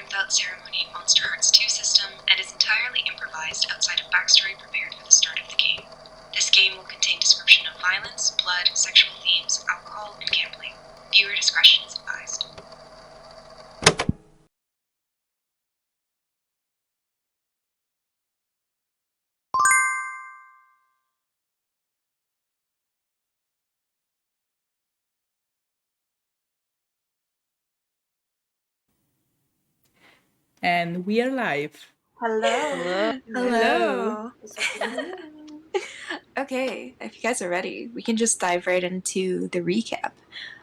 without ceremony Monster Hearts 2 system and is entirely improvised outside of backstory prepared for the start of the game. This game will contain description of violence, blood, sexual themes, alcohol, and gambling. Viewer discretion is advised. And we are live. Hello. Hello. Okay, if you guys are ready, we can just dive right into the recap.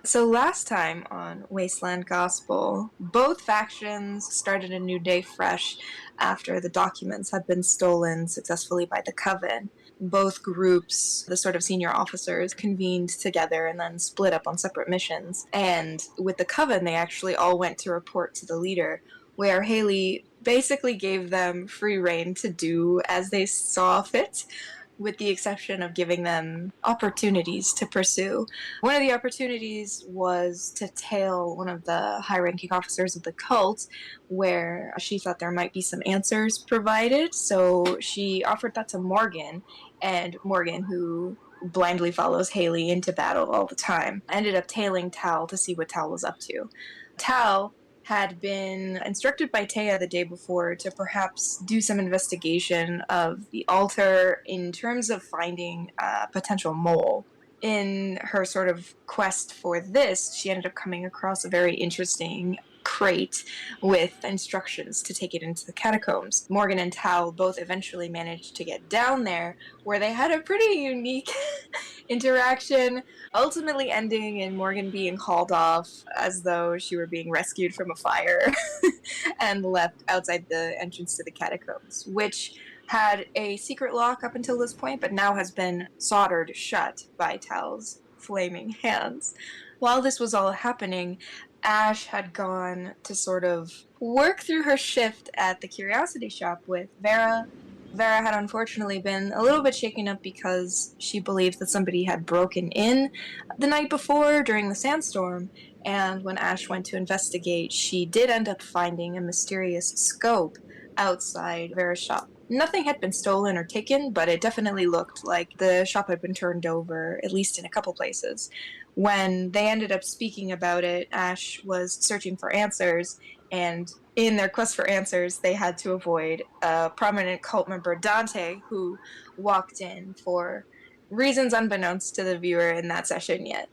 So last time on Wasteland Gospel, both factions started a new day fresh after the documents had been stolen successfully by the Coven. Both groups, the sort of senior officers, convened together and then split up on separate missions. And with the Coven, they actually all went to report to the leader, where Haley basically gave them free rein to do as they saw fit, with the exception of giving them opportunities to pursue. One of the opportunities was to tail one of the high-ranking officers of the cult, where she thought there might be some answers provided, so she offered that to Morgan, and Morgan, who blindly follows Haley into battle all the time, ended up tailing Tal to see what Tal was up to. Tal had been instructed by Taya the day before to perhaps do some investigation of the altar in terms of finding a potential mole. In her sort of quest for this, she ended up coming across a very interesting crate with instructions to take it into the catacombs. Morgan and Tal both eventually managed to get down there, where they had a pretty unique interaction, ultimately ending in Morgan being hauled off as though she were being rescued from a fire and left outside the entrance to the catacombs, which had a secret lock up until this point, but now has been soldered shut by Tal's flaming hands. While this was all happening, Ash had gone to sort of work through her shift at the curiosity shop with Vera. Vera had unfortunately been a little bit shaken up because she believed that somebody had broken in the night before during the sandstorm, and when Ash went to investigate, she did end up finding a mysterious scope outside Vera's shop. Nothing had been stolen or taken, but it definitely looked like the shop had been turned over, at least in a couple places. When they ended up speaking about it, Ash was searching for answers, and in their quest for answers, they had to avoid a prominent cult member, Dante, who walked in for reasons unbeknownst to the viewer in that session yet.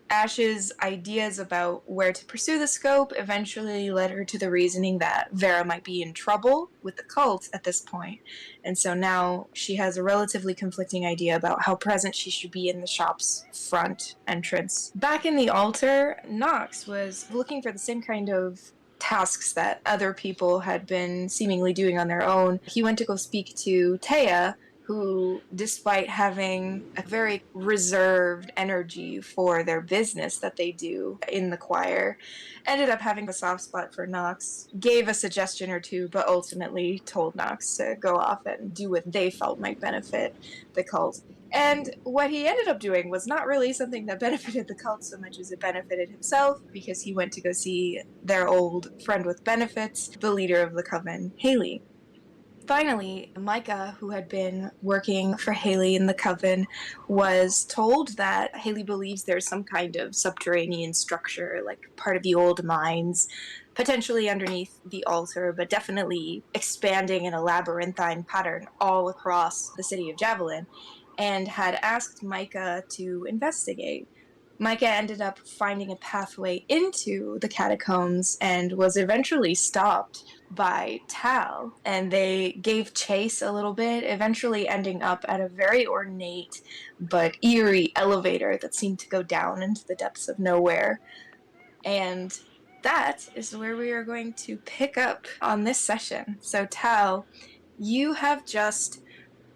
Ash's ideas about where to pursue the scope eventually led her to the reasoning that Vera might be in trouble with the cult at this point. And so now she has a relatively conflicting idea about how present she should be in the shop's front entrance. Back in the altar, Nox was looking for the same kind of tasks that other people had been seemingly doing on their own. He went to go speak to Taya, who, despite having a very reserved energy for their business that they do in the choir, ended up having a soft spot for Nox, gave a suggestion or two, but ultimately told Nox to go off and do what they felt might benefit the cult. And what he ended up doing was not really something that benefited the cult so much as it benefited himself, because he went to go see their old friend with benefits, the leader of the Coven, Haley. Finally, Micah, who had been working for Haley in the Coven, was told that Haley believes there's some kind of subterranean structure, like part of the old mines, potentially underneath the altar, but definitely expanding in a labyrinthine pattern all across the city of Javelin, and had asked Micah to investigate. Micah ended up finding a pathway into the catacombs and was eventually stopped by Tal, and they gave chase a little bit, eventually ending up at a very ornate but eerie elevator that seemed to go down into the depths of nowhere. And that is where we are going to pick up on this session. So Tal, you have just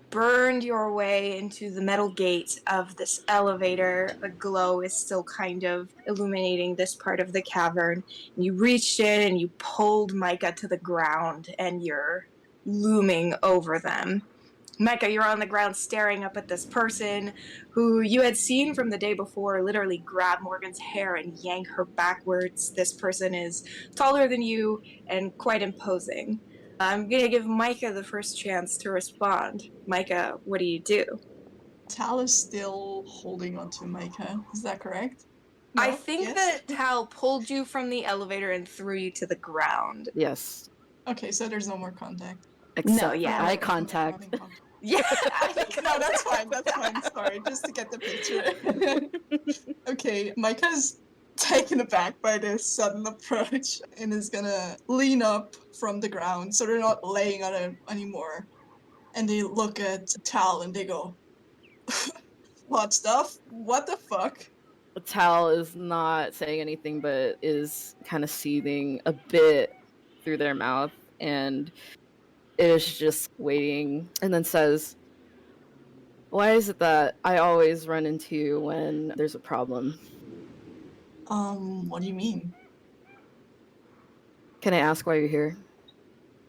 burned your way into the metal gate of this elevator. The glow is still kind of illuminating this part of the cavern. You reached in and you pulled Micah to the ground, and you're looming over them. Micah, you're on the ground staring up at this person who you had seen from the day before literally grab Morgan's hair and yank her backwards. This person is taller than you and quite imposing. I'm going to give Micah the first chance to respond. Micah, what do you do? Tal is still holding onto Micah. Is that correct? I No? think Yes? that Tal pulled you from the elevator and threw you to the ground. Yes. Okay, so there's no more contact. Except yeah. for eye Having contact. Yeah. No, that's fine. That's fine. Sorry, just to get the picture. Okay, Micah's taken aback by this sudden approach and is gonna lean up from the ground so they're not laying on him anymore. And they look at Tal and they go, "Hot stuff? What the fuck?" Tal is not saying anything, but is kind of seething a bit through their mouth and is just waiting, and then says, "Why is it that I always run into you when there's a problem?" What do you mean? Can I ask why you're here?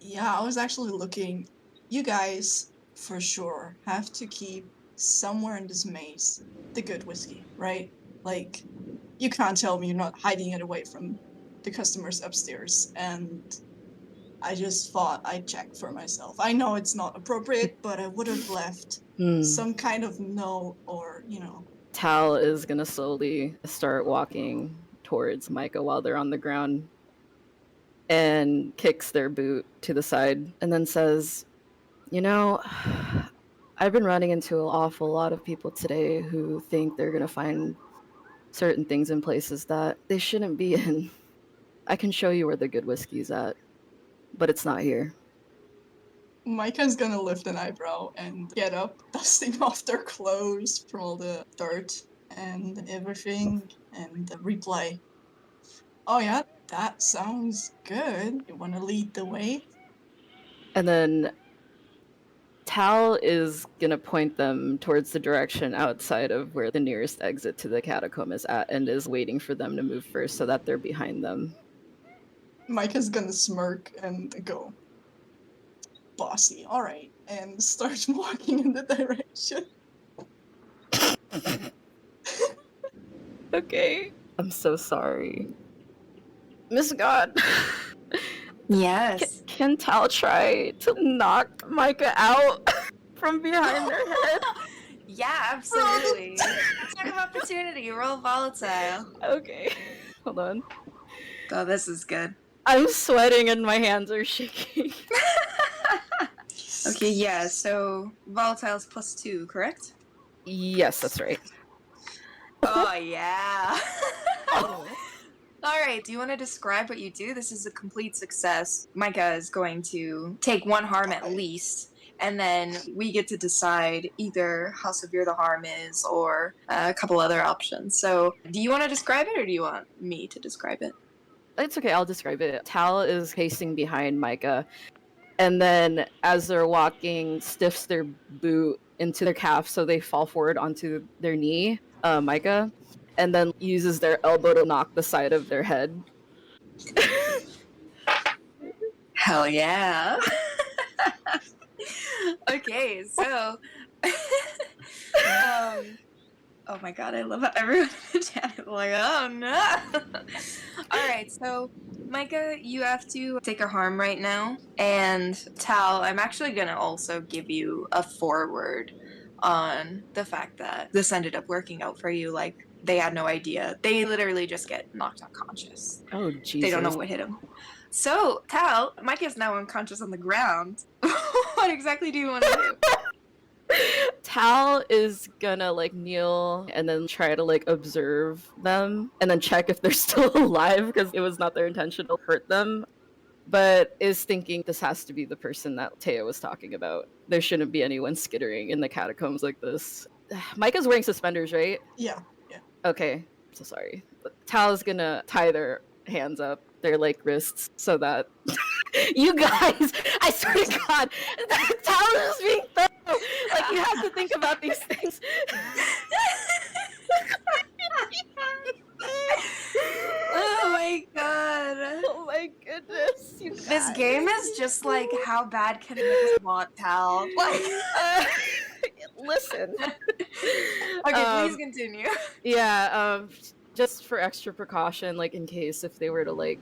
Yeah, I was actually looking. You guys, for sure, have to keep somewhere in this maze the good whiskey, right? Like, you can't tell me you're not hiding it away from the customers upstairs. And I just thought I'd check for myself. I know it's not appropriate, but I would have left some kind of note or, Tal is gonna slowly start walking towards Micah while they're on the ground and kicks their boot to the side and then says, I've been running into an awful lot of people today who think they're gonna find certain things in places that they shouldn't be in. I can show you where the good whiskey's at, but it's not here. Micah's gonna lift an eyebrow and get up, dusting off their clothes from all the dirt and everything, and reply, "Oh yeah, that sounds good. You wanna lead the way?" And then Tal is gonna point them towards the direction outside of where the nearest exit to the catacomb is at and is waiting for them to move first so that they're behind them. Micah's gonna smirk and go, "Bossy, alright," and starts walking in the direction. Okay. I'm so sorry. Miss God. Yes. Can Tal try to knock Micah out from behind their head? Yeah, absolutely. Attack of opportunity. Roll volatile. Okay. Hold on. Oh, this is good. I'm sweating and my hands are shaking. Okay, yeah, so volatile's +2, correct? Yes, that's right. Oh, yeah. Alright, do you want to describe what you do? This is a complete success. Micah is going to take 1 harm at least, and then we get to decide either how severe the harm is or a couple other options. So, do you want to describe it or do you want me to describe it? It's okay, I'll describe it. Tal is pacing behind Micah, and then as they're walking, stiffs their boot into their calf so they fall forward onto their knee, Micah, and then uses their elbow to knock the side of their head. Hell yeah. Okay, so oh my god, I love how everyone in the chat is like, oh no. Alright, so Micah, you have to take a harm right now, and Tal, I'm actually gonna also give you a forward on the fact that this ended up working out for you. Like, they had no idea. They literally just get knocked unconscious. Oh, Jesus. They don't know what hit him. So, Tal, Micah's now unconscious on the ground. What exactly do you want to do? Tal is gonna kneel and then try to observe them and then check if they're still alive because it was not their intention to hurt them, but is thinking this has to be the person that Taya was talking about. There shouldn't be anyone skittering in the catacombs like this. Micah's wearing suspenders, right? Yeah. Okay, I'm so sorry. But Tal is gonna tie their hands up, their wrists, so that you guys, I swear to God, Tal is being thorough. You have to think about these things. Oh my god. Oh my goodness. You This guys. game is just just like, how bad can Nicholas want, pal? Like, listen. okay, please continue. Yeah, just for extra precaution, like in case if they were to like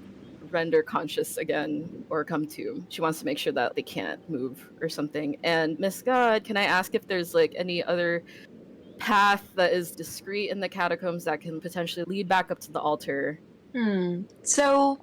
render conscious again or come to, she wants to make sure that they can't move or something. And Miss God, can I ask if there's like any other path that is discreet in the catacombs that can potentially lead back up to the altar? So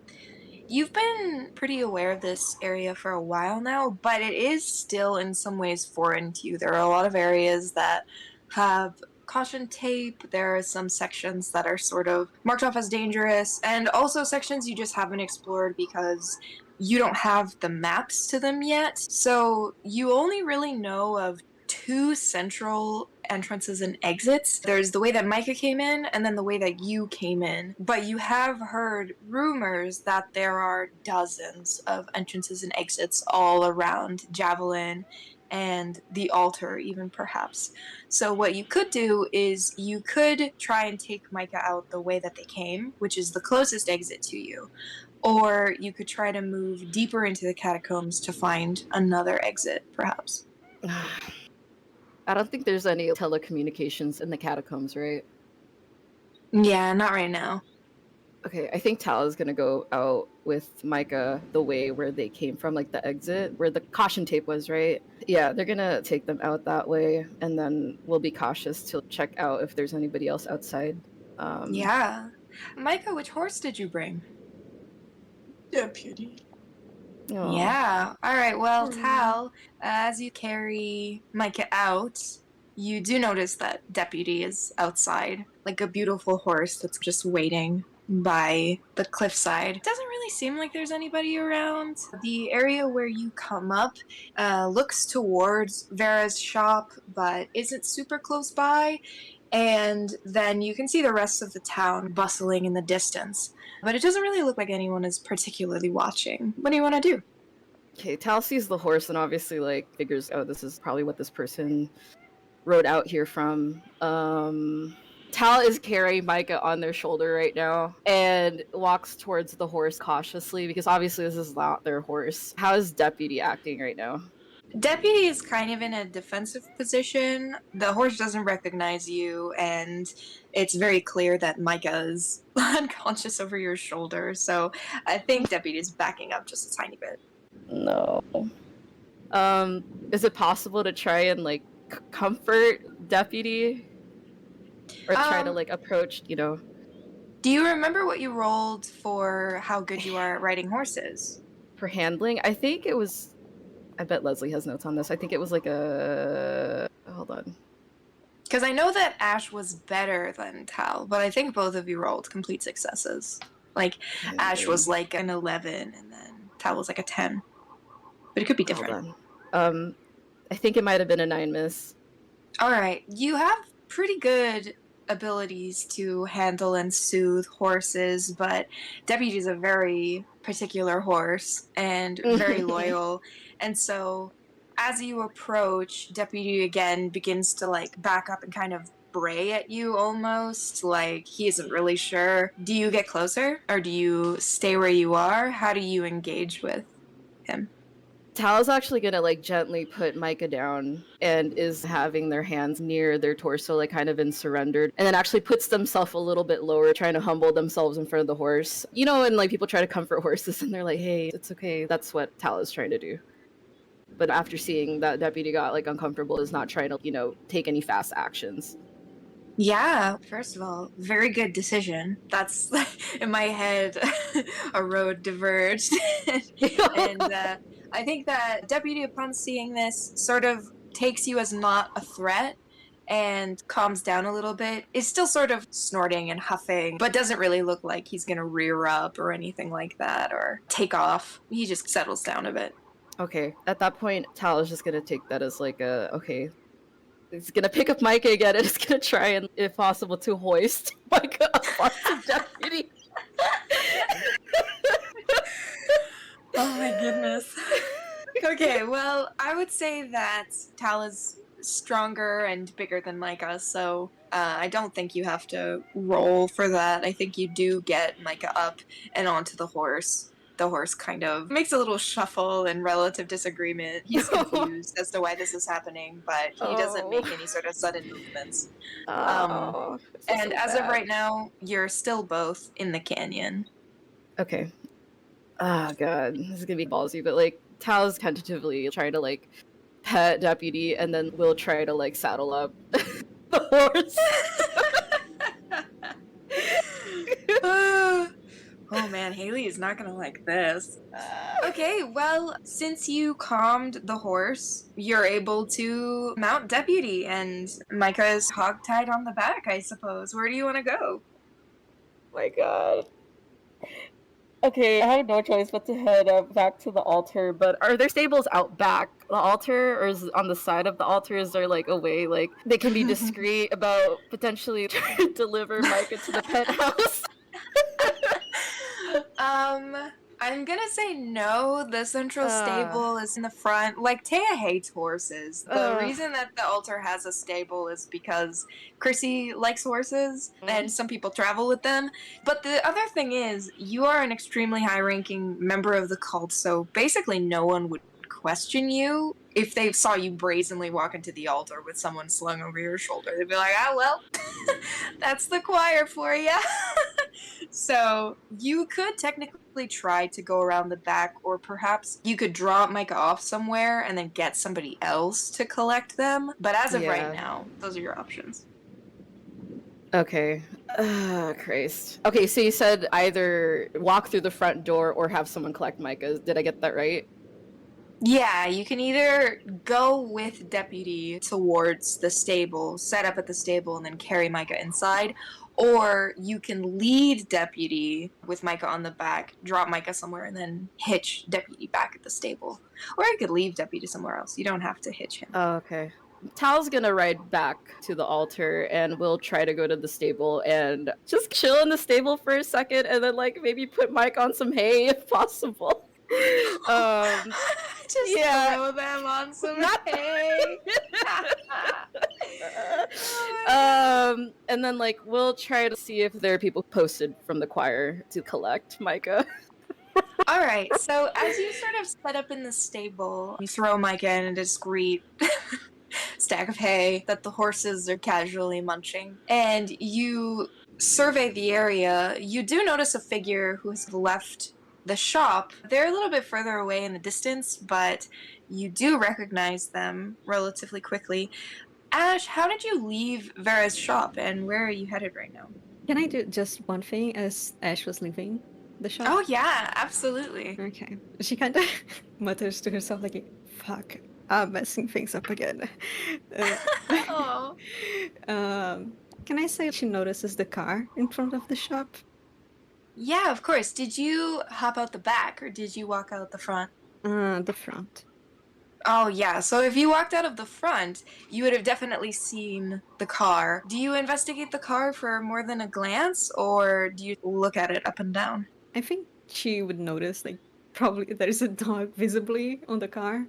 you've been pretty aware of this area for a while now, but it is still in some ways foreign to you. There are a lot of areas that have caution tape. There are some sections that are sort of marked off as dangerous, and also sections you just haven't explored because you don't have the maps to them yet. So you only really know of two central entrances and exits. There's the way that Micah came in and then the way that you came in. But you have heard rumors that there are dozens of entrances and exits all around Javelin and the altar, even perhaps. So what you could do is you could try and take Micah out the way that they came, which is the closest exit to you. Or you could try to move deeper into the catacombs to find another exit, perhaps. I don't think there's any telecommunications in the catacombs, right? Yeah, not right now. Okay, I think Tal is gonna go out with Micah the way where they came from, like the exit where the caution tape was, right? Yeah, they're gonna take them out that way, and then we'll be cautious to check out if there's anybody else outside. Yeah. Micah, which horse did you bring? Deputy. Oh. Yeah. All right. Well, Tal, as you carry Micah out, you do notice that Deputy is outside, like a beautiful horse that's just waiting by the cliffside. It doesn't really seem like there's anybody around. The area where you come up looks towards Vera's shop, but isn't super close by. And then you can see the rest of the town bustling in the distance. But it doesn't really look like anyone is particularly watching. What do you want to do? Okay, Tal sees the horse and obviously like figures, oh, this is probably what this person rode out here from. Tal is carrying Micah on their shoulder right now and walks towards the horse cautiously because obviously this is not their horse. How is Deputy acting right now? Deputy is kind of in a defensive position. The horse doesn't recognize you, and it's very clear that Micah is unconscious over your shoulder. So I think Deputy is backing up just a tiny bit. No. Is it possible to try and like comfort Deputy? Or try to like approach, you know? Do you remember what you rolled for how good you are at riding horses? For handling? I think it was, I bet Leslie has notes on this. I think it was like a, hold on. Because I know that Ash was better than Tal, but I think both of you rolled complete successes. Like, Ash was like an 11, and then Tal was like a 10. But it could be different. I think it might have been a 9 miss. Alright, you have pretty good abilities to handle and soothe horses, but Deputy is a very particular horse and very loyal. And so as you approach, Deputy again begins to like back up and kind of bray at you almost, like he isn't really sure. Do you get closer or do you stay where you are? How do you engage with him? Tal's actually gonna like gently put Micah down and is having their hands near their torso, like kind of in surrender, and then actually puts themselves a little bit lower, trying to humble themselves in front of the horse. You know, and like people try to comfort horses and they're like, hey, it's okay. That's what Tal is trying to do. But after seeing that Deputy got like uncomfortable, is not trying to, you know, take any fast actions. Yeah, first of all, very good decision. That's, in my head, a road diverged. And I think that Deputy, upon seeing this, sort of takes you as not a threat and calms down a little bit. Is still sort of snorting and huffing, but doesn't really look like he's gonna rear up or anything like that or take off. He just settles down a bit. Okay, at that point, Tal is just gonna take that as like a, okay, it's gonna pick up Micah again and it's gonna try and, if possible, to hoist Micah up onto Deputy. Oh my goodness. Okay, well, I would say that Tal is stronger and bigger than Micah, so I don't think you have to roll for that. I think you do get Micah up and onto the horse. The horse kind of makes a little shuffle in relative disagreement. He's confused as to why this is happening, but he doesn't make any sort of sudden movements. This is And so as of bad. right now, you're still both in the canyon. Okay. Oh god, this is gonna be ballsy, but like Tao's tentatively trying to like pet Deputy, and then we'll try to like saddle up the horse. Oh man, Haley is not gonna like this. Okay, well, since you calmed the horse, you're able to mount Deputy, and Micah is hogtied on the back, I suppose. Where do you want to go? My god. Okay, I have no choice but to head back to the altar, but are there stables out back the altar, or is it on the side of the altar? Is there like a way like they can be discreet about potentially trying to deliver Micah to the penthouse? I'm gonna say no. The central stable is in the front. Like, Taya hates horses. The reason that the altar has a stable is because Chrissy likes horses, and some people travel with them. But the other thing is, you are an extremely high-ranking member of the cult, so basically no one would question you if they saw you brazenly walk into the altar with someone slung over your shoulder. They'd be like, ah, well, that's the choir for you. So you could technically try to go around the back, or perhaps you could drop Micah off somewhere and then get somebody else to collect them. But as of right now, those are your options. Okay. Christ. Okay, so you said either walk through the front door or have someone collect Micah. Did I get that right? Yeah, you can either go with Deputy towards the stable, set up at the stable, and then carry Micah inside, or you can lead Deputy with Micah on the back, drop Micah somewhere, and then hitch Deputy back at the stable. Or you could leave Deputy somewhere else. You don't have to hitch him. Oh, okay. Tal's gonna ride back to the altar, and we'll try to go to the stable and just chill in the stable for a second, and then like maybe put Mike on some hay if possible. Just throw them on some hay. And then like we'll try to see if there are people posted from the choir to collect Micah. All right, so as you sort of set up in the stable, you throw Micah in a discreet stack of hay that the horses are casually munching, and you survey the area. You do notice a figure who has left the shop. They're a little bit further away in the distance, but you do recognize them relatively quickly. Ash, how did you leave Vera's shop, and where are you headed right now? Can I do just one thing as Ash was leaving the shop? Oh yeah, absolutely. Okay. She kind of mutters to herself like, fuck, I'm messing things up again. Oh. Can I say she notices the car in front of the shop? Yeah, of course. Did you hop out the back, or did you walk out the front? The front. Oh, yeah. So if you walked out of the front, you would have definitely seen the car. Do you investigate the car for more than a glance, or do you look at it up and down? I think she would notice, like, probably there's a dog visibly on the car.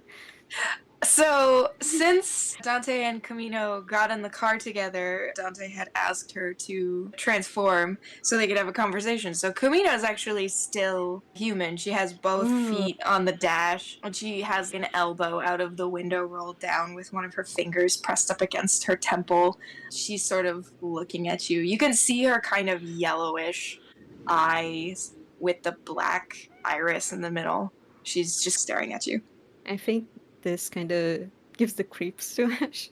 So, since Dante and Camino got in the car together, Dante had asked her to transform so they could have a conversation. So, Camino is actually still human. She has both feet on the dash, and she has an elbow out of the window rolled down with one of her fingers pressed up against her temple. She's sort of looking at you. You can see her kind of yellowish eyes with the black iris in the middle. She's just staring at you. I think this kind of gives the creeps to Ash.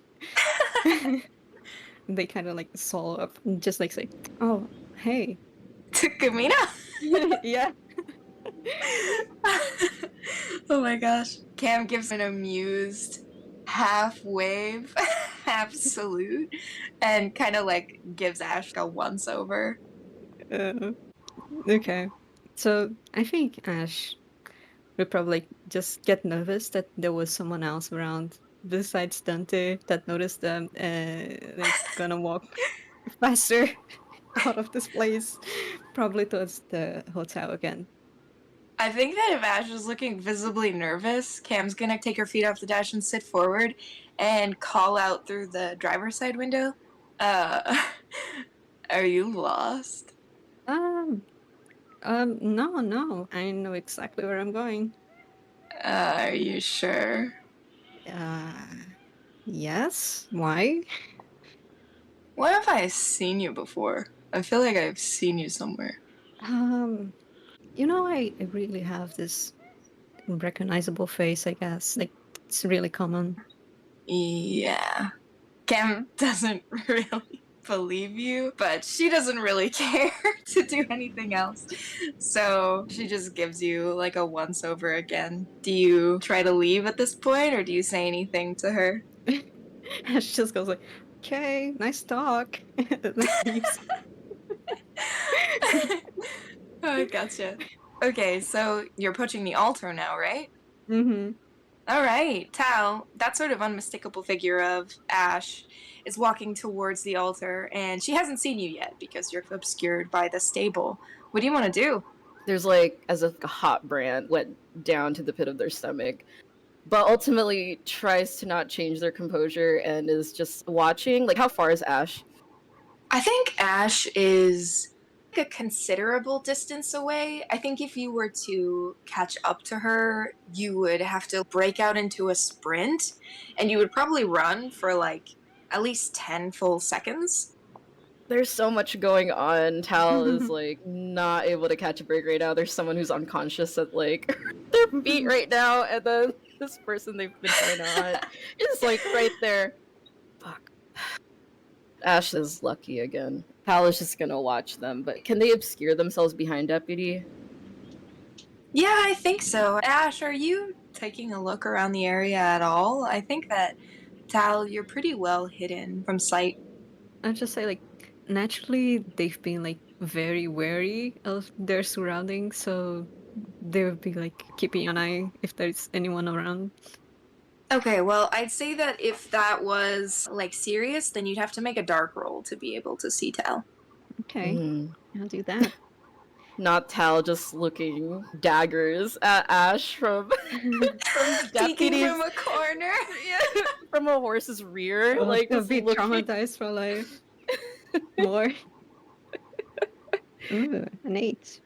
They kind of like swallow up and just like say, oh, hey. To Camino? Yeah. Oh my gosh. Cam gives an amused half wave, half salute, and kind of like gives Ash a once over. Okay. So I think Ash would probably just get nervous that there was someone else around besides Dante that noticed them, and like gonna walk faster out of this place, probably towards the hotel again. I think that if Ash is looking visibly nervous, Cam's gonna take her feet off the dash and sit forward and call out through the driver's side window. Are you lost? No. I know exactly where I'm going. Are you sure? Yes. Why? Where have I seen you before? I feel like I've seen you somewhere. I really have this recognizable face, I guess. Like, it's really common. Yeah. Cam doesn't really believe you, but she doesn't really care to do anything else. So she just gives you like a once over again. Do you try to leave at this point or do you say anything to her? And she just goes like, okay, nice talk. And then leaves. Oh, gotcha. Okay, so you're approaching the altar now, right? Mm-hmm. All right, Tal, that sort of unmistakable figure of Ash is walking towards the altar, and she hasn't seen you yet because you're obscured by the stable. What do you want to do? There's like as if a hot brand went down to the pit of their stomach, but ultimately tries to not change their composure and is just watching. Like, how far is Ash? I think Ash is a considerable distance away. I think if you were to catch up to her, you would have to break out into a sprint, and you would probably run for like at least 10 full seconds. There's so much going on. Tal is like not able to catch a break right now. There's someone who's unconscious at like their feet right now, and then this person they've been trying to hunt is like right there. Fuck. Ash is lucky again. Tal is just gonna watch them, but can they obscure themselves behind Deputy? Yeah, I think so. Ash, are you taking a look around the area at all? I think that, Tal, you're pretty well hidden from sight. I'd just say, like, naturally, they've been, like, very wary of their surroundings, so they would be, like, keeping an eye if there's anyone around. Okay, well, I'd say that if that was, like, serious, then you'd have to make a dark roll to be able to see Tal. Okay, I'll do that. Not Tal just looking daggers at Ash from from Peeking Deputy's from a corner. yeah, from a horse's rear. Oh, Like I'll just be looking. traumatized for life. More. Ooh, an 8.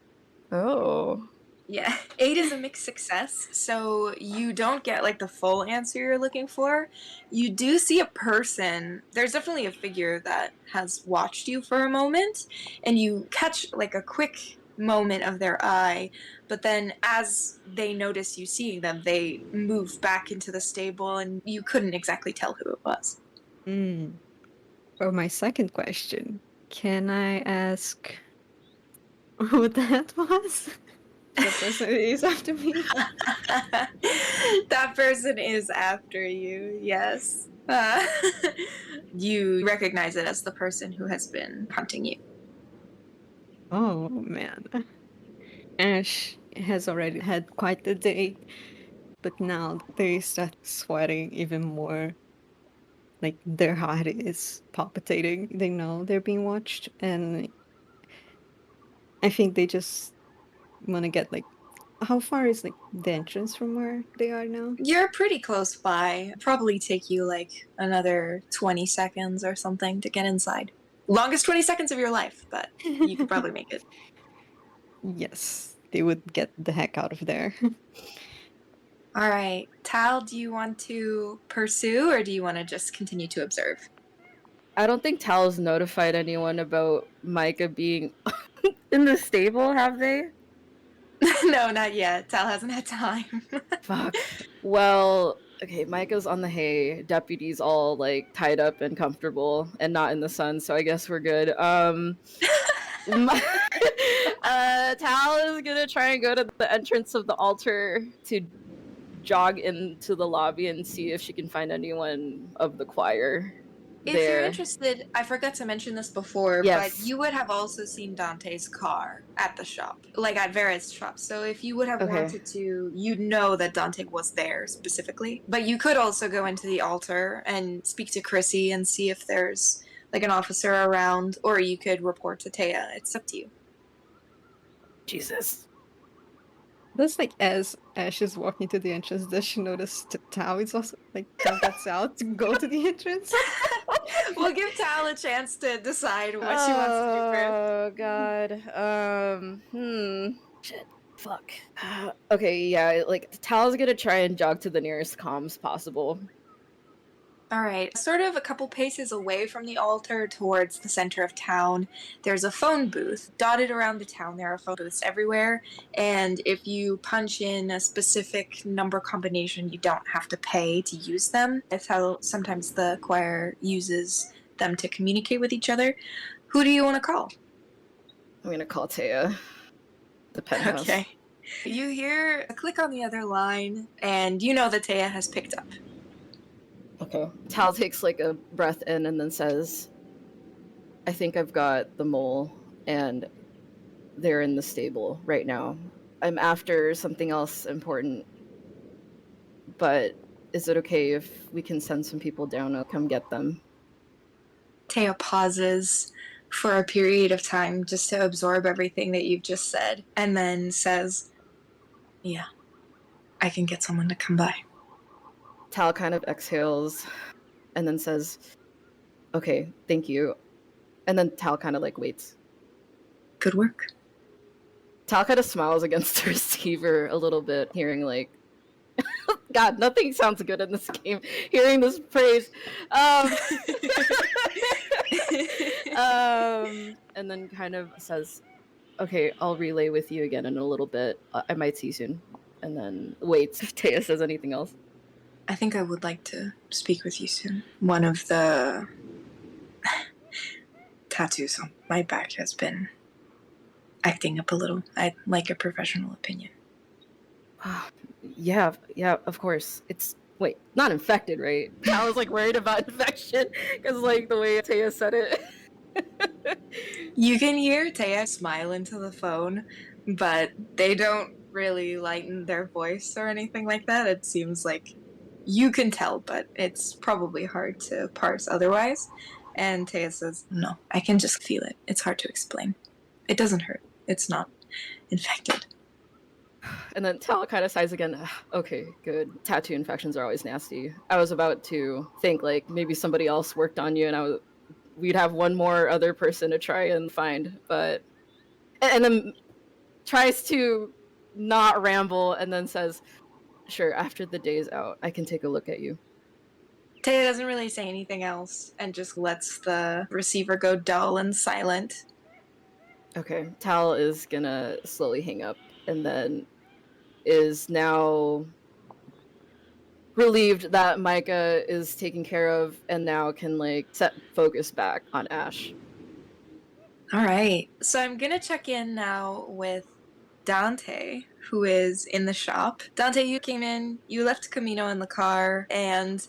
Oh. Yeah, 8 is a mixed success, so you don't get like the full answer you're looking for. You do see a person. There's definitely a figure that has watched you for a moment, and you catch like a quick moment of their eye, but then as they notice you seeing them, they move back into the stable, and you couldn't exactly tell who it was. For my second question, can I ask who that was? The person is after me? That person is after you, yes. You recognize it as the person who has been hunting you. Oh, man. Ash has already had quite the day, but now they start sweating even more. Like their heart is palpitating. They know they're being watched, and I think they just want to get like. How far is like the entrance from where they are now? You're pretty close by. Probably take you like another 20 seconds or something to get inside. Longest 20 seconds of your life, but you could probably make it. Yes, they would get the heck out of there. All right. Tal, do you want to pursue or do you want to just continue to observe? I don't think Tal's notified anyone about Micah being in the stable, have they? No, not yet. Tal hasn't had time. Fuck. Well, okay, Micah's on the hay. Deputy's all like tied up and comfortable and not in the sun, so I guess we're good. Tal is gonna try and go to the entrance of the altar to jog into the lobby and see if she can find anyone of the choir. If you're There. interested, I forgot to mention this before, Yes. but you would have also seen Dante's car at the shop, like at Vera's shop. So if you would have Okay. wanted to, you'd know that Dante was there specifically. But you could also go into the altar and speak to Chrissy and see if there's like an officer around, or you could report to Taya. It's up to you. Jesus. That's like as Ash is walking to the entrance, does she notice Tao is also like Tao gets out to go to the entrance? We'll give Tal a chance to decide what she wants to do first. Oh god. Shit. Fuck. Okay, yeah, like Tal's gonna try and jog to the nearest comms possible. All right, sort of a couple paces away from the altar towards the center of town, there's a phone booth. Dotted around the town, there are phone booths everywhere, and if you punch in a specific number combination, you don't have to pay to use them. That's how sometimes the choir uses them to communicate with each other. Who do you want to call? I'm gonna call Taya. The penthouse. Okay. You hear a click on the other line, and you know that Taya has picked up. Okay. Tal takes like a breath in and then says, I think I've got the mole and they're in the stable right now. I'm after something else important. But is it okay if we can send some people down to come get them? Taya pauses for a period of time just to absorb everything that you've just said, and then says, yeah, I can get someone to come by. Tal kind of exhales and then says, okay, thank you. And then Tal kind of like waits. Good work. Tal kind of smiles against the receiver a little bit, hearing like, God, nothing sounds good in this game. Hearing this praise. And then kind of says, okay, I'll relay with you again in a little bit. I might see you soon. And then waits if Taya says anything else. I think I would like to speak with you soon. One of the tattoos on my back has been acting up a little. I'd like a professional opinion. Yeah, of course. It's wait, not infected, right? I was like worried about infection because like the way Taya said it. You can hear Taya smile into the phone, but they don't really lighten their voice or anything like that. It seems like you can tell, but it's probably hard to parse otherwise. And Taya says, no, I can just feel it. It's hard to explain. It doesn't hurt. It's not infected. And then Tal kind of sighs again. Okay, good. Tattoo infections are always nasty. I was about to think like maybe somebody else worked on you, and we'd have one more other person to try and find, but and then tries to not ramble, and then says, "Sure, after the day's out, I can take a look at you." Taya doesn't really say anything else and just lets the receiver go dull and silent. Okay, Tal is gonna slowly hang up, and then is now relieved that Micah is taken care of and now can like set focus back on Ash. All right. So I'm going to check in now with Dante, who is in the shop. Dante, you came in, you left Camino in the car, and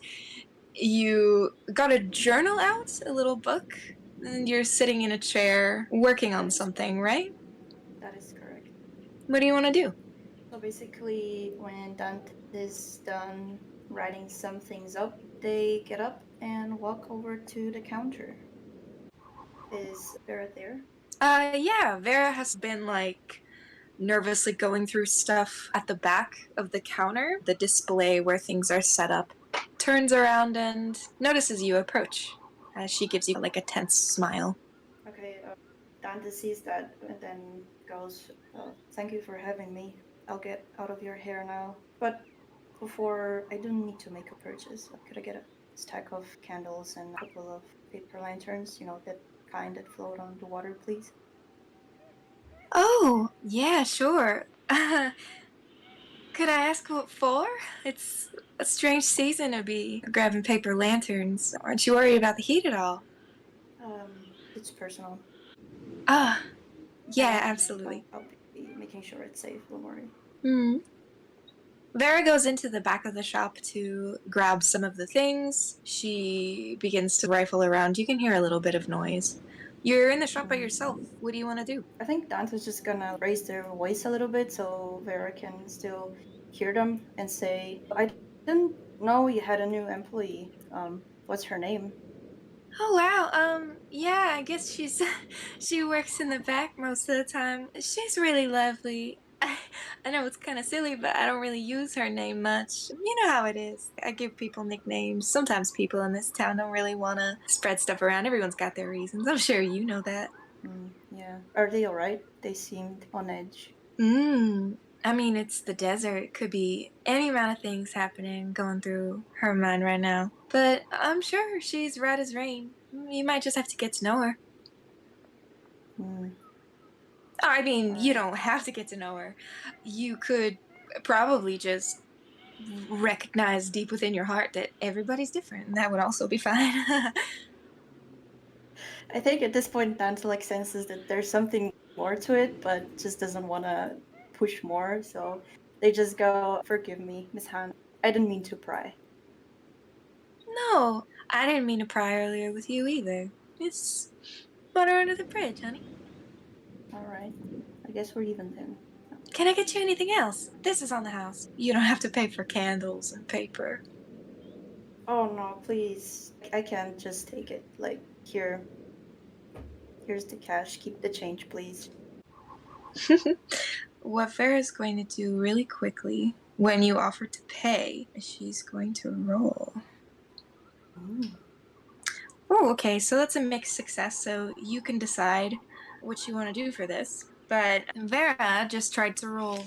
you got a journal out, a little book, and you're sitting in a chair working on something, right? That is correct. What do you want to do? So basically, when Dante is done writing some things up, they get up and walk over to the counter. Is Vera there? Yeah, Vera has been like nervously going through stuff at the back of the counter, the display where things are set up, turns around and notices you approach as she gives you like a tense smile. Okay, Dante sees that and then goes, thank you for having me. I'll get out of your hair now. But before, I do need to make a purchase. Could I get a stack of candles and a couple of paper lanterns, that kind that float on the water, please? Oh, yeah, sure. Could I ask what for? It's a strange season to be grabbing paper lanterns. Aren't you worried about the heat at all? It's personal. Ah, yeah, absolutely. I'll be making sure it's safe, don't worry. Vera goes into the back of the shop to grab some of the things. She begins to rifle around. You can hear a little bit of noise. You're in the shop by yourself. What do you want to do? I think Dante's just gonna raise their voice a little bit so Vera can still hear them and say, I didn't know you had a new employee. What's her name? Oh, wow. Yeah, I guess she works in the back most of the time. She's really lovely. I know it's kind of silly, but I don't really use her name much. You know how it is. I give people nicknames. Sometimes people in this town don't really want to spread stuff around. Everyone's got their reasons. I'm sure you know that. Yeah. Are they alright? They seemed on edge. I mean, it's the desert. It could be any amount of things happening, going through her mind right now. But I'm sure she's right as rain. You might just have to get to know her. I mean, you don't have to get to know her. You could probably just recognize deep within your heart that everybody's different, and that would also be fine. I think at this point Dante like senses that there's something more to it, but just doesn't want to push more. So they just go, "Forgive me, Miss Han. I didn't mean to pry." No, I didn't mean to pry earlier with you either. It's water under the bridge, honey. All right. I guess we're even then. Can I get you anything else? This is on the house. You don't have to pay for candles and paper. Oh no, please. I can't just take it. Like, here's the cash. Keep the change, please. What Farrah's going to do really quickly when you offer to pay, she's going to roll. Oh, okay, so that's a mixed success, so you can decide what you want to do for this. But Vera just tried to roll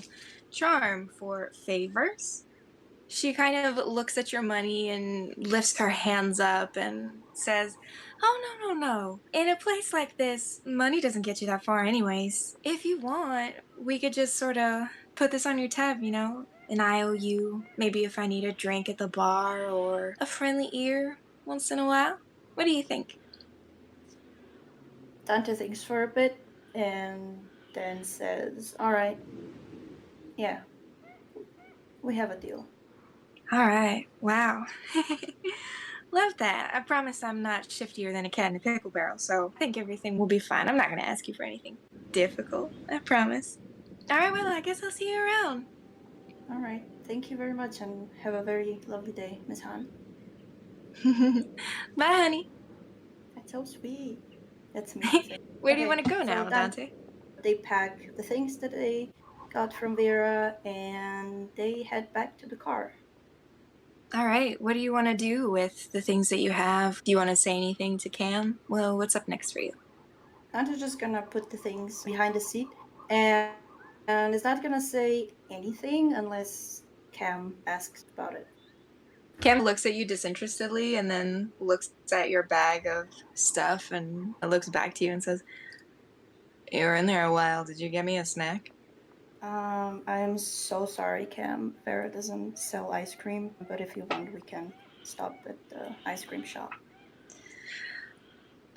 charm for favors. She kind of looks at your money and lifts her hands up and says, "Oh, no, no, no. In a place like this, money doesn't get you that far anyways. If you want, we could just sort of put this on your tab, you know? An IOU, maybe if I need a drink at the bar or a friendly ear once in a while. What do you think?" Dante thinks for a bit and then says, "All right. Yeah. We have a deal." All right. Wow. Love that. I promise I'm not shiftier than a cat in a pickle barrel, so I think everything will be fine. I'm not going to ask you for anything difficult. I promise. All right, well, I guess I'll see you around. All right. Thank you very much and have a very lovely day, Miss Han. Bye, honey. That's so sweet. That's me. Where do you want to go so now, Dante? They pack the things that they got from Vera and they head back to the car. All right. What do you want to do with the things that you have? Do you want to say anything to Cam? Well, what's up next for you? Dante's just gonna put the things behind the seat and is not gonna say anything unless Cam asks about it. Cam looks at you disinterestedly and then looks at your bag of stuff and looks back to you and says, "You were in there a while. Did you get me a snack?" I'm so sorry, Cam. Vera doesn't sell ice cream, but if you want, we can stop at the ice cream shop.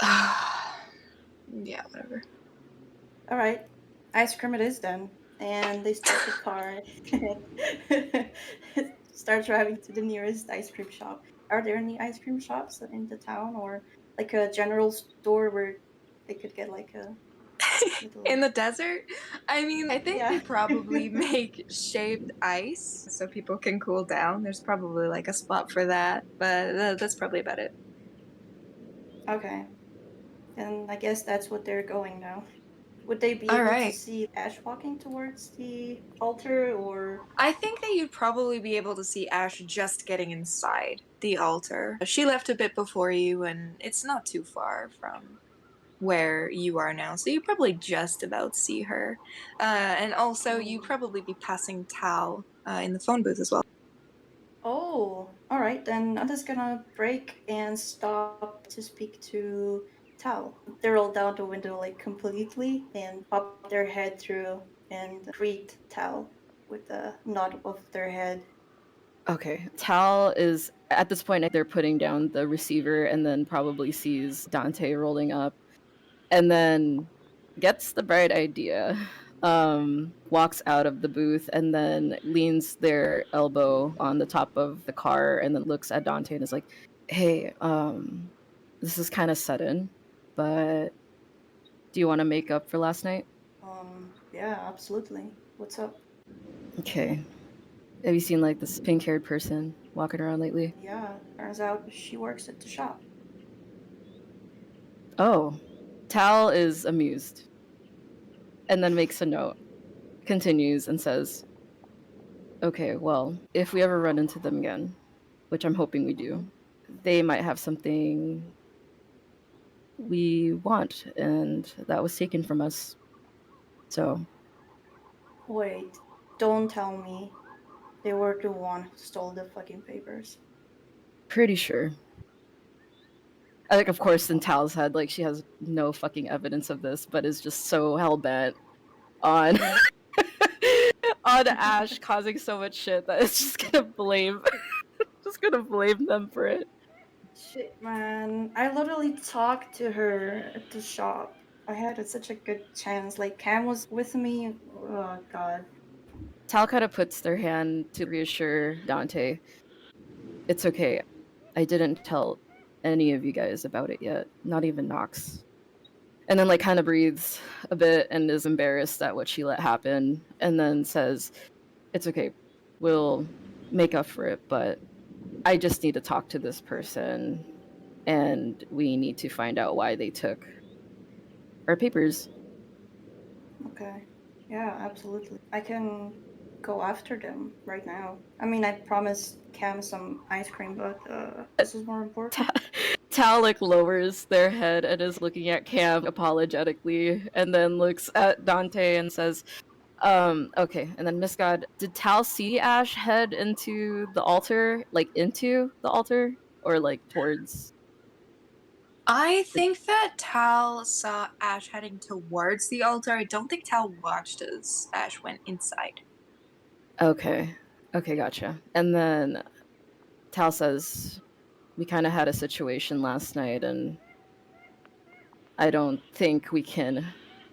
Yeah, whatever. All right, ice cream it is then. And they start the car, start driving to the nearest ice cream shop. Are there any ice cream shops in the town, or like a general store where they could get like a little... In the desert? I mean, I think Yeah. they probably make shaved ice so people can cool down. There's probably like a spot for that, but that's probably about it. Okay. And I guess that's what they're going now. Would they be All able to right. see Ash walking towards the altar, or... I think that you'd probably be able to see Ash just getting inside the altar. She left a bit before you, and it's not too far from where you are now, so you probably just about see her. And also, you probably be passing Tal in the phone booth as well. Oh, all right. Then I'm just gonna break and stop to speak to Tal. They roll down the window like completely and pop their head through and greet Tal with a nod of their head. Okay. Tal is at this point they're putting down the receiver and then probably sees Dante rolling up and then gets the bright idea. Walks out of the booth and then leans their elbow on the top of the car and then looks at Dante and is like, "Hey, this is kind of sudden, but do you want to make up for last night?" Yeah, absolutely. What's up? Okay. Have you seen like this pink-haired person walking around lately? Yeah, turns out she works at the shop. Oh. Tal is amused and then makes a note. continues and says, okay, well, if we ever run into them again, which I'm hoping we do, they might have something we want, and that was taken from us. So, Wait, don't tell me they were the one who stole the fucking papers. pretty sure. Like, of course, in Tal's head, like, she has no fucking evidence of this, but is just so hell-bent on on Ash causing so much shit that it's just gonna blame them for it. Shit, man. I literally talked to her at the shop. I had such a good chance. Like, Cam was with me. Oh, God. Tal kind of puts their hand to reassure Dante. It's okay. I didn't tell any of you guys about it yet, not even Nox. And then, like, kind of breathes a bit and is embarrassed at what she let happen, and then says, it's okay. We'll make up for it, but I just need to talk to this person, and we need to find out why they took our papers. Okay. Yeah, absolutely. I can go after them right now. I mean, I promised Cam some ice cream, but this is more important. Tal, like, lowers their head and is looking at Cam apologetically, and then looks at Dante and says, okay. And then Miss God, did Tal see Ash head into the altar? Like, into the altar? Or, like, towards? I think that Tal saw Ash heading towards the altar. I don't think Tal watched as Ash went inside. Okay. Okay, gotcha. And then Tal says, we kind of had a situation last night, and I don't think we can.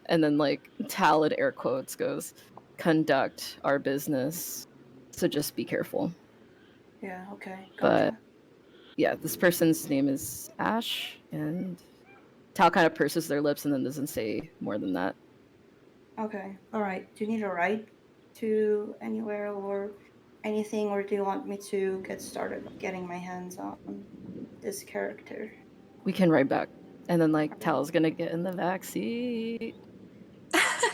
And then, like, Tal in air quotes goes, conduct our business. So just be careful. Yeah, okay. But Gotcha. yeah, this person's name is Ash, and Tal kind of purses their lips and then doesn't say more than that. Okay. Alright. Do you need a ride to anywhere or anything, or do you want me to get started getting my hands on this character? We can ride back. And then, like, Tal's gonna get in the back seat.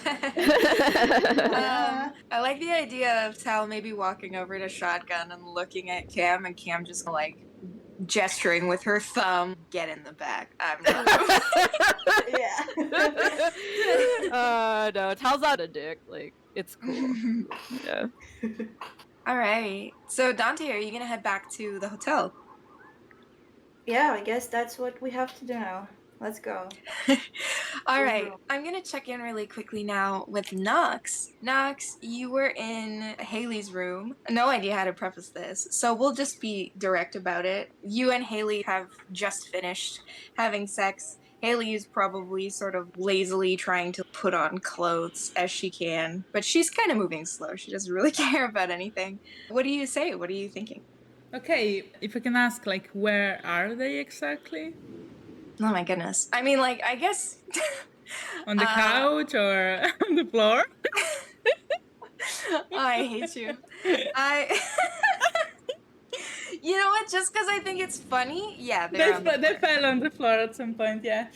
Yeah. I like the idea of Tal maybe walking over to Shotgun and looking at Cam, and Cam just like gesturing with her thumb. Get in the back. I'm not. Yeah. No, Tal's not a dick. Like, it's cool. Yeah. All right. So Dante, are you gonna head back to the hotel? Yeah, I guess that's what we have to do now. Let's go. All right. I'm gonna check in really quickly now with Nox. Nox, you were in Haley's room. No idea how to preface this, so we'll just be direct about it. You and Haley have just finished having sex. Haley is probably sort of lazily trying to put on clothes as she can, but she's kind of moving slow. She doesn't really care about anything. What do you say? What are you thinking? Okay, if I can ask, like, where are they exactly? Oh my goodness. I mean, like, I guess. On the couch or on the floor? I hate you. You know what? Just because I think it's funny, yeah, they're on the They floor. fell on the floor at some point, yeah.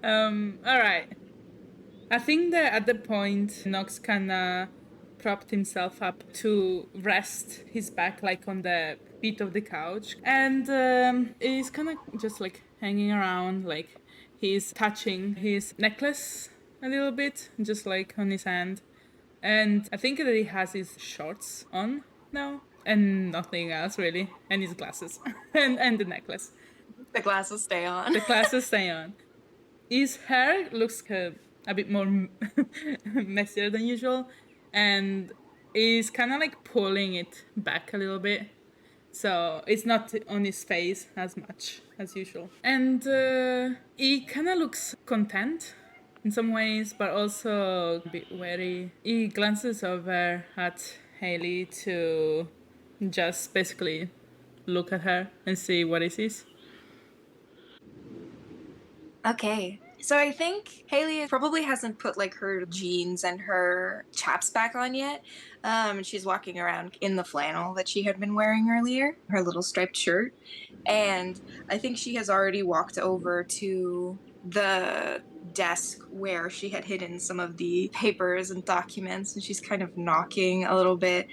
All right. I think that at the point, Nox kinda propped himself up to rest his back, like, on the feet of the couch, and he's kind of just like hanging around, like he's touching his necklace a little bit, just like on his hand, and I think that he has his shorts on now and nothing else really, and his glasses and the necklace. The glasses stay on. The glasses stay on. His hair looks a bit more messier than usual, and he's kind of like pulling it back a little bit, so it's not on his face as much as usual. And he kind of looks content in some ways, but also a bit wary. He glances over at Haley to just basically look at her and see what he sees. Okay. So I think Haley probably hasn't put like her jeans and her chaps back on yet. She's walking around in the flannel that she had been wearing earlier, her little striped shirt. And I think she has already walked over to the desk where she had hidden some of the papers and documents, and she's kind of knocking a little bit.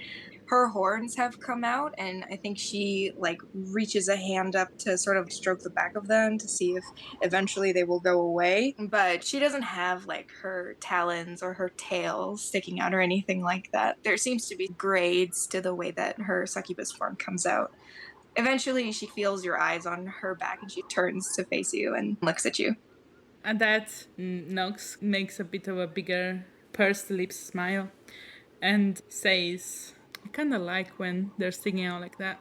Her horns have come out, and I think she like reaches a hand up to sort of stroke the back of them to see if eventually they will go away. But she doesn't have like her talons or her tail sticking out or anything like that. There seems to be grades to the way that her succubus form comes out. Eventually, she feels your eyes on her back, and she turns to face you and looks at you. At that, Nox makes a bit of a bigger pursed lips smile and says, I kind of like when they're sticking out like that.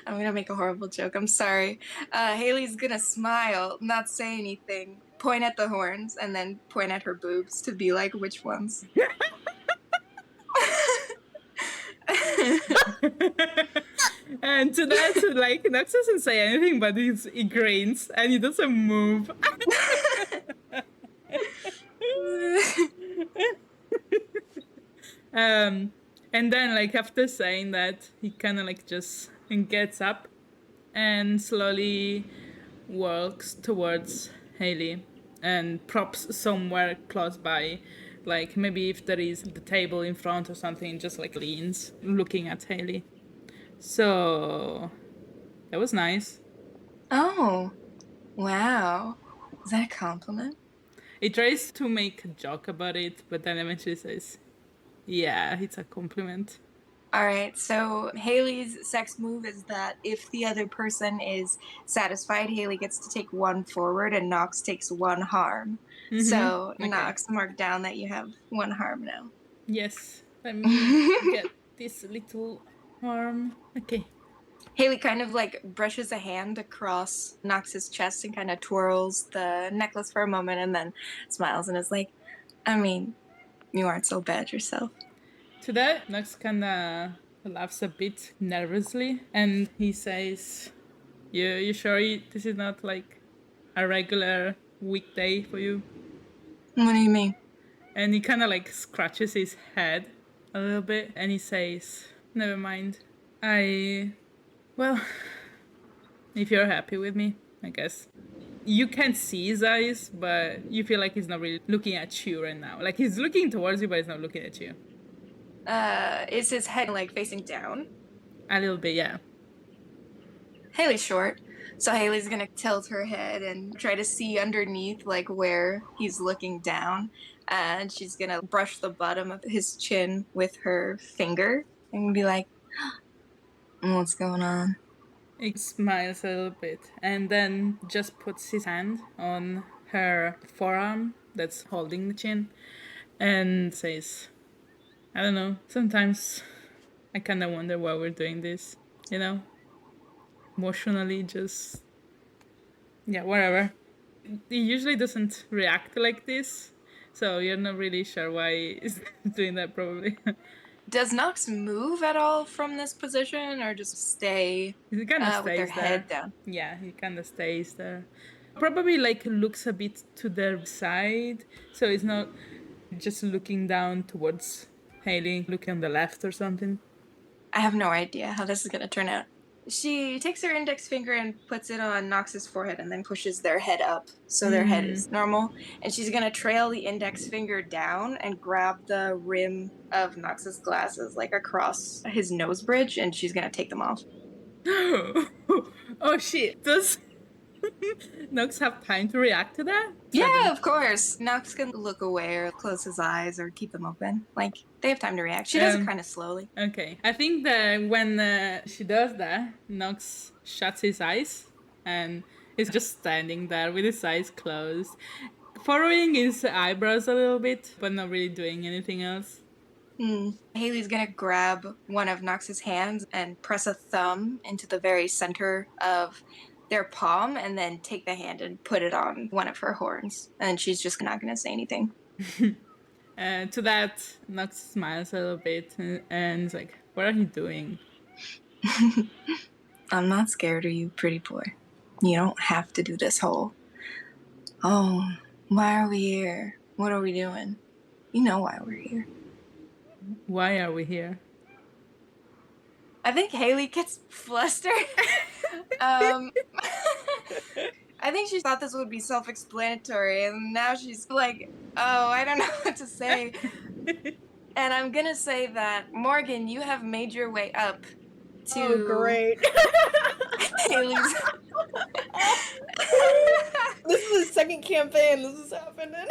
I'm gonna make a horrible joke. I'm sorry. Haley's gonna smile, not say anything, point at the horns, and then point at her boobs to be like, which ones? And to that, like, Nox doesn't say anything, but he grins and he doesn't move. And then, like, after saying that, he kind of like just gets up and slowly walks towards Haley and props somewhere close by, like maybe if there is the table in front or something, just like leans looking at Haley. So that was nice. Oh, wow. Is that a compliment? He tries to make a joke about it, but then eventually says, yeah, it's a compliment. All right, so Haley's sex move is that if the other person is satisfied, Haley gets to take one forward and Nox takes one harm. Mm-hmm. So, Okay. Nox, mark down that you have one harm now. Yes, let me get this little harm. Okay. Haley kind of like brushes a hand across Nox's chest and kind of twirls the necklace for a moment and then smiles and is like, I mean, you aren't so bad yourself. To that, Nox kinda laughs a bit nervously and he says, You sure this is not like a regular weekday for you? What do you mean? And he kinda like scratches his head a little bit and he says, Never mind. Well, if you're happy with me, I guess. You can't see his eyes, but you feel like he's not really looking at you right now. Like he's looking towards you, but he's not looking at you. Is his head like facing down? A little bit, yeah. Haley's short, so Haley's gonna tilt her head and try to see underneath, like where he's looking down, and she's gonna brush the bottom of his chin with her finger and be like, "What's going on?" He smiles a little bit and then just puts his hand on her forearm that's holding the chin and says, I don't know, sometimes I kind of wonder why we're doing this, you know? Emotionally, just... yeah, whatever. He usually doesn't react like this, so you're not really sure why he's doing that, probably. Does Nox move at all from this position, or just stay He kind of with their stays there. head down? Yeah, he kind of stays there. Probably like looks a bit to the side, so it's not just looking down towards Haley, looking on the left or something. I have no idea how this is gonna turn out. She takes her index finger and puts it on Nox's forehead and then pushes their head up so their head is normal. And she's gonna trail the index finger down and grab the rim of Nox's glasses like across his nose bridge, and she's gonna take them off. Oh shit, does Nox have time to react to that? Yeah, of course. Nox can look away or close his eyes or keep them open. Like, they have time to react. She does it kind of slowly. Okay. I think that when she does that, Nox shuts his eyes and is just standing there with his eyes closed, furrowing his eyebrows a little bit, but not really doing anything else. Haley's gonna grab one of Nox's hands and press a thumb into the very center of their palm and then take the hand and put it on one of her horns. And she's just not gonna say anything. To that, Nox smiles a little bit and is like, what are you doing? I'm not scared of you, pretty boy. You don't have to do this whole, oh, why are we here? What are we doing? You know why we're here. Why are we here? I think Haley gets flustered. I I think she thought this would be self-explanatory, and now she's like, oh, I don't know what to say. And I'm gonna say that, Morgan, you have made your way up to Oh, great. Haley's. This is the second campaign this is happening.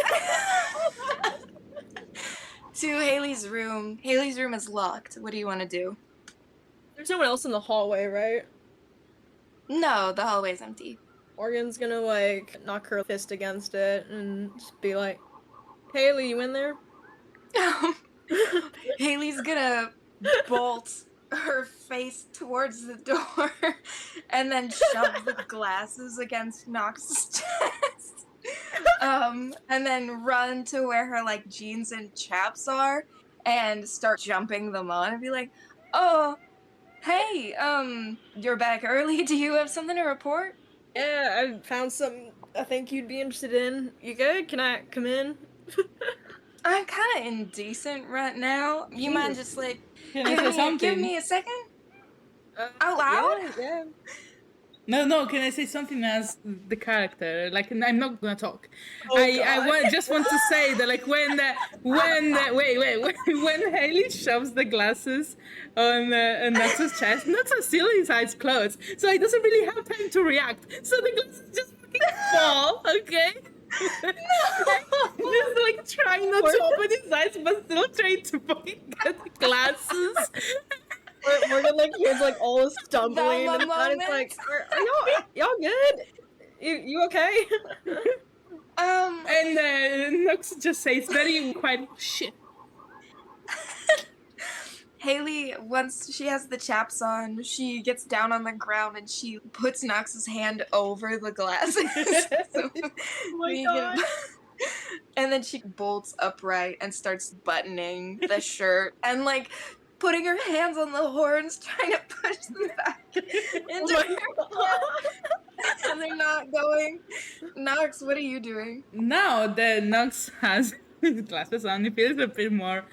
To Haley's room. Haley's room is locked. What do you want to do? There's no one else in the hallway, right? No, the hallway's empty. Morgan's gonna, like, knock her fist against it and just be like, Haley, you in there? Haley's gonna bolt her face towards the door and then shove the glasses against Nox's chest. And then run to where her like jeans and chaps are and start jumping them on and be like, oh, hey, you're back early. Do you have something to report? Yeah, I found something I think you'd be interested in. You good? Can I come in? I'm kind of indecent right now. You mind just like give me a second? Out loud? Yeah. No, can I say something as the character? Like, I'm not gonna talk. Oh, I just want to say that, like, when Haley shoves the glasses on Nux's chest, Nux is still his eyes closed, so he doesn't really have time to react. So the glasses just fucking fall, okay? Just like trying not to open his eyes, but still trying to fucking get the glasses. Morgan like hears like all stumbling and moment. it's like, are y'all good? You okay? And Nux just says very quiet, shit. Haley, once she has the chaps on, she gets down on the ground and she puts Nox's hand over the glasses. So Oh my god. and then she bolts upright and starts buttoning the shirt and like putting her hands on the horns, trying to push them back into her head. And they're not going. Nox, what are you doing? Now that Nux has his glasses on, he feels a bit more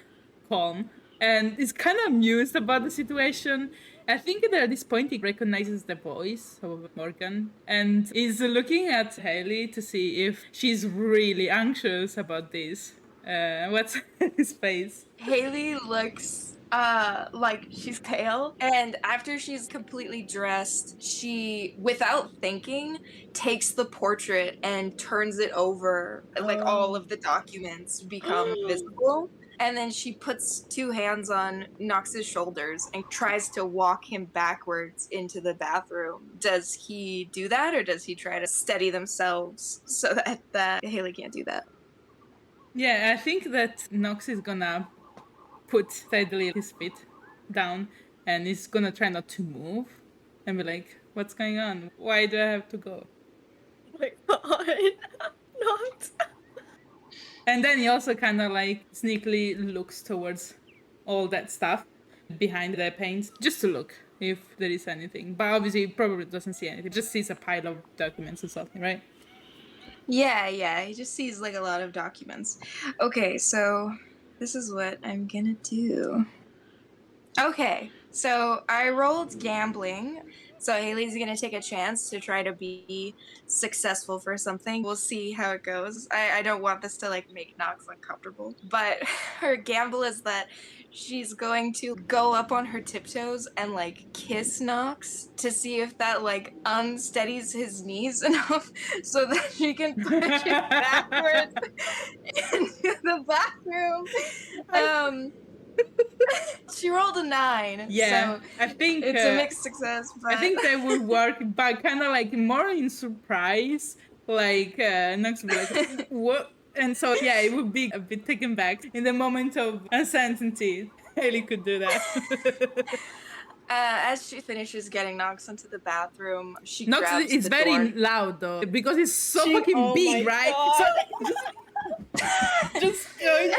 calm and is kind of amused about the situation. I think that at this point he recognizes the voice of Morgan and is looking at Haley to see if she's really anxious about this. What's his face? Haley looks like she's pale, and after she's completely dressed, she, without thinking, takes the portrait and turns it over. Like all of the documents become visible. And then she puts two hands on Nox's shoulders and tries to walk him backwards into the bathroom. Does he do that, or does he try to steady themselves so that Haley can't do that? Yeah, I think that Nox is gonna put steadily his feet down and he's gonna try not to move and be like, what's going on? Why do I have to go? Oh my god. Not. And then he also kind of like sneakily looks towards all that stuff behind the paints just to look if there is anything. But obviously he probably doesn't see anything. Just sees a pile of documents or something, right? Yeah, he just sees like a lot of documents. Okay, so this is what I'm gonna do. Okay, so I rolled gambling. So Haley's gonna take a chance to try to be successful for something. We'll see how it goes. I don't want this to like make Nox uncomfortable. But her gamble is that she's going to go up on her tiptoes and like kiss Nox to see if that like unsteadies his knees enough so that she can push him backwards into the bathroom. She rolled a 9. Yeah, so I think it's a mixed success. But I think that would work, but kind of like more in surprise. Like Nox would be like, what? And so yeah, it would be a bit taken back in the moment of uncertainty. Haley could do that. As she finishes getting Nox into the bathroom, she Nox grabs is the very door. loud though because it's so Oh fucking big, my right? God. So just going.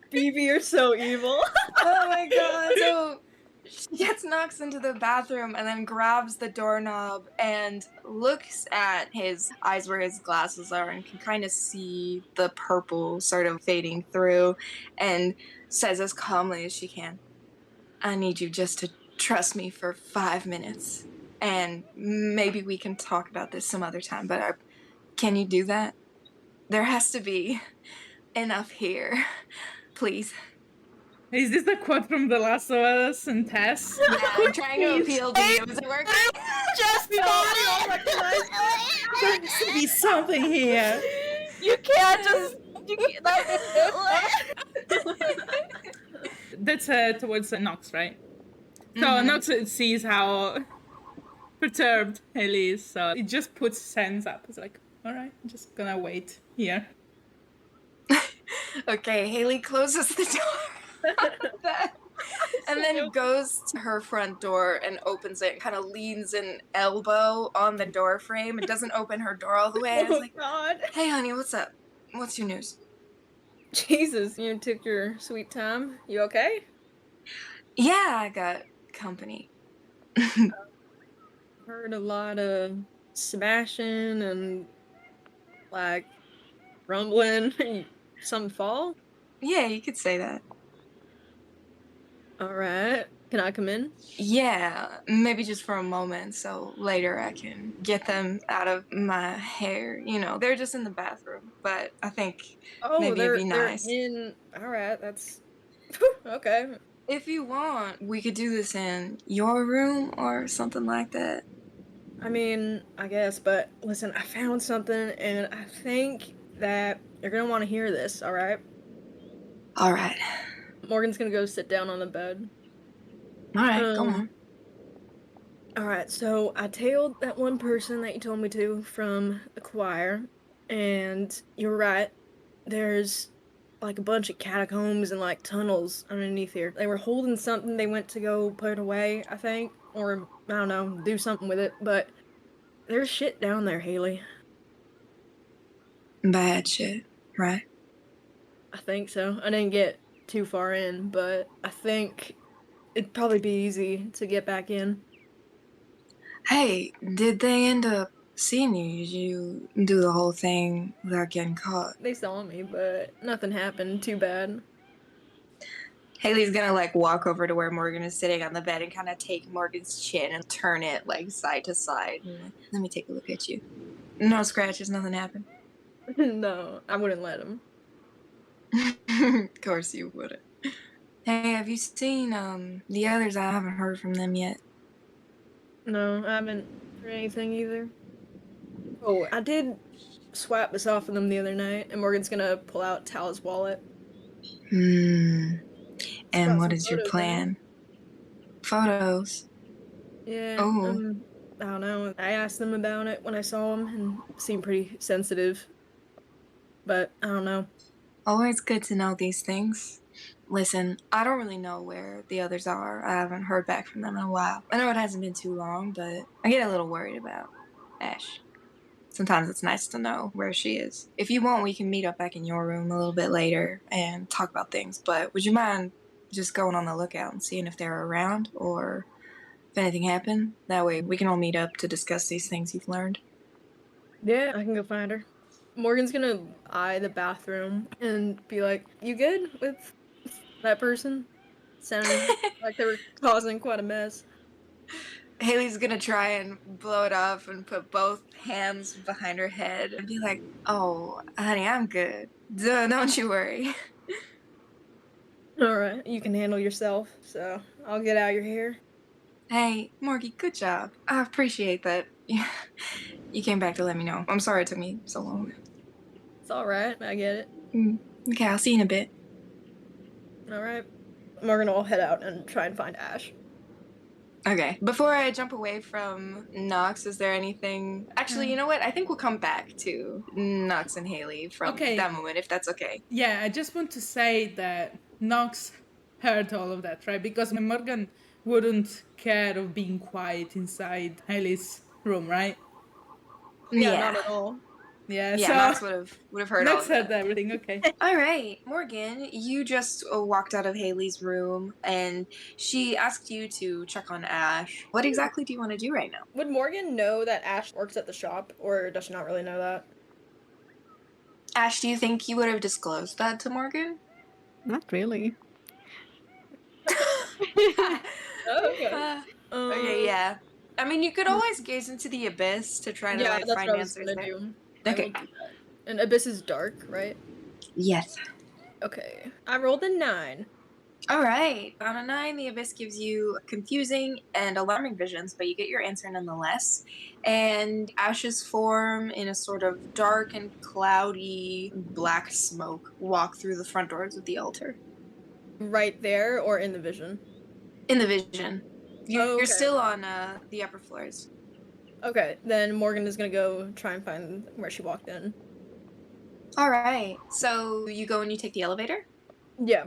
Phoebe, you're so evil. Oh my god! So she gets Nox into the bathroom and then grabs the doorknob and looks at his eyes where his glasses are and can kind of see the purple sort of fading through, and says as calmly as she can, "I need you just to trust me for 5 minutes. And maybe we can talk about this some other time, but can you do that? There has to be enough here. Please. Is this the quote from The Last of Us and Tess? Yeah, I'm trying to appeal to you. Is it working? Just We all recognize There has to be something here. You can't just. You can't, That's towards Nox, right? So Mhm. Nox sees how perturbed Haley is, so it just puts his hands up. It's like, all right, I'm just gonna wait here. Okay, Haley closes the door. And then goes to her front door and opens it, kind of leans an elbow on the door frame. It doesn't open her door all the way. I was like, God. hey, honey, what's up? What's your news? Jesus, you took your sweet time. You okay? Yeah, I got company. Heard a lot of smashing and like rumbling. Some fall? Yeah, you could say that. Alright. Can I come in? Yeah, maybe just for a moment, so later I can get them out of my hair. You know, they're just in the bathroom, but I think Oh, maybe it'd be they're nice. in. Alright, that's okay. If you want, we could do this in your room or something like that. I mean, I guess, but listen, I found something and I think that you're gonna want to hear this, alright? All right. Morgan's gonna go sit down on the bed. All right, go on. Alright, so I tailed that one person that you told me to from the choir, and you're right, there's like a bunch of catacombs and like tunnels underneath here. They were holding something they went to go put away, I think, or I don't know, do something with it, but there's shit down there, Haley. Bad shit, right? I think so. I didn't get too far in, but I think it'd probably be easy to get back in. Hey, did they end up seeing you? Did you do the whole thing without getting caught? They saw me, but nothing happened too bad. Haley's gonna like walk over to where Morgan is sitting on the bed and kind of take Morgan's chin and turn it like side to side. Let me take a look at you. No scratches, nothing happened. No, I wouldn't let him. Of course you wouldn't. Hey, have you seen the others? I haven't heard from them yet. No, I haven't heard anything either. Oh, I did swap this off of them the other night, and Morgan's gonna pull out Tal's wallet. And got what some is your photos in it. plan? Photos? Yeah, Oh. I don't know. I asked them about it when I saw them, and seemed pretty sensitive. But I don't know. Always good to know these things. Listen, I don't really know where the others are. I haven't heard back from them in a while. I know it hasn't been too long, but I get a little worried about Ash. Sometimes it's nice to know where she is. If you want, we can meet up back in your room a little bit later and talk about things, but would you mind just going on the lookout and seeing if they're around or if anything happened? That way we can all meet up to discuss these things you've learned. Yeah, I can go find her. Morgan's gonna eye the bathroom and be like, "You good with that person?" Sounded like they were causing quite a mess. Haley's gonna try and blow it off and put both hands behind her head and be like, oh, honey, I'm good. Don't you worry. Alright, you can handle yourself, so I'll get out your hair. Hey, Morgie, good job. I appreciate that. You came back to let me know. I'm sorry it took me so long. It's alright, I get it. Okay, I'll see you in a bit. Alright. Morgan will head out and try and find Ash. Okay, before I jump away from Nox, is there anything... Actually, you know what? I think we'll come back to Nox and Haley from that moment, if that's okay. Yeah, I just want to say that Nox heard all of that, right? Because Morgan wouldn't care of being quiet inside Haley's room, right? Yeah, not at all. Yeah, Yeah, so Nox would have heard all Nox of that. heard everything, okay. All right, Morgan, you just walked out of Haley's room and she asked you to check on Ash. What exactly do you want to do right now? Would Morgan know that Ash works at the shop, or does she not really know that? Ash, do you think you would have disclosed that to Morgan? Not really. Okay. Okay, yeah. I mean, you could always gaze into the abyss to try to Yeah, like that's find what I was answers gonna there. do. I will Okay. do that. And Abyss is dark, right? Yes. Okay. I rolled a 9. All right. On a 9, the abyss gives you confusing and alarming visions, but you get your answer nonetheless. And ashes form in a sort of dark and cloudy black smoke walk through the front doors of the altar. Right there or in the vision? In the vision. Oh, You're okay. still on the upper floors. Okay, then Morgan is gonna go try and find where she walked in. All right. So you go and you take the elevator? Yeah.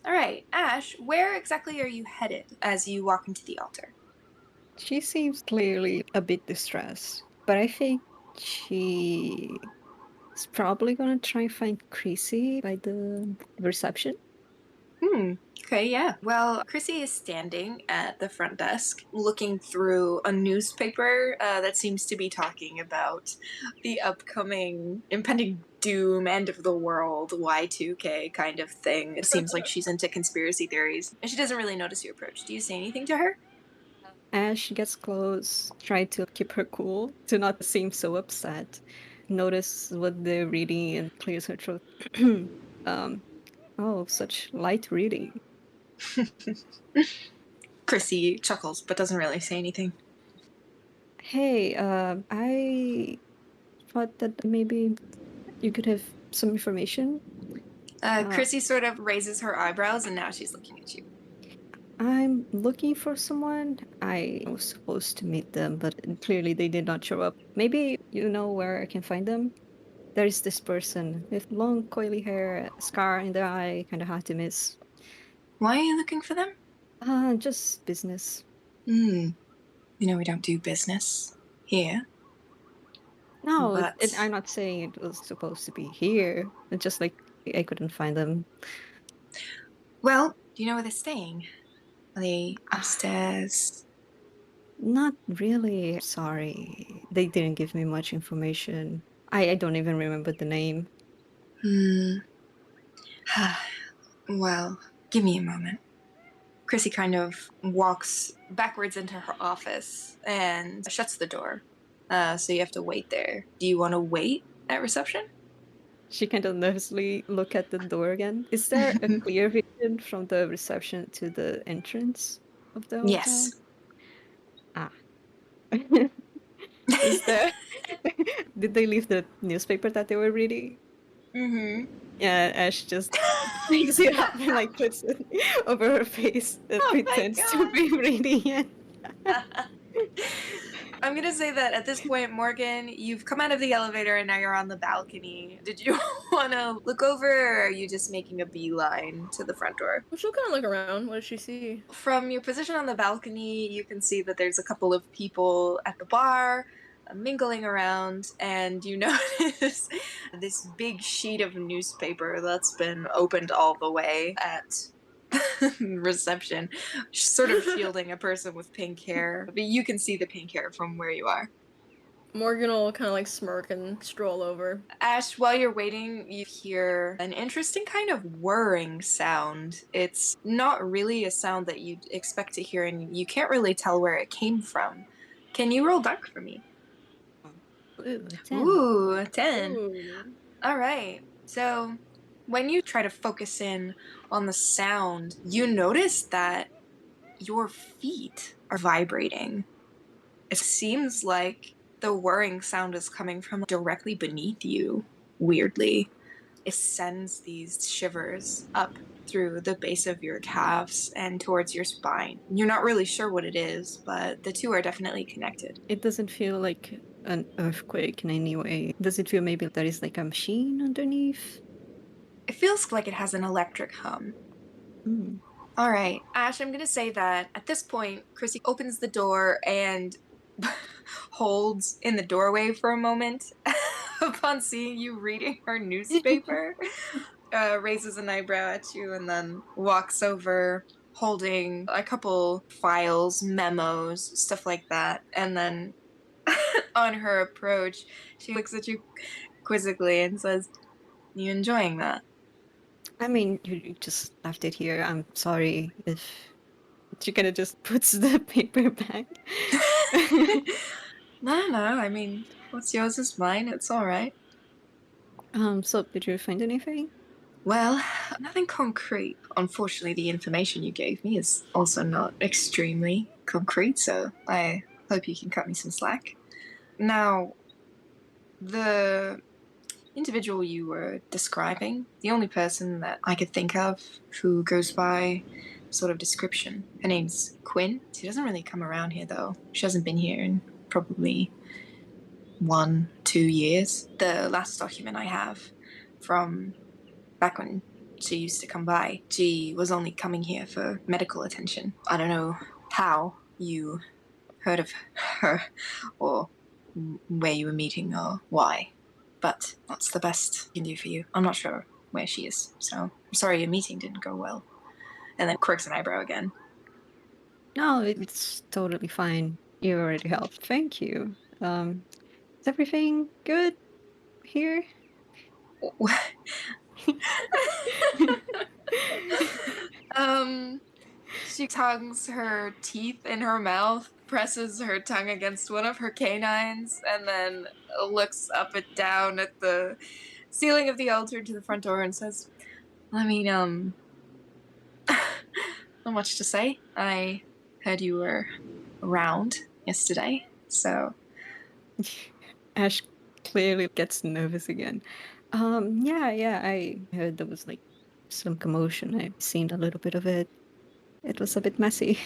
All right. Ash, where exactly are you headed as you walk into the altar? She seems clearly a bit distressed, but I think she is probably gonna try and find Chrissy by the reception. Okay, yeah. Well, Chrissy is standing at the front desk looking through a newspaper that seems to be talking about the upcoming impending doom, end of the world, Y2K kind of thing. It seems like she's into conspiracy theories. And she doesn't really notice your approach. Do you say anything to her? As she gets close, try to keep her cool, to not seem so upset. Notice what they're reading and clears her throat. um, oh, such light reading. Chrissy chuckles but doesn't really say anything. Hey, I thought that maybe you could have some information. Chrissy sort of raises her eyebrows and now she's looking at you. I'm looking for someone. I was supposed to meet them, but clearly they did not show up. Maybe you know where I can find them? There is this person with long, coily hair, a scar in the eye, kind of hard to miss. Why are you looking for them? Just business. You know we don't do business here. No, But I'm not saying it was supposed to be here. It's just like I couldn't find them. well, do you know where they're staying? Are they upstairs? Not really. Sorry. They didn't give me much information. I don't even remember the name. Well, give me a moment. Chrissy kind of walks backwards into her office and shuts the door. So you have to wait there. Do you want to wait at reception? She kind of nervously look at the door again. Is there a clear vision from the reception to the entrance of the hotel? Yes. Ah. Is there? Did they leave the newspaper that they were reading? Mm-hmm. Yeah, Ash just picks it up and like puts it over her face and Oh my pretends to be reading it. I'm gonna say that at this point, Morgan, you've come out of the elevator and now you're on the balcony. Did you want to look over, or are you just making a beeline to the front door? She'll kind of look around. What does she see? From your position on the balcony, you can see that there's a couple of people at the bar mingling around, and you notice this big sheet of newspaper that's been opened all the way at reception, sort of shielding a person with pink hair. But you can see the pink hair from where you are. Morgan will kind of like smirk and stroll over. Ash, while you're waiting, you hear an interesting kind of whirring sound. It's not really a sound that you'd expect to hear, and you can't really tell where it came from. Can you roll dark for me? Ooh, 10. Ooh, 10. Ooh. All right. So when you try to focus in on the sound, you notice that your feet are vibrating. It seems like the whirring sound is coming from directly beneath you, weirdly. It sends these shivers up through the base of your calves and towards your spine. You're not really sure what it is, but the two are definitely connected. It doesn't feel like an earthquake in any way. Does it feel maybe there is like a machine underneath? It feels like it has an electric hum. All right, Ash, I'm going to say that at this point, Chrissy opens the door and holds in the doorway for a moment upon seeing you reading her newspaper, raises an eyebrow at you, and then walks over holding a couple files, memos, stuff like that. And then on her approach, she looks at you quizzically and says, "You enjoying that?" I mean, you just left it here. I'm sorry if She kind of just puts the paper back. No, I mean, what's yours is mine. It's all right. So did you find anything? Well, nothing concrete. Unfortunately, the information you gave me is also not extremely concrete, so I hope you can cut me some slack. Now, the individual you were describing, the only person that I could think of who goes by sort of description, her name's Quinn. She doesn't really come around here, though. She hasn't been here in probably 1-2 years. The last document I have from back when she used to come by, she was only coming here for medical attention. I don't know how you heard of her or where you were meeting or why, but that's the best I can do for you. I'm not sure where she is, so I'm sorry your meeting didn't go well. And then quirks an eyebrow again. No, it's totally fine. You already helped. Thank you. Is everything good here? She tongues her teeth in her mouth, presses her tongue against one of her canines, and then looks up and down at the ceiling of the altar to the front door and says, I mean, not much to say. I heard you were around yesterday, so. Ash clearly gets nervous again. Yeah, I heard there was like some commotion. I've seen a little bit of it. It was a bit messy.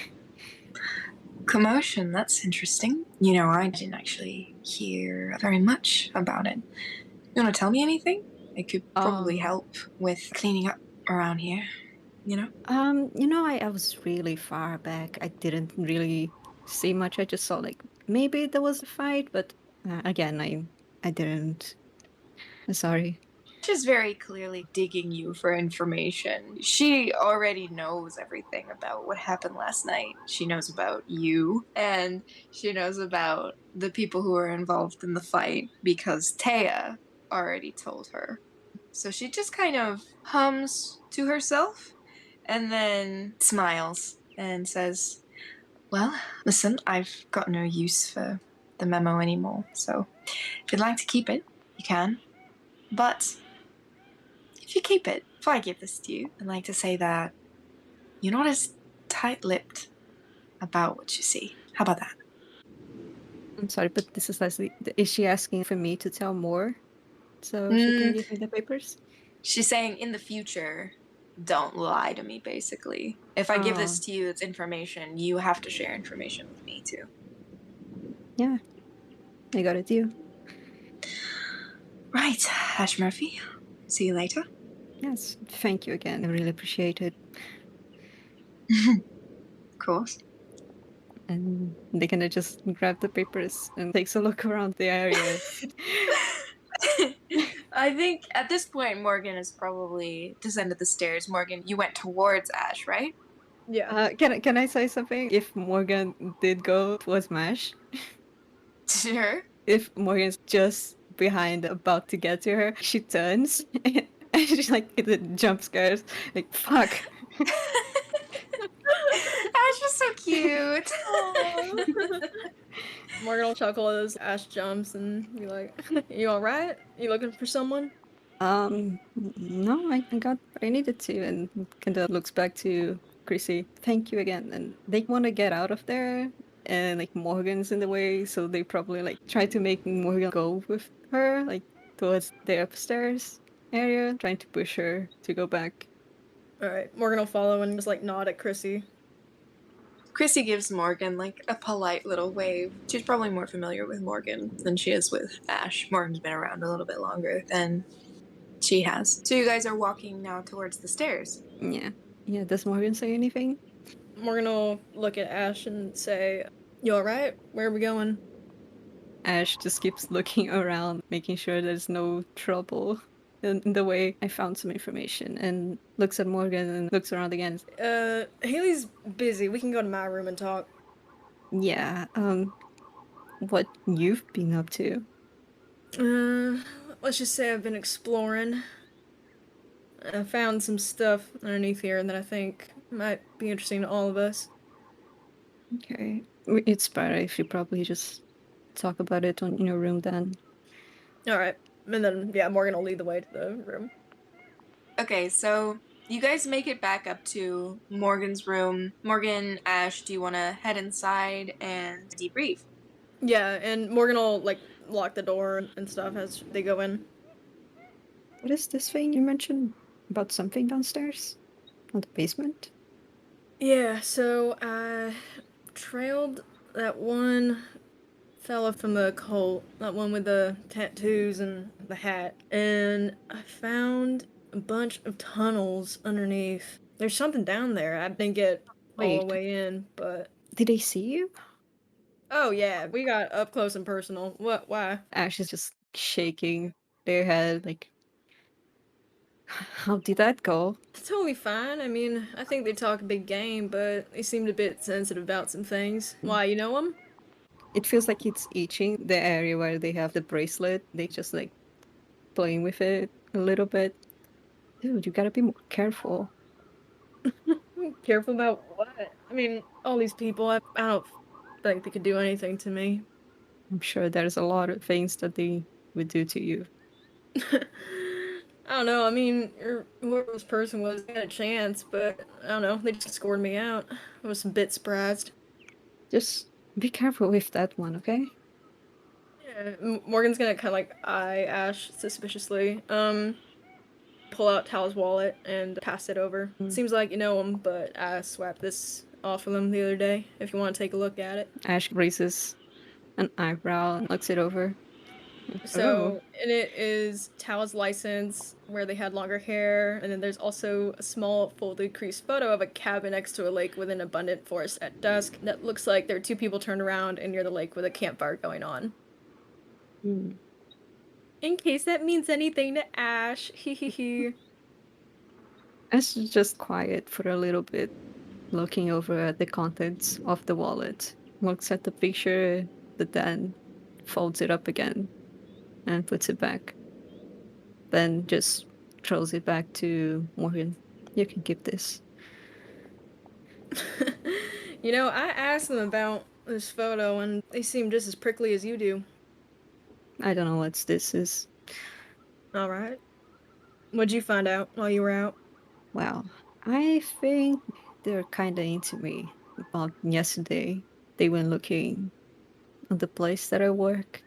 Commotion, that's interesting. You know, I didn't actually hear very much about it. You want to tell me anything? It could probably help with cleaning up around here, you know? I was really far back. I didn't really see much. I just saw like maybe there was a fight, but again, I didn't. I'm sorry. She's very clearly digging you for information. She already knows everything about what happened last night. She knows about you, and she knows about the people who were involved in the fight because Taya already told her. So she just kind of hums to herself and then smiles and says, well, listen, I've got no use for the memo anymore, so if you'd like to keep it, you can. But if you keep it, if I give this to you, I'd like to say that you're not as tight-lipped about what you see. How about that? I'm sorry, but this is Leslie. Is she asking for me to tell more so she can give me the papers? She's saying in the future, don't lie to me, basically. If I give this to you, it's information. You have to share information with me, too. Yeah, I got it, you. Right, Ash Murphy. See you later. Yes, thank you again. I really appreciate it. Of course. And they kind of just grab the papers and takes a look around the area. I think at this point, Morgan has probably descended the stairs. Morgan, you went towards Ash, right? Yeah. Can I say something? If Morgan did go towards Mash, Sure. if Morgan's just behind, about to get to her, she turns and she like the jump scares, like fuck. Ash is so cute. Morgan will chuckle as Ash jumps and be like, you alright? You looking for someone? No, I got what I needed to, and kind of looks back to Chrissy. Thank you again. And they want to get out of there, and like Morgan's in the way, so they probably like try to make Morgan go with her, like towards the upstairs area, trying to push her to go back. Alright, Morgan will follow and just like nod at Chrissy. Chrissy gives Morgan like a polite little wave. She's probably more familiar with Morgan than she is with Ash. Morgan's been around a little bit longer than she has. So you guys are walking now towards the stairs. Yeah. Does Morgan say anything? Morgan will look at Ash and say, you alright? Where are we going? Ash just keeps looking around, making sure there's no trouble. In the way, I found some information and looks at Morgan and looks around again. Haley's busy. We can go to my room and talk. Yeah, what you've been up to? Let's just say I've been exploring. I found some stuff underneath here that I think might be interesting to all of us. Okay. It's better if you probably just talk about it in your room then. All right. And then, yeah, Morgan will lead the way to the room. Okay, so you guys make it back up to Morgan's room. Morgan, Ash, do you want to head inside and debrief? Yeah, and Morgan will, like, lock the door and stuff as they go in. What is this thing you mentioned about something downstairs? On the basement? Yeah, so I trailed that one fella from the cult, that one with the tattoos and the hat, and I found a bunch of tunnels underneath. There's something down there. I didn't get all the Wait, way in, but did they see you? oh yeah, we got up close and personal. What? Why? Ash is just shaking their head like, how did that go? Totally fine. I mean, I think they talk a big game, but they seemed a bit sensitive about some things. Why? You know them? It feels like it's itching the area where they have the bracelet. They just like playing with it a little bit. Dude, you gotta be more careful. Careful about what? I mean, all these people. I don't think they could do anything to me. I'm sure there's a lot of things that they would do to you. I don't know. I mean, whoever this person was had a chance, but I don't know. They just scored me out. I was a bit surprised. Just be careful with that one, okay? Yeah, Morgan's gonna kind of like eye Ash suspiciously. Pull out Tal's wallet and pass it over. Seems like you know him, but I swapped this off of him the other day. If you want to take a look at it. Ash raises an eyebrow and looks it over. So, in it is Tal's license, where they had longer hair, and then there's also a small folded creased photo of a cabin next to a lake with an abundant forest at dusk that looks like there are two people turned around and near the lake with a campfire going on. Hmm. In case that means anything to Ash, hee. Ash is just quiet for a little bit, looking over at the contents of the wallet. Looks at the picture, but then folds it up again and puts it back. Then just throws it back to Morgan. You can keep this. You know, I asked them about this photo, and they seem just as prickly as you do. I don't know what this is. Alright. What'd you find out while you were out? Well, I think they're kinda into me. About yesterday, they went looking at the place that I work.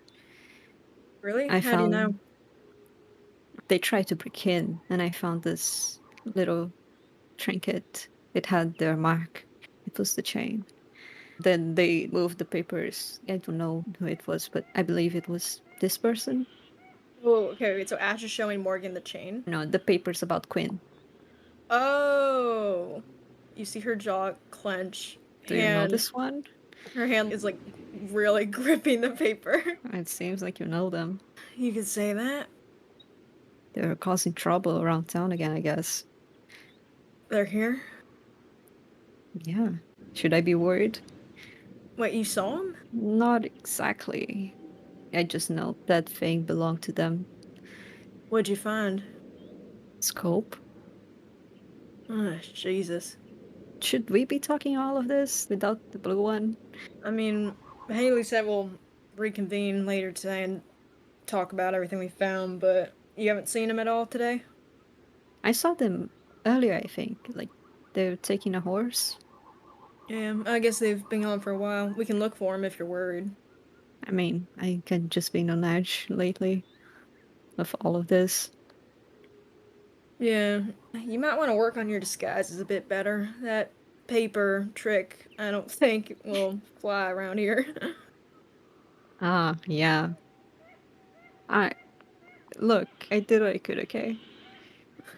Really? I How do you know? found they tried to break in, and I found this little trinket. It had their mark. It was the chain. Then they moved the papers. I don't know who it was, but I believe it was this person. Oh, okay, wait, so Ash is showing Morgan the chain? No, the papers about Quinn. Oh! You see her jaw clench. Do you know this one? Her hand is like really gripping the paper. It seems like you know them. You could say that. They're causing trouble around town again, I guess. They're here? Yeah. Should I be worried? Wait, you saw them? Not exactly. I just know that thing belonged to them. What'd you find? Scope? Oh, Jesus. Should we be talking all of this without the blue one? I mean, Haley said we'll reconvene later today and talk about everything we found, but you haven't seen him at all today? I saw them earlier, I think. Like, they're taking a horse. Yeah, I guess they've been gone for a while. We can look for him if you're worried. I mean, I can just be on edge lately of all of this. Yeah, you might want to work on your disguises a bit better. That paper trick, I don't think will fly around here. Ah, yeah. Look, I did what I could, okay?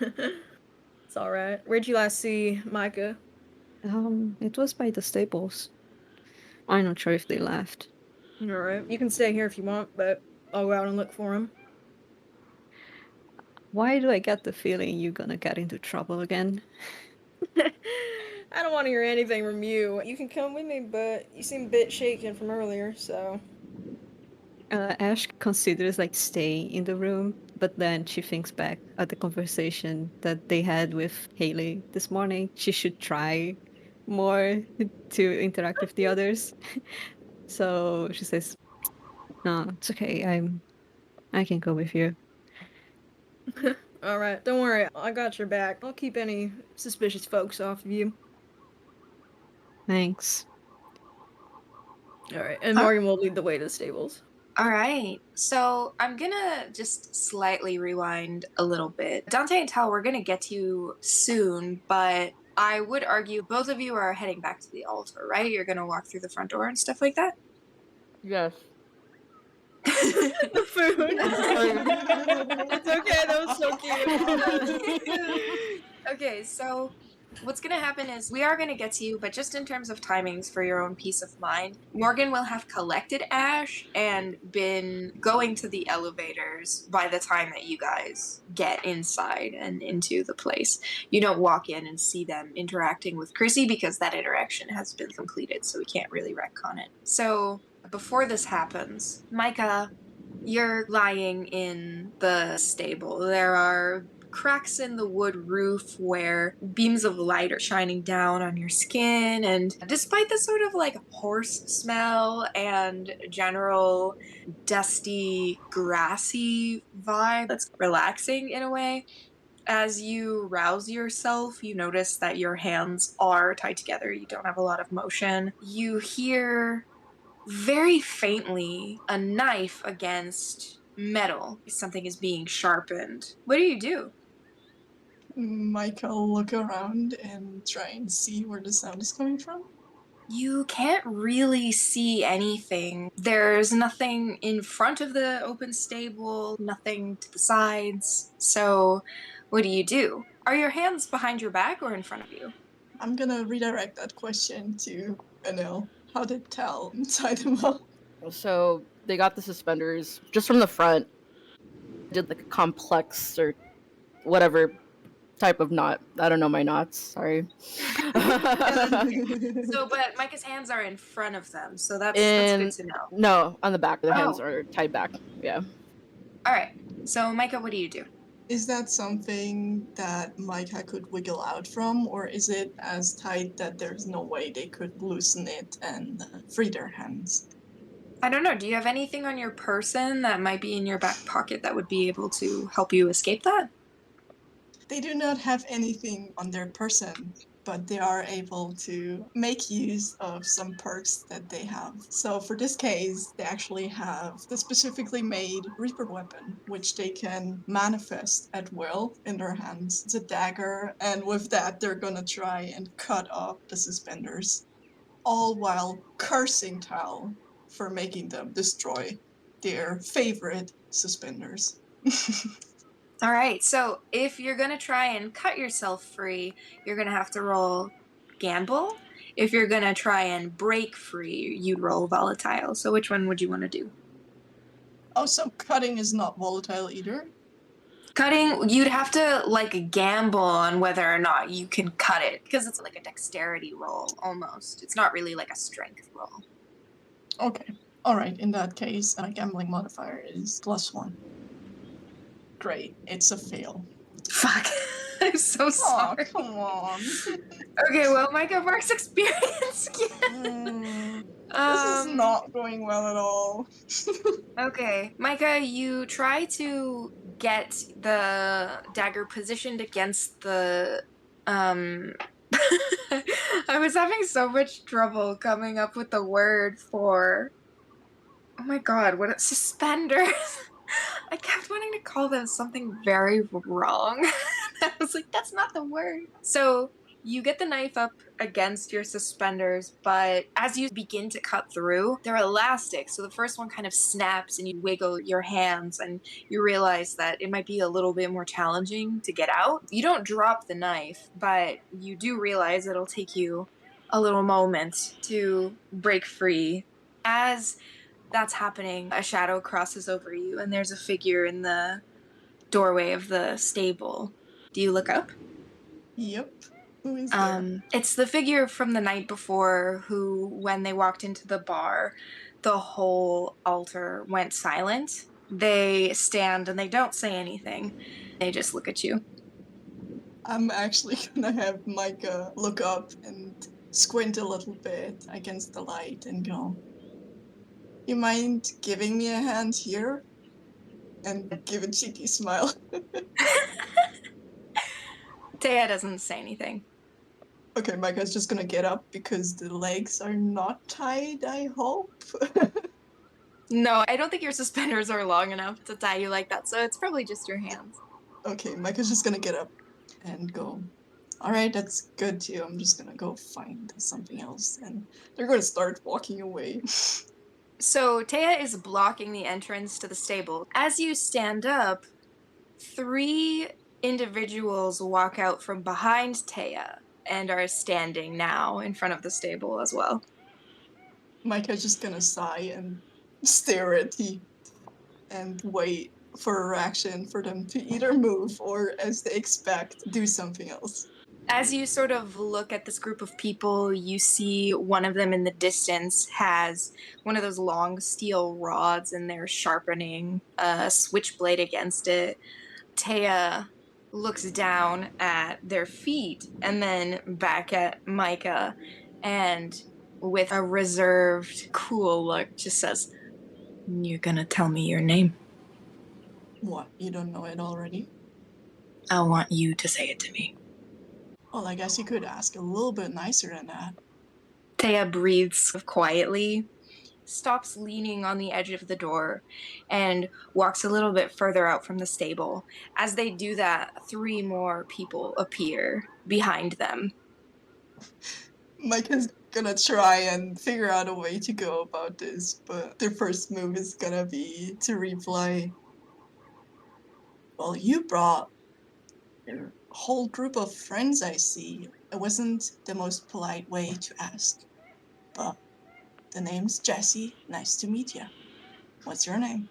It's alright. Where'd you last see Micah? It was by the stables. I'm not sure if they left. Alright, you can stay here if you want, but I'll go out and look for him. Why do I get the feeling you're gonna get into trouble again? I don't want to hear anything from you. You can come with me, but you seem a bit shaken from earlier, so. Ash considers like staying in the room, but then she thinks back at the conversation that they had with Haley this morning. She should try more to interact with the others. So she says, "No, it's okay. I can go with you." All right, don't worry. I got your back. I'll keep any suspicious folks off of you. Thanks. All right, and Uh, Morgan will lead the way to the stables. All right. So I'm gonna just slightly rewind a little bit. Dante and Tal, we're gonna get to you soon, but I would argue both of you are heading back to the altar, right? You're gonna walk through the front door and stuff like that? Yes. The food. It's okay. That was so cute. Okay, so what's going to happen is we are going to get to you, but just in terms of timings for your own peace of mind, Morgan will have collected Ash and been going to the elevators by the time that you guys get inside and into the place. You don't walk in and see them interacting with Chrissy because that interaction has been completed, so we can't really retcon it. So before this happens, Micah, you're lying in the stable. There are cracks in the wood roof where beams of light are shining down on your skin, and despite the sort of like horse smell and general dusty, grassy vibe that's relaxing in a way, as you rouse yourself, you notice that your hands are tied together. You don't have a lot of motion. You hear very faintly a knife against metal. Something is being sharpened. What do? Micah will look around and try and see where the sound is coming from. You can't really see anything. There's nothing in front of the open stable, nothing to the sides. So, what do? Are your hands behind your back or in front of you? I'm gonna redirect that question to Anil. How did Tal tie them up? So they got the suspenders just from the front. Did like a complex or whatever type of knot. I don't know my knots. Sorry. So, but Micah's hands are in front of them, so that's good to know. No, on the back. Their hands Oh. are tied back. Yeah. All right. So, Micah, what do? Is that something that Micah could wiggle out from, or is it as tight that there's no way they could loosen it and free their hands? I don't know. Do you have anything on your person that might be in your back pocket that would be able to help you escape that? They do not have anything on their person, but they are able to make use of some perks that they have. So for this case, they actually have the specifically made Reaper weapon, which they can manifest at will in their hands. It's a dagger, and with that, they're gonna try and cut off the suspenders, all while cursing Tal for making them destroy their favorite suspenders. All right. So, if you're going to try and cut yourself free, you're going to have to roll gamble. If you're going to try and break free, you'd roll volatile. So, which one would you want to do? Oh, so cutting is not volatile either? Cutting, you'd have to like gamble on whether or not you can cut it because it's like a dexterity roll almost. It's not really like a strength roll. Okay. Alright, in that case, gambling modifier is +1. Great, it's a fail. Fuck. I'm so sorry. Oh, come on. Okay, well, Micah marks experience again. This is not going well at all. Okay, Micah, you try to get the dagger positioned against the I was having so much trouble coming up with the word for, oh my god, what suspenders. I kept wanting to call them something very wrong. I was like, that's not the word. So you get the knife up against your suspenders, but as you begin to cut through, they're elastic. So the first one kind of snaps and you wiggle your hands and you realize that it might be a little bit more challenging to get out. You don't drop the knife, but you do realize it'll take you a little moment to break free. As that's happening, a shadow crosses over you and there's a figure in the doorway of the stable. Do you look up? Yep. Who is there? It's the figure from the night before who, when they walked into the bar, the whole altar went silent. They stand and they don't say anything. They just look at you. I'm actually gonna have Micah look up and squint a little bit against the light and go, "You mind giving me a hand here?" And give a cheeky smile. Taya doesn't say anything. Okay, Micah's just gonna get up because the legs are not tied, I hope. No, I don't think your suspenders are long enough to tie you like that, so it's probably just your hands. Okay, Micah's just gonna get up and go, "Alright, that's good too. I'm just gonna go find something else." And they're gonna start walking away. So Taya is blocking the entrance to the stable. As you stand up, 3 individuals walk out from behind Taya and are standing now in front of the stable as well. Micah's just gonna sigh and stare at Heath and wait for a reaction for them to either move or, as they expect, do something else. As you sort of look at this group of people, you see one of them in the distance has one of those long steel rods and they're sharpening a switchblade against it. Taya looks down at their feet and then back at Micah and with a reserved, cool look just says, "You're gonna tell me your name. What, you don't know it already? I want you to say it to me." Well, I guess you could ask a little bit nicer than that. Taya breathes quietly, stops leaning on the edge of the door, and walks a little bit further out from the stable. As they do that, 3 more people appear behind them. Micah's gonna try and figure out a way to go about this, but their first move is gonna be to reply, "Well, you brought your whole group of friends, I see. It wasn't the most polite way to ask, but the name's Jessie. Nice to meet you. What's your name?"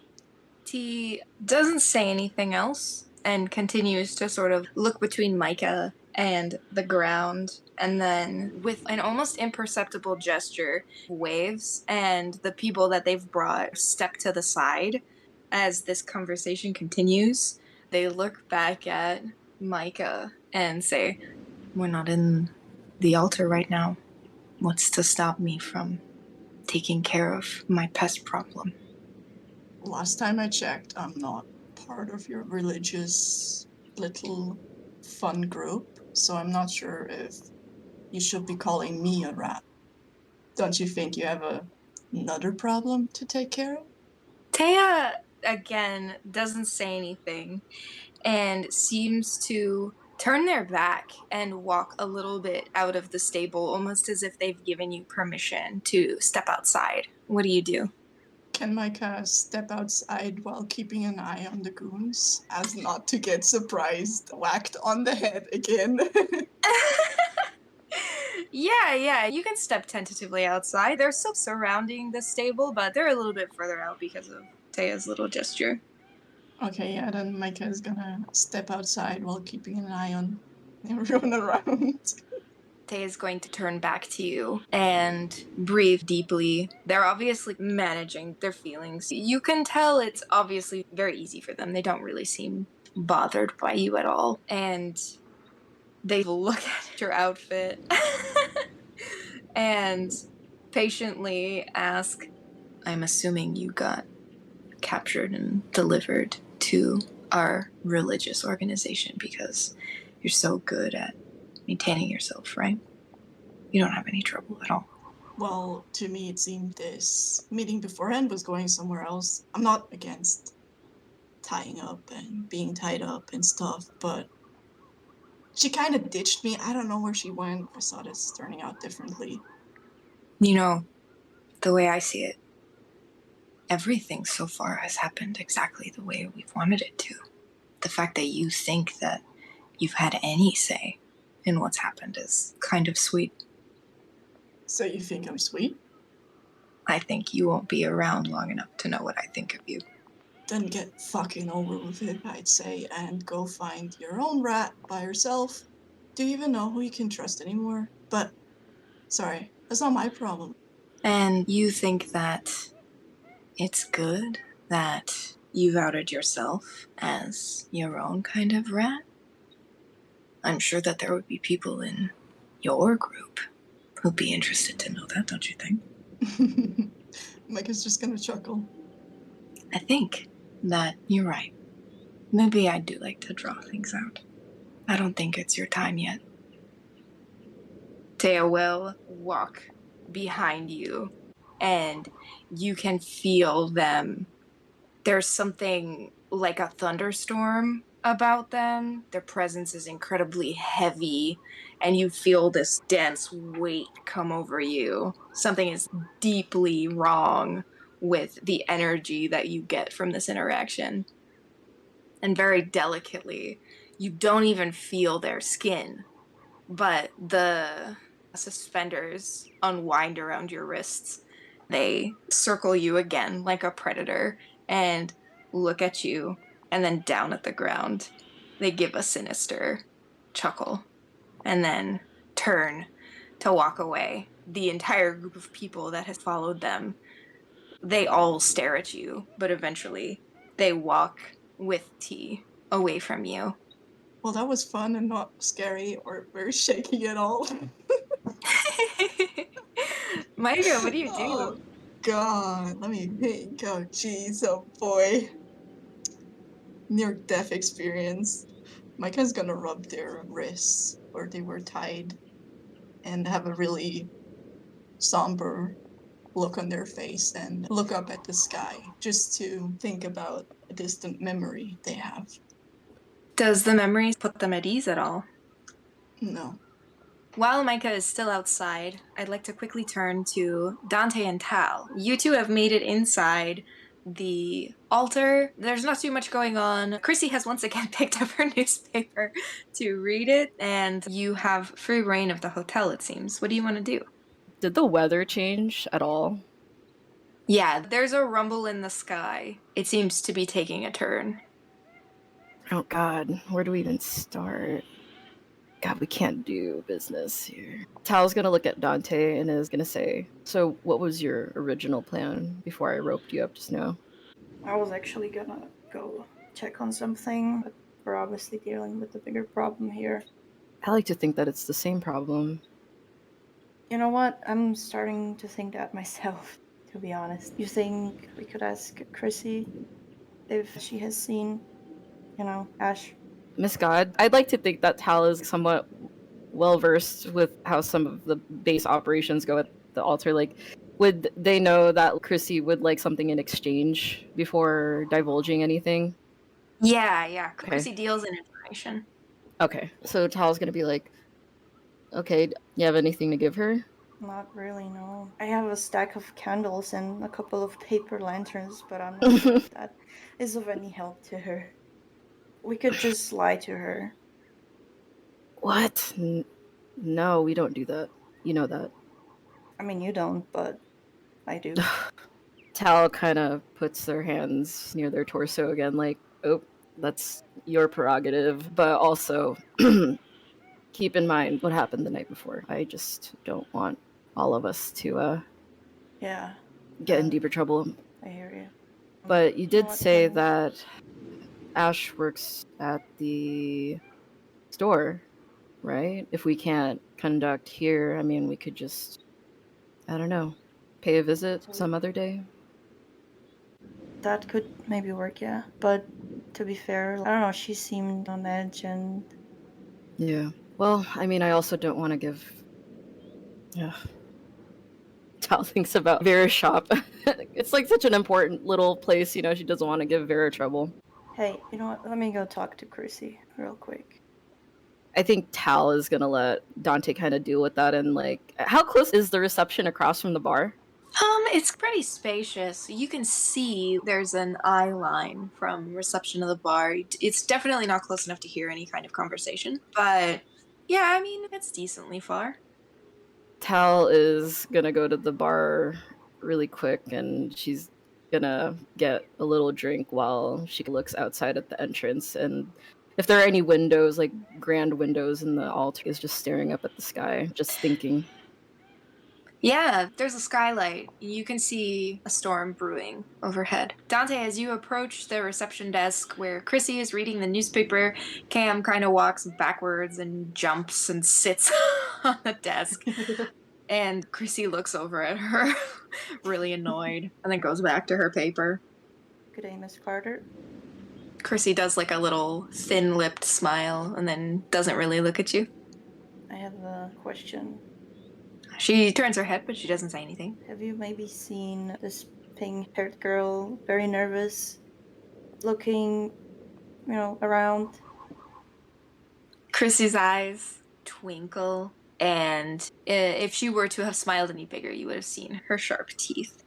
T doesn't say anything else and continues to sort of look between Micah and the ground, and then with an almost imperceptible gesture waves, and the people that they've brought step to the side as this conversation continues. They look back at Micah and say, "We're not in the altar right now. What's to stop me from taking care of my pest problem?" Last time I checked, I'm not part of your religious little fun group, so I'm not sure if you should be calling me a rat. Don't you think you have another problem to take care of? Taya, again, doesn't say anything and seems to turn their back and walk a little bit out of the stable, almost as if they've given you permission to step outside. What do you do? Can Micah step outside while keeping an eye on the goons, as not to get surprised, whacked on the head again? Yeah, you can step tentatively outside. They're still surrounding the stable, but they're a little bit further out because of Taya's little gesture. Okay, yeah, then Micah is gonna step outside while keeping an eye on everyone around. Tay is going to turn back to you and breathe deeply. They're obviously managing their feelings. You can tell it's obviously very easy for them. They don't really seem bothered by you at all. And they look at your outfit and patiently ask, "I'm assuming you got captured and delivered to our religious organization because you're so good at maintaining yourself, right? You don't have any trouble at all." Well, to me it seemed this meeting beforehand was going somewhere else. I'm not against tying up and being tied up and stuff, but she kind of ditched me. I don't know where she went. I saw this turning out differently. You know, the way I see it, everything so far has happened exactly the way we've wanted it to. The fact that you think that you've had any say in what's happened is kind of sweet. So you think I'm sweet? I think you won't be around long enough to know what I think of you. Then get fucking over with it, I'd say, and go find your own rat by yourself. Do you even know who you can trust anymore? But, sorry, that's not my problem. And you think that it's good that you've outed yourself as your own kind of rat? I'm sure that there would be people in your group will be interested to know that, don't you think? Micah's just gonna chuckle. I think that you're right. Maybe I do like to draw things out. I don't think it's your time yet. Taya will walk behind you, and you can feel them. There's something like a thunderstorm about them. Their presence is incredibly heavy, and you feel this dense weight come over you. Something is deeply wrong with the energy that you get from this interaction. And very delicately, you don't even feel their skin, but the suspenders unwind around your wrists. They circle you again like a predator and look at you and then down at the ground. They give a sinister chuckle and then turn to walk away. The entire group of people that has followed them, they all stare at you, but eventually they walk with T away from you. Well, that was fun and not scary or very shaky at all. Micah, what do you do? Oh, God. Let me think. Oh, jeez. Oh, boy. Near-death experience. Micah's gonna rub their wrists where they were tied and have a really somber look on their face and look up at the sky just to think about a distant memory they have. Does the memories put them at ease at all? No. While Micah is still outside, I'd like to quickly turn to Dante and Tal. You two have made it inside the altar. There's not too much going on. Chrissy has once again picked up her newspaper to read it, and you have free reign of the hotel, it seems. What do you want to do? Did the weather change at all? Yeah, there's a rumble in the sky. It seems to be taking a turn. Oh God, where do we even start? God, we can't do business here. Tal's gonna look at Dante and is gonna say, so what was your original plan before I roped you up just now? I was actually gonna go check on something, but we're obviously dealing with the bigger problem here. I like to think that it's the same problem. You know what? I'm starting to think that myself, to be honest. You think we could ask Chrissy if she has seen, Ash? Miss God, I'd like to think that Tal is somewhat well versed with how some of the base operations go at the altar. Like, would they know that Chrissy would like something in exchange before divulging anything? Yeah. Okay. Chrissy deals in information. Okay, so Tal's gonna be like, okay, you have anything to give her? Not really, no. I have a stack of candles and a couple of paper lanterns, but I'm not sure if that is of any help to her. We could just lie to her. What? No, we don't do that. You know that. I mean, you don't, but I do. Tal kind of puts their hands near their torso again, like, oh, that's your prerogative. But also, keep in mind what happened the night before. I just don't want all of us to Yeah, get in deeper trouble. I hear you. But you did What say then? that Ash works at the store, right? If we can't conduct here, I mean, we could just, I don't know, pay a visit some other day. That could maybe work, yeah. But to be fair, I don't know, she seemed on edge and... Yeah. Well, I mean, I also don't want to give... Tal thinks about Vera's shop. It's like such an important little place, she doesn't want to give Vera trouble. Hey, you know what? Let me go talk to Chrissy real quick. I think Tal is gonna let Dante kind of deal with that, and how close is the reception across from the bar? It's pretty spacious. You can see there's an eye line from reception to the bar. It's definitely not close enough to hear any kind of conversation, but yeah, I mean, it's decently far. Tal is gonna go to the bar really quick, and she's gonna get a little drink while she looks outside at the entrance, and if there are any windows, like grand windows in the altar, is just staring up at the sky, just thinking. Yeah, there's a skylight. You can see a storm brewing overhead. Dante, as you approach the reception desk where Chrissy is reading the newspaper, Cam kind of walks backwards and jumps and sits on the desk. And Chrissy looks over at her, really annoyed, and then goes back to her paper. Good day, Miss Carter. Chrissy does like a little thin-lipped smile and then doesn't really look at you. I have a question. She turns her head, but she doesn't say anything. Have you maybe seen this pink-haired girl, very nervous, looking, around? Chrissy's eyes twinkle, and if she were to have smiled any bigger, you would have seen her sharp teeth.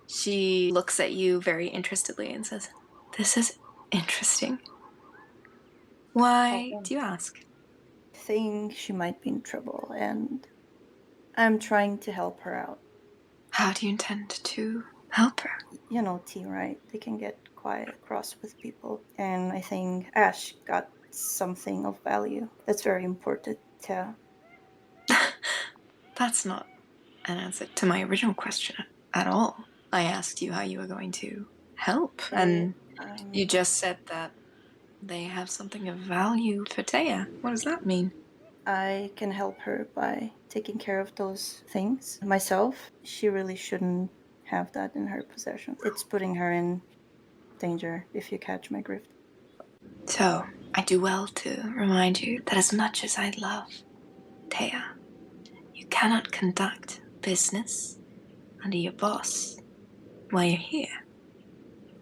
She looks at you very interestedly and says, "This is interesting. Why do you ask?" I think she might be in trouble, and I'm trying to help her out. How do you intend to help her? You know, T, right? They can get quite cross with people, and I think Ash got something of value that's very important to... That's not an answer to my original question at all. I asked you how you were going to help, and you just said that they have something of value for Taya. What does that mean? I can help her by taking care of those things myself. She really shouldn't have that in her possession. It's putting her in danger, if you catch my drift. So, I do well to remind you that as much as I love Taya, you cannot conduct business under your boss while you're here.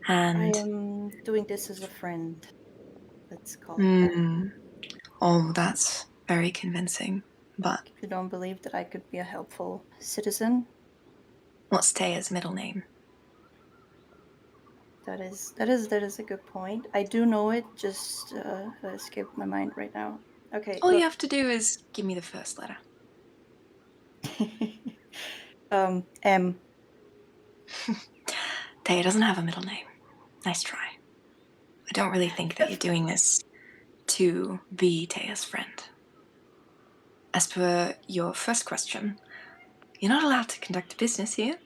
And I am doing this as a friend. Let's call it that. Oh, that's very convincing. But If you don't believe that I could be a helpful citizen, what's Taya's middle name? that is a good point. I do know it, just escaped my mind right now. Okay. All you have to do is give me the first letter. M. Taya doesn't have a middle name. Nice try. I don't really think that you're doing this to be Taya's friend. As per your first question, you're not allowed to conduct business here,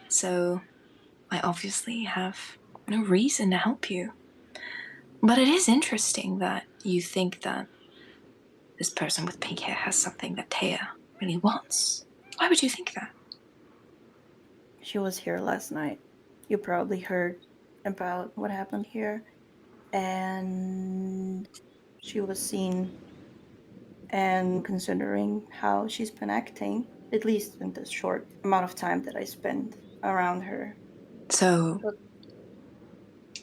so I obviously have no reason to help you. But it is interesting that you think that this person with pink hair has something that Taya really wants. Why would you think that? She was here last night. You probably heard about what happened here. And she was seen, and considering how she's been acting, at least in the short amount of time that I spent around her. So,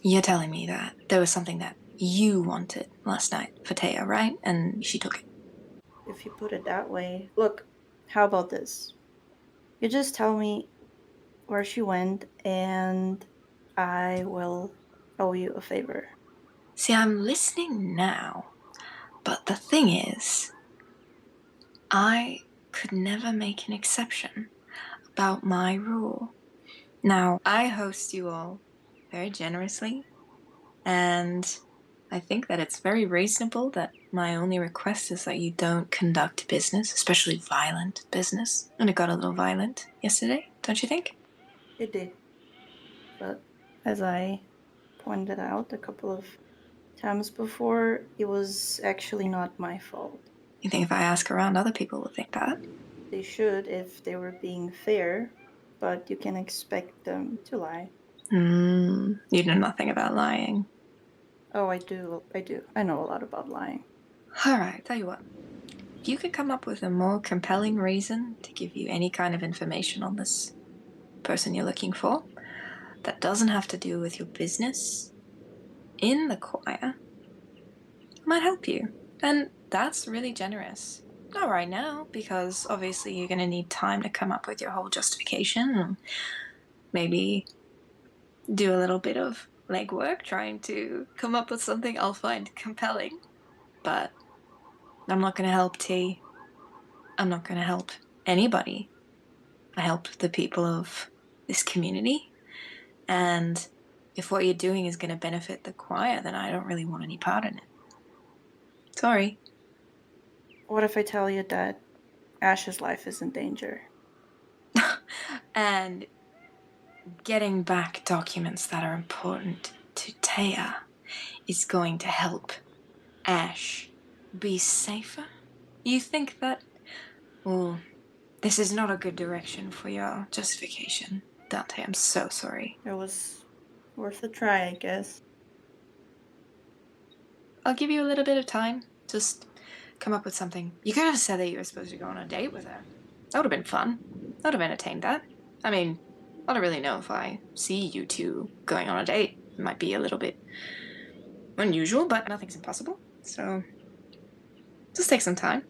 you're telling me that there was something that you wanted last night for Taya, right? And she took it. If you put it that way. Look, how about this? You just tell me where she went, and I will owe you a favor. See, I'm listening now, but the thing is, I could never make an exception about my rule. Now, I host you all very generously, and I think that it's very reasonable that my only request is that you don't conduct business, especially violent business. And it got a little violent yesterday, don't you think? It did. But as I pointed out a couple of times before, it was actually not my fault. You think if I ask around, other people will think that? They should if they were being fair, but you can expect them to lie. You know nothing about lying. Oh, I do. I know a lot about lying. Alright, tell you what. If you could come up with a more compelling reason to give you any kind of information on this person you're looking for, that doesn't have to do with your business in the choir, I might help you. And that's really generous. Not right now, because obviously you're going to need time to come up with your whole justification and maybe do a little bit of legwork trying to come up with something I'll find compelling. But I'm not going to help T. I'm not going to help anybody. I help the people of this community. And if what you're doing is going to benefit the choir, then I don't really want any part in it. Sorry. What if I tell you that Ash's life is in danger? And getting back documents that are important to Taya is going to help Ash be safer? You think that... Well, This is not a good direction for your justification, Dante. I'm so sorry. It was worth a try, I guess. I'll give you a little bit of time. Just come up with something. You could have said that you were supposed to go on a date with her. That would have been fun. I would have entertained that. I mean, I don't really know if I see you two going on a date. It might be a little bit unusual, but nothing's impossible. So, just take some time.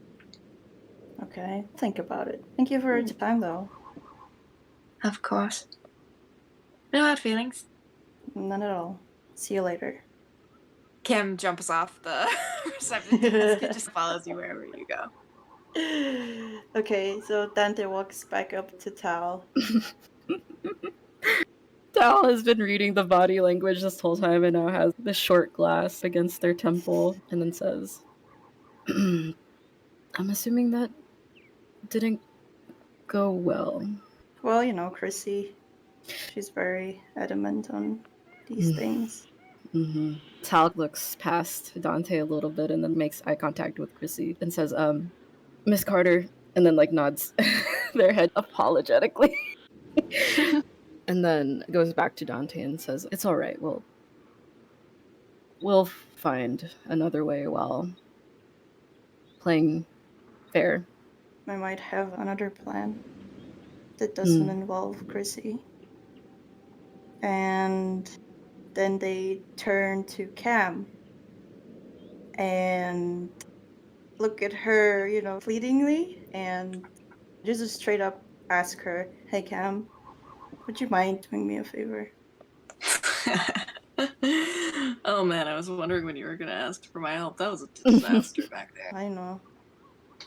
Okay, think about it. Thank you for your time, though. Of course. No hard feelings. None at all. See you later. Kim jumps off the reception desk and just follows you wherever you go. Okay, so Dante walks back up to Tal. Tal has been reading the body language this whole time and now has the short glass against their temple and then says, I'm assuming that didn't go well. Well, you know, Chrissy. She's very adamant on these things. Mm-hmm. Tal looks past Dante a little bit and then makes eye contact with Chrissy and says, Miss Carter, and then like nods their head apologetically. And then goes back to Dante and says, it's all right, we'll find another way while playing fair. I might have another plan that doesn't involve Chrissy. And then they turn to Cam and look at her, you know, pleadingly, and just straight up ask her, hey Cam, would you mind doing me a favor? Oh man, I was wondering when you were gonna ask for my help. That was a disaster back there. I know.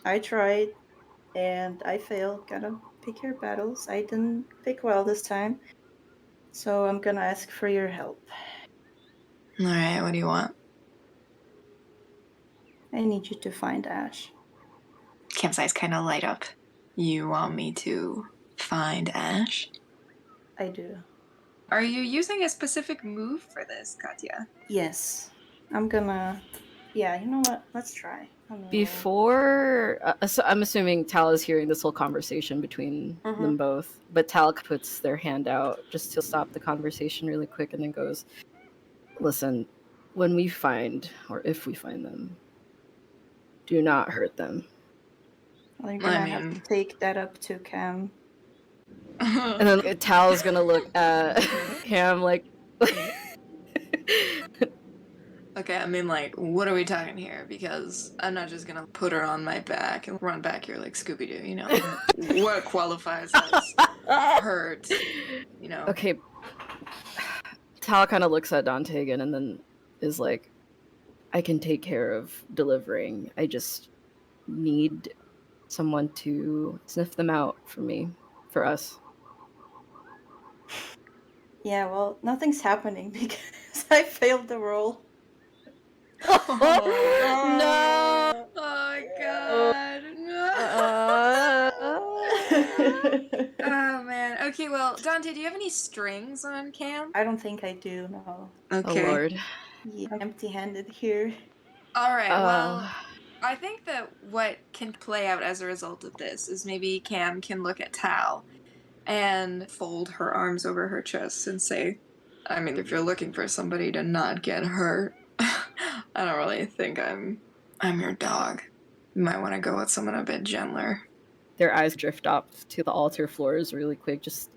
I tried, and I failed. Gotta pick your battles. I didn't pick well this time. So I'm gonna ask for your help. Alright, what do you want? I need you to find Ash. Cam's eyes kind of light up. You want me to find Ash? I do. Are you using a specific move for this, Katya? Yes. I'm gonna... Yeah, you know what? Let's try. Before, so I'm assuming Tal is hearing this whole conversation between them both, but Tal puts their hand out just to stop the conversation really quick and then goes, listen, when we find, or if we find them, do not hurt them. Well, you're gonna have to take that up to Cam. And then Tal's gonna look at Cam like... Okay, I mean, like, what are we talking here? Because I'm not just gonna put her on my back and run back here like Scooby-Doo, you know? What qualifies as hurt, you know? Okay. Tal kind of looks at Dante again and then is like, I can take care of delivering. I just need someone to sniff them out for me, for us. Yeah, well, nothing's happening because I failed the roll. Oh, No! Oh, God. No. Oh, man. Okay, well, Dante, do you have any strings on Cam? I don't think I do, no. Okay. Oh, Lord. Yeah, I'm empty-handed here. All right, well, I think that what can play out as a result of this is maybe Cam can look at Tal and fold her arms over her chest and say, I mean, if you're looking for somebody to not get hurt, I don't really think I'm your dog. You might want to go with someone a bit gentler. Their eyes drift up to the altar floors really quick, just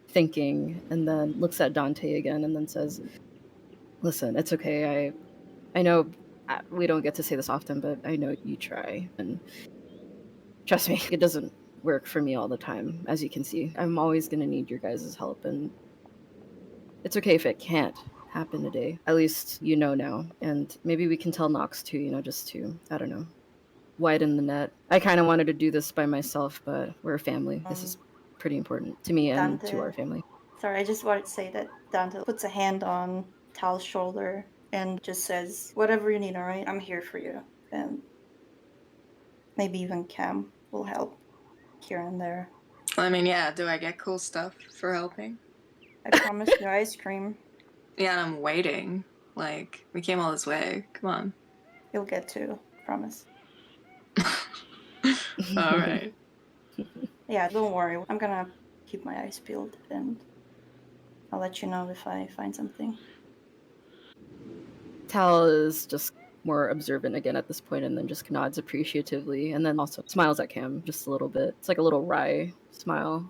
thinking, and then looks at Dante again and then says, listen, it's okay. I know we don't get to say this often, but I know you try. And trust me, it doesn't work for me all the time, as you can see. I'm always going to need your guys' help, and it's okay if it can't happen today. At least you know now. And maybe we can tell Nox too, you know, just to, I don't know, widen the net. I kind of wanted to do this by myself, but we're a family. This is pretty important to me and Dante. to our family. Sorry, I just wanted to say that Dante puts a hand on Tal's shoulder and just says, whatever you need, alright? I'm here for you. And maybe even Cam will help here and there. I mean, yeah, do I get cool stuff for helping? I promised you ice cream. Yeah, and I'm waiting. Like, we came all this way. Come on. You'll get to, promise. All right. Yeah, don't worry. I'm gonna keep my eyes peeled, and I'll let you know if I find something. Tal is just more observant again at this point, and then just nods appreciatively, and then also smiles at Cam just a little bit. It's like a little wry smile.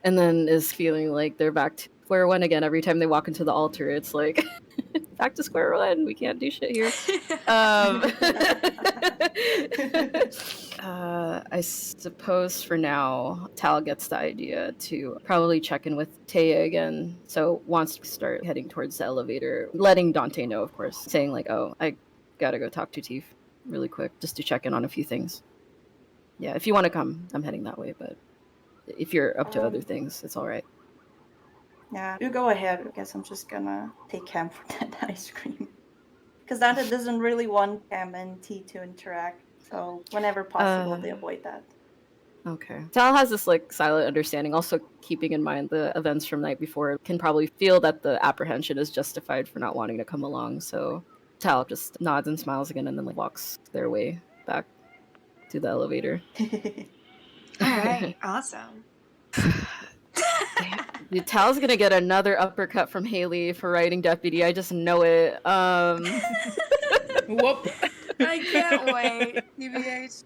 And then is feeling like they're back to square one again. Every time they walk into the altar, it's like back to square one. We can't do shit here. I suppose for now, Tal gets the idea to probably check in with Taya again. So wants to start heading towards the elevator, letting Dante know, of course, saying like, "Oh, I gotta go talk to Teef really quick just to check in on a few things." Yeah, if you want to come, I'm heading that way. But if you're up to other things, it's all right. Yeah, you go ahead. I guess I'm just gonna take Cam for that ice cream. Because Dante doesn't really want Cam and T to interact. So whenever possible, they avoid that. Okay. Tal has this like silent understanding, also keeping in mind the events from night before, can probably feel that the apprehension is justified for not wanting to come along. So Tal just nods and smiles again and then like walks their way back to the elevator. All right, awesome. Tal's gonna get another uppercut from Haley for writing deputy. I just know it. Whoop. I can't wait. TBH.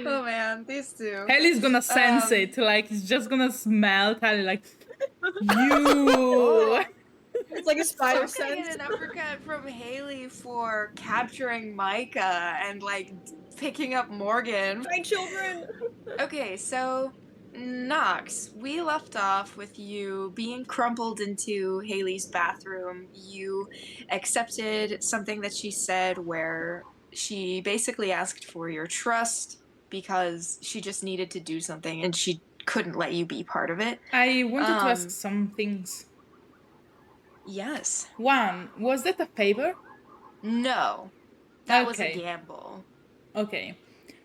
Oh man, these two. Haley's gonna sense it. Like, he's just gonna smell Tally like, you. It's like a spider So gonna sense. get an uppercut from Haley for capturing Micah and like picking up Morgan. My children. Okay, so Nox, we left off with you being crumpled into Haley's bathroom. You accepted something that she said where she basically asked for your trust because she just needed to do something and she couldn't let you be part of it. I wanted to ask some things. Yes. One, was that a favor? No. That was a Okay. gamble. Okay.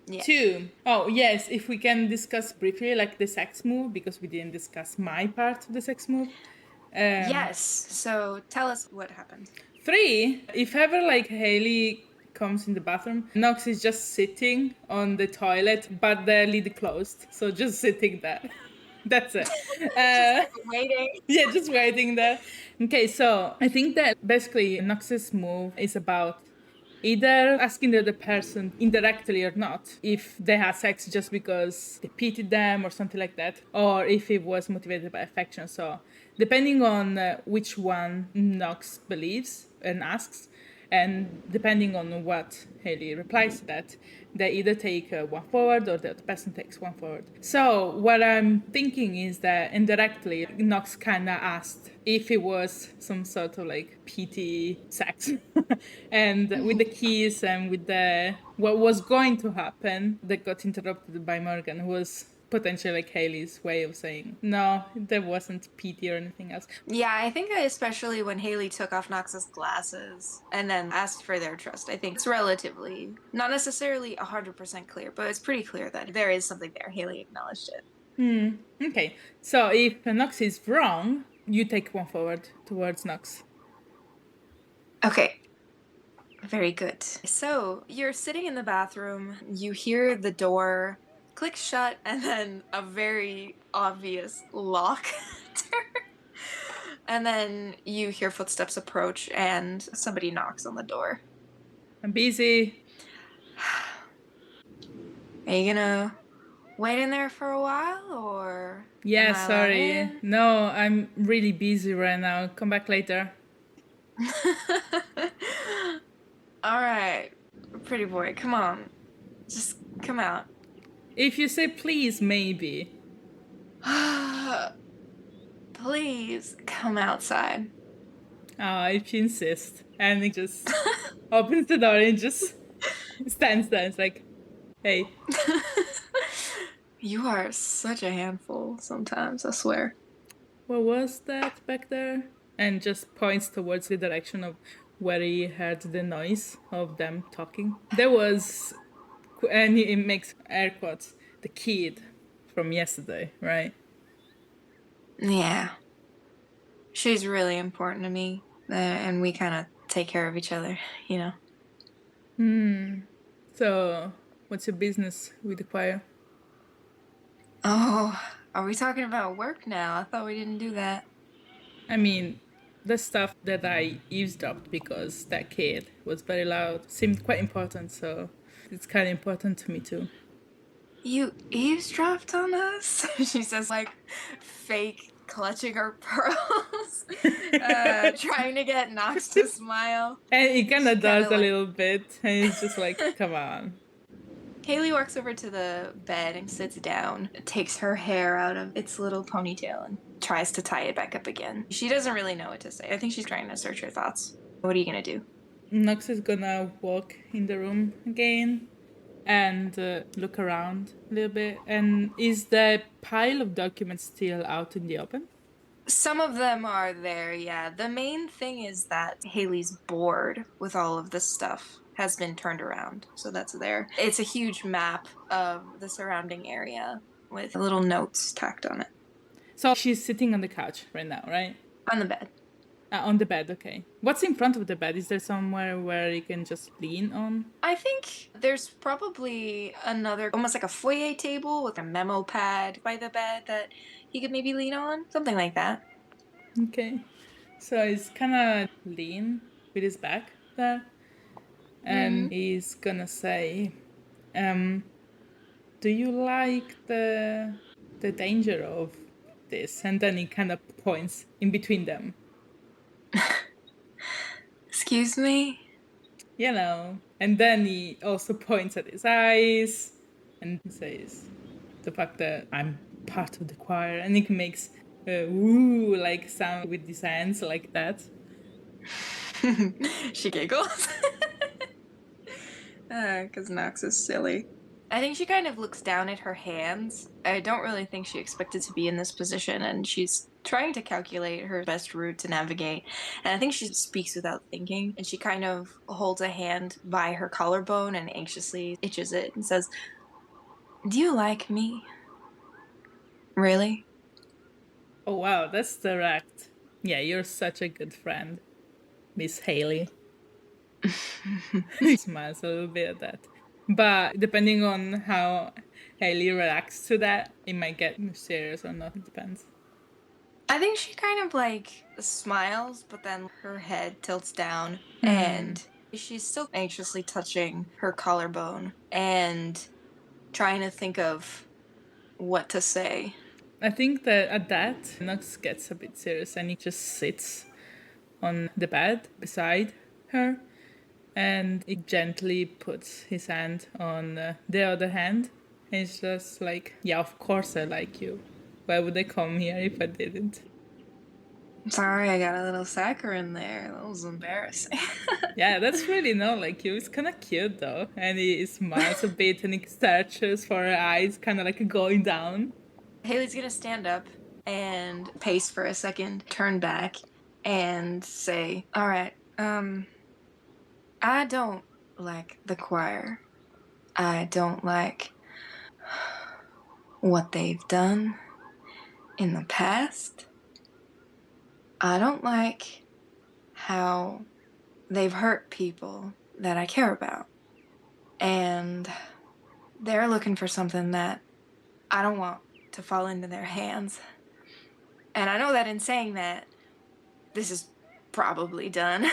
Yeah. 2, oh yes, if we can discuss briefly like the sex move, because we didn't discuss my part of the sex move. Yes. So tell us what happened. 3, if ever like Haley comes in the bathroom, Nox is just sitting on the toilet, but the lid closed, so just sitting there. That's it. Waiting. Yeah, just waiting there. Okay, so I think that basically Nox's move is about either asking the other person indirectly or not if they had sex just because they pitied them or something like that, or if it was motivated by affection. So depending on which one Nox believes and asks, and depending on what Haley replies to that, they either take one forward or the other person takes one forward. So what I'm thinking is that indirectly, Nox kind of asked if it was some sort of like PT sex. And with the keys and with the what was going to happen that got interrupted by Morgan was potentially like Haley's way of saying, no, there wasn't PT or anything else. Yeah, I think especially when Haley took off Nox's glasses and then asked for their trust, I think it's relatively, not necessarily 100% clear, but it's pretty clear that there is something there. Haley acknowledged it. Okay, so if Nox is wrong, you take one forward towards Nox. Okay. Very good. So you're sitting in the bathroom, you hear the door click shut, and then a very obvious lock turn. And then you hear footsteps approach, and somebody knocks on the door. I'm busy. Are you gonna wait in there for a while, or? Yeah, am I allowed sorry. in? No, I'm really busy right now. Come back later. All right, pretty boy, come on, just come out. If you say please, maybe. Please come outside. If you insist. And he just opens the door and just stands there. It's like, hey. You are such a handful sometimes, I swear. What was that back there? And just points towards the direction of where he heard the noise of them talking. There was, and he makes air quotes, the kid from yesterday, right? Yeah. She's really important to me, and we kind of take care of each other, you know? So, what's your business with the choir? Oh, are we talking about work now? I thought we didn't do that. I mean, the stuff that I eavesdropped because that kid was very loud seemed quite important, so it's kind of important to me too. You eavesdropped on us? She says, like, fake clutching her pearls, trying to get Nox to smile. And he kind She of does kinda, a like- little bit, and he's just like, come on. Haley walks over to the bed and sits down, takes her hair out of its little ponytail and tries to tie it back up again. She doesn't really know what to say. I think she's trying to search her thoughts. What are you gonna do? Nox is gonna walk in the room again and look around a little bit. And is the pile of documents still out in the open? Some of them are there, yeah. The main thing is that Haley's board with all of this stuff has been turned around, so that's there. It's a huge map of the surrounding area with little notes tacked on it. So she's sitting on the couch right now, right? On the bed. On the bed, okay. What's in front of the bed? Is there somewhere where you can just lean on? I think there's probably another, almost like a foyer table with a memo pad by the bed that he could maybe lean on. Something like that. Okay. So he's kind of lean with his back there. And he's gonna say, do you like the danger of this? And then he kind of points in between them. Excuse me? You know. And then he also points at his eyes and says, the fact that I'm part of the choir. And he makes a woo like sound with his hands like that. She giggles. Because Nox is silly. I think she kind of looks down at her hands. I don't really think she expected to be in this position, and she's trying to calculate her best route to navigate. And I think she speaks without thinking, and she kind of holds a hand by her collarbone and anxiously itches it and says, "Do you like me? Really?" Oh wow, that's direct. Yeah, you're such a good friend, Miss Haley. He smiles a little bit at that. But depending on how Haley reacts to that, it might get serious or not. It depends. I think she kind of like smiles, but then her head tilts down and she's still anxiously touching her collarbone and trying to think of what to say. I think that at that, Nox gets a bit serious and he just sits on the bed beside her and he gently puts his hand on the other hand. And it's just like, yeah, of course I like you. Why would I come here if I didn't? Sorry, I got a little saccharine there. That was embarrassing. Yeah, that's really not like you. It's kind of cute though. And he smiles a bit and he searches for her eyes, kind of like going down. Haley's gonna stand up and pace for a second, turn back, and say, "All right, I don't like the choir. I don't like what they've done in the past. I don't like how they've hurt people that I care about. And they're looking for something that I don't want to fall into their hands. And I know that in saying that, this is probably done.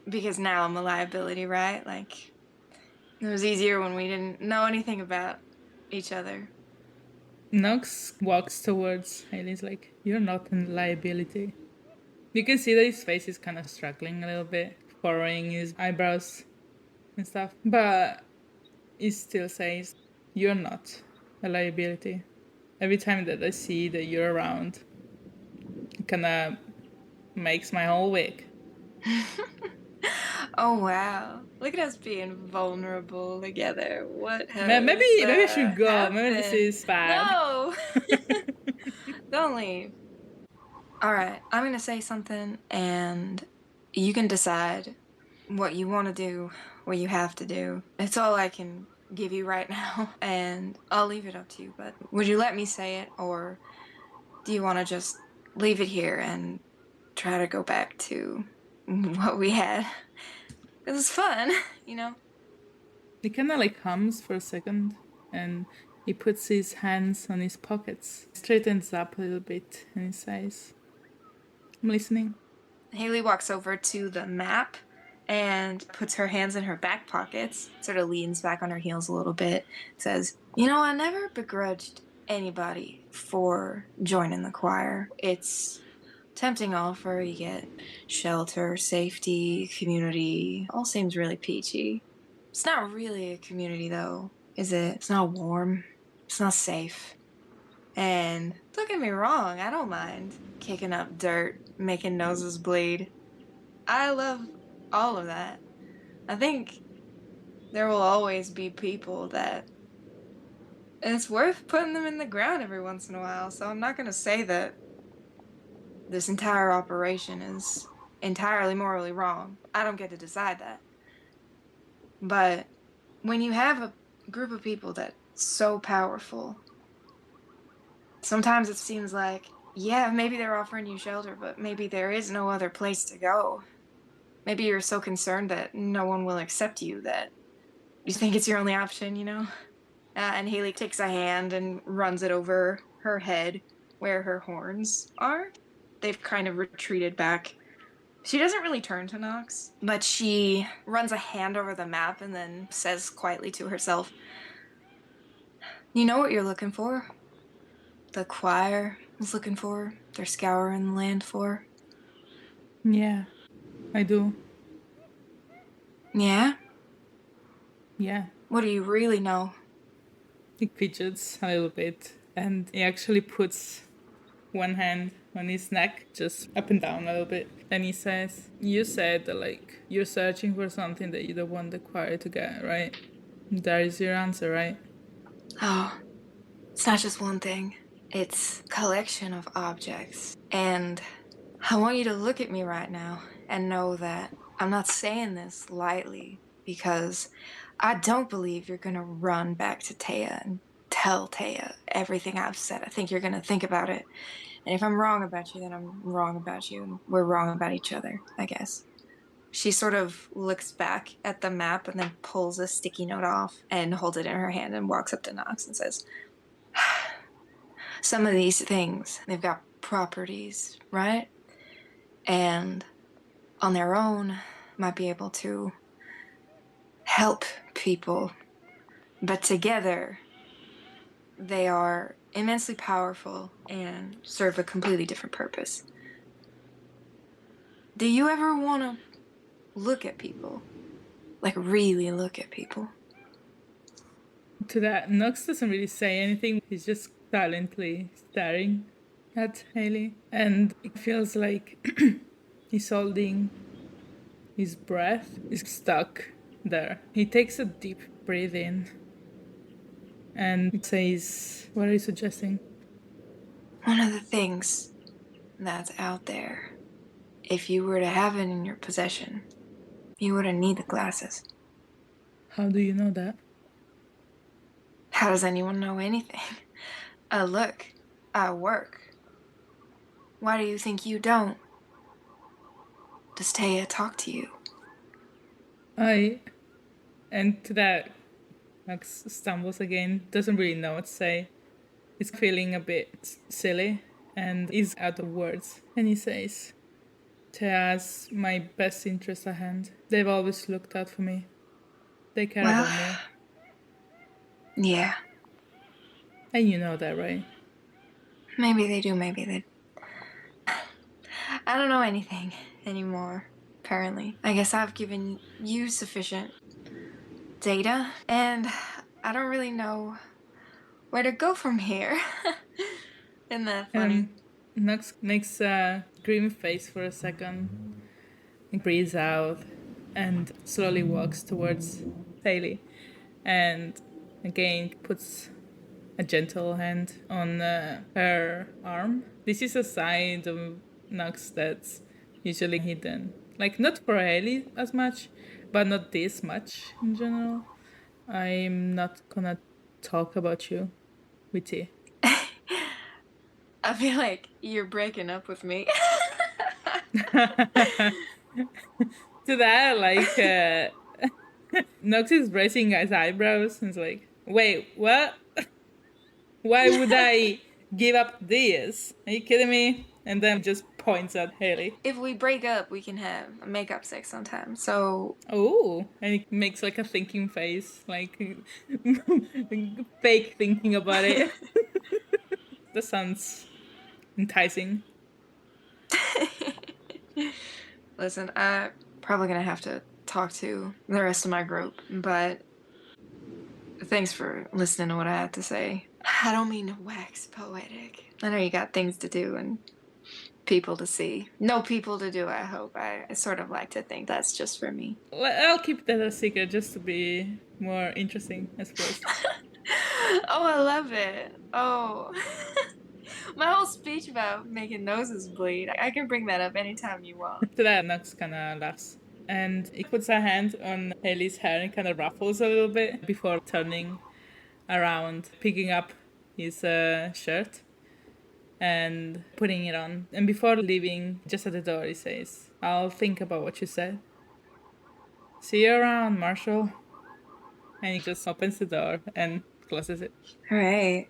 Because now I'm a liability, right? Like, it was easier when we didn't know anything about each other." Nox walks towards Haley's like, you're not a liability. You can see that his face is kind of struggling a little bit, furrowing his eyebrows and stuff. But he still says, you're not a liability. Every time that I see that you're around, it kind of makes my whole week. Oh wow! Look at us being vulnerable together. What has Maybe I should go. happened? Maybe this is bad. No, don't leave. All right, I'm gonna say something, and you can decide what you want to do, what you have to do. It's all I can give you right now, and I'll leave it up to you. But would you let me say it, or do you want to just leave it here and try to go back to what we had? It was fun, you know? It kind of like hums for a second, and He puts his hands on his pockets, straightens up a little bit, and he says, I'm listening. Haley walks over to the map and puts her hands in her back pockets, sort of leans back on her heels a little bit, says, You know, I never begrudged anybody for joining the choir. It's tempting offer. You get shelter, safety, community. All seems really peachy. It's not really a community, though, is it? It's not warm. It's not safe. And don't get me wrong, I don't mind kicking up dirt, making noses bleed. I love all of that. I think there will always be people that it's worth putting them in the ground every once in a while, so I'm not going to say that this entire operation is entirely morally wrong. I don't get to decide that. But when you have a group of people that's so powerful, sometimes it seems like, yeah, maybe they're offering you shelter, but maybe there is no other place to go. Maybe you're so concerned that no one will accept you that you think it's your only option, you know? And Haley takes a hand and runs it over her head where her horns are. They've kind of retreated back. She doesn't really turn to Nox, but she runs a hand over the map and then says quietly to herself, You know what you're looking for? The choir is looking for. They're scouring the land for. Yeah, I do. Yeah? Yeah. What do you really know? He fidgets a little bit, and he actually puts one hand on his neck, just up and down a little bit. And he says, You said that, like, you're searching for something that you don't want the choir to get, right? That is your answer, right? Oh, it's not just one thing. It's a collection of objects. And I want you to look at me right now and know that I'm not saying this lightly because I don't believe you're going to run back to Taya and tell Taya everything I've said. I think you're going to think about it. And if I'm wrong about you, then I'm wrong about you. And we're wrong about each other, I guess. She sort of looks back at the map and then pulls a sticky note off and holds it in her hand and walks up to Nox and says, Some of these things, they've got properties, right? And on their own, might be able to help people. But together, they are immensely powerful and serve a completely different purpose. Do you ever want to look at people? Like, really look at people? To that, Nox doesn't really say anything. He's just silently staring at Haley. And it feels like he's holding his breath is stuck there. He takes a deep breath in and says, What are you suggesting? One of the things that's out there, if you were to have it in your possession, you wouldn't need the glasses. How do you know that? How does anyone know anything? Look, I work. Why do you think you don't? Does Taya talk to you? And to that, Max stumbles again, doesn't really know what to say. He's feeling a bit silly and is out of words. And he says, Taya has my best interest at hand. They've always looked out for me. They care about me. Yeah. And you know that, right? Maybe they do, maybe they... I don't know anything anymore, apparently. I guess I've given you sufficient data, and I don't really know where to go from here. Isn't that funny? Nox makes a grim face for a second, and breathes out, and slowly walks towards Haley. And again puts a gentle hand on her arm. This is a side of Nox that's usually hidden. Like, not for Haley as much, but not this much in general. I'm not gonna talk about you, Witty. I feel like you're breaking up with me. To that, like, Nox is raising his eyebrows and is like, wait, what? Why would I give up this? Are you kidding me? And then just points at Haley. If we break up, we can have a makeup sex sometime. So Oh, and he makes like a thinking face, like fake thinking about it. That sounds enticing. listen, I'm probably gonna have to talk to the rest of my group, but thanks for listening to what I have to say. I don't mean to wax poetic. I know you got things to do and people to see. No people to do, I hope. I sort of like to think that's just for me. I'll keep that a secret just to be more interesting, I suppose. Oh, I love it. Oh. My whole speech about making noses bleed, I can bring that up anytime you want. To that, Nux kind of laughs. And he puts a hand on Haley's hair and kind of ruffles a little bit before turning around, picking up his shirt and putting it on. And before leaving, just at the door, he says, I'll think about what you said. See you around, Marshall. And he just opens the door and closes it. All right.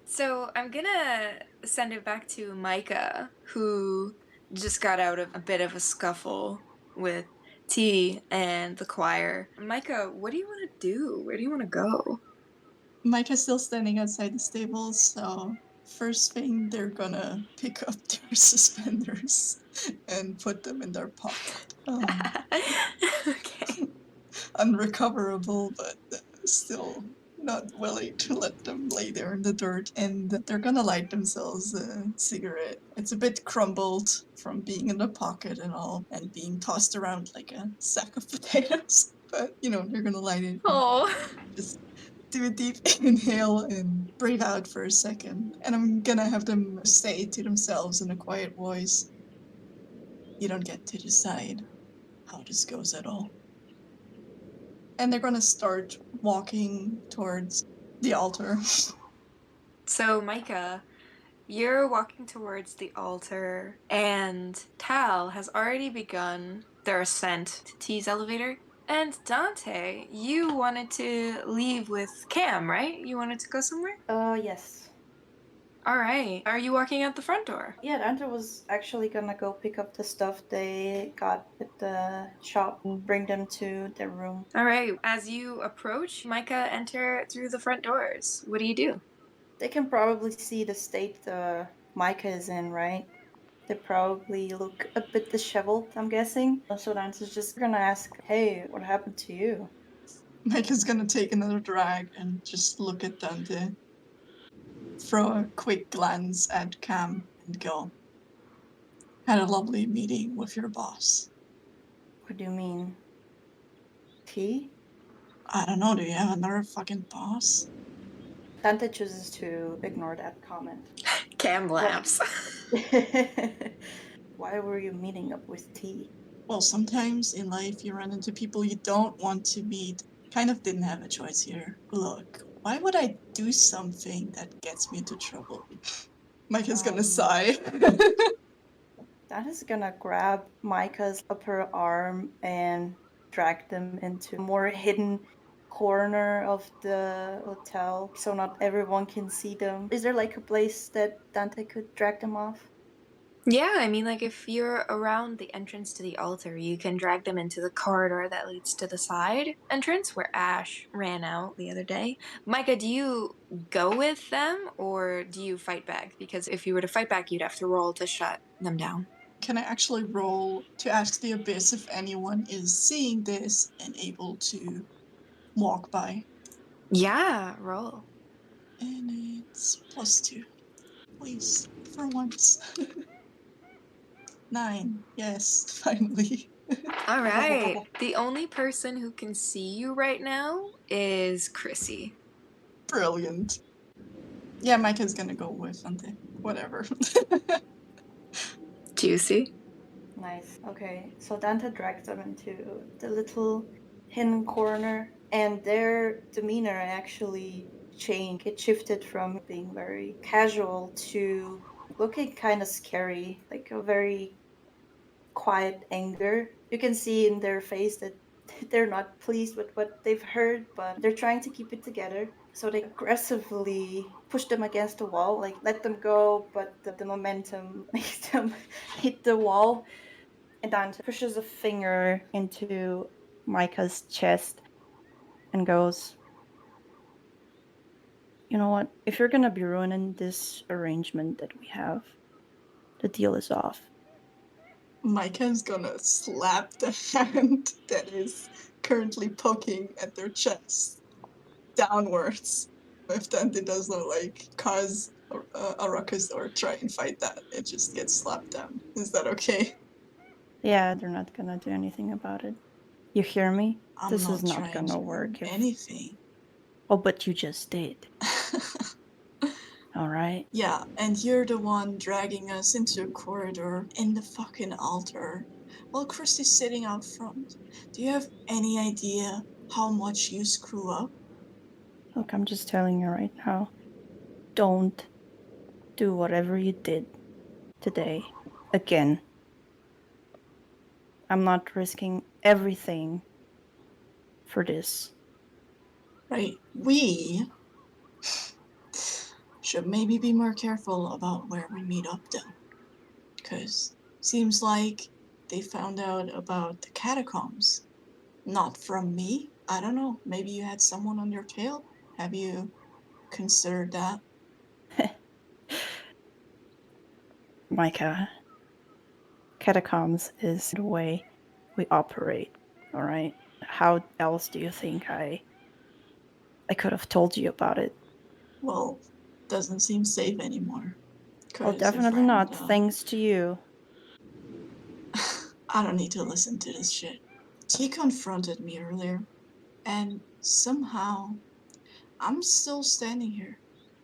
So I'm gonna send it back to Micah, who just got out of a bit of a scuffle with T and the choir. Micah, what do you want to do? Where do you want to go? Micah's still standing outside the stables, so first thing they're gonna pick up their suspenders and put them in their pocket. Okay. Unrecoverable, but still not willing to let them lay there in the dirt. And they're gonna light themselves a cigarette. It's a bit crumbled from being in the pocket and all, and being tossed around like a sack of potatoes. But, they're gonna light it. Oh. Just do a deep inhale and breathe out for a second. And I'm gonna have them say to themselves in a quiet voice, you don't get to decide how this goes at all. And they're gonna start walking towards the altar. So, Micah, you're walking towards the altar, and Tal has already begun their ascent to T's elevator. And Dante, you wanted to leave with Cam, right? You wanted to go somewhere? Yes. All right. Are you walking out the front door? Yeah, Dante was actually gonna go pick up the stuff they got at the shop and bring them to their room. All right. As you approach, Micah enter through the front doors. What do you do? They can probably see the state Micah is in, right? They probably look a bit disheveled, I'm guessing. So Dante's just gonna ask, hey, what happened to you? Mike is gonna take another drag and just look at Dante. Throw a quick glance at Cam and go, had a lovely meeting with your boss. What do you mean? T? I don't know, do you have another fucking boss? Dante chooses to ignore that comment. Cam laughs. Why were you meeting up with T? Well, sometimes in life you run into people you don't want to meet. Kind of didn't have a choice here. Look, why would I do something that gets me into trouble? Mike is gonna sigh. Dante's gonna grab Micah's upper arm and drag them into a more hidden corner of the hotel so not everyone can see them. Is there like a place that Dante could drag them off? Yeah, I mean, like, if you're around the entrance to the altar, you can drag them into the corridor that leads to the side entrance where Ash ran out the other day. Micah, do you go with them or do you fight back? Because if you were to fight back, you'd have to roll to shut them down. Can I actually roll to ask the Abyss if anyone is seeing this and able to walk by? Yeah, roll. And it's +2. Please, for once. 9. Yes, finally. All right. The only person who can see you right now is Chrissy. Brilliant. Yeah, Micah's gonna go with Dante. Whatever. Juicy. Nice. Okay, so Dante drags them into the little hidden corner, and their demeanor actually changed. It shifted from being very casual to looking kind of scary, like a very quiet anger. You can see in their face that they're not pleased with what they've heard, but they're trying to keep it together. So they aggressively push them against the wall, like let them go, but the momentum makes them hit the wall. And Dante pushes a finger into Micah's chest and goes, "You know what? If you're gonna be ruining this arrangement that we have, the deal is off." Micah's gonna slap the hand that is currently poking at their chest downwards. If Dante does not cause a ruckus or try and fight that, it just gets slapped down. Is that okay? Yeah, they're not gonna do anything about it. You hear me? This is not trying gonna to work. anything. Oh, but you just did. All right. Yeah, and you're the one dragging us into a corridor in the fucking altar while Christy's sitting out front. Do you have any idea how much you screw up? Look, I'm just telling you right now. Don't do whatever you did today again. I'm not risking everything for this. Right. We should maybe be more careful about where we meet up though. Because seems like they found out about the catacombs. Not from me. I don't know. Maybe you had someone on your tail? Have you considered that? Micah, catacombs is the way we operate, all right? How else do you think I could have told you about it? Well, doesn't seem safe anymore. Well, definitely not, thanks to you. I don't need to listen to this shit. He confronted me earlier, and somehow I'm still standing here.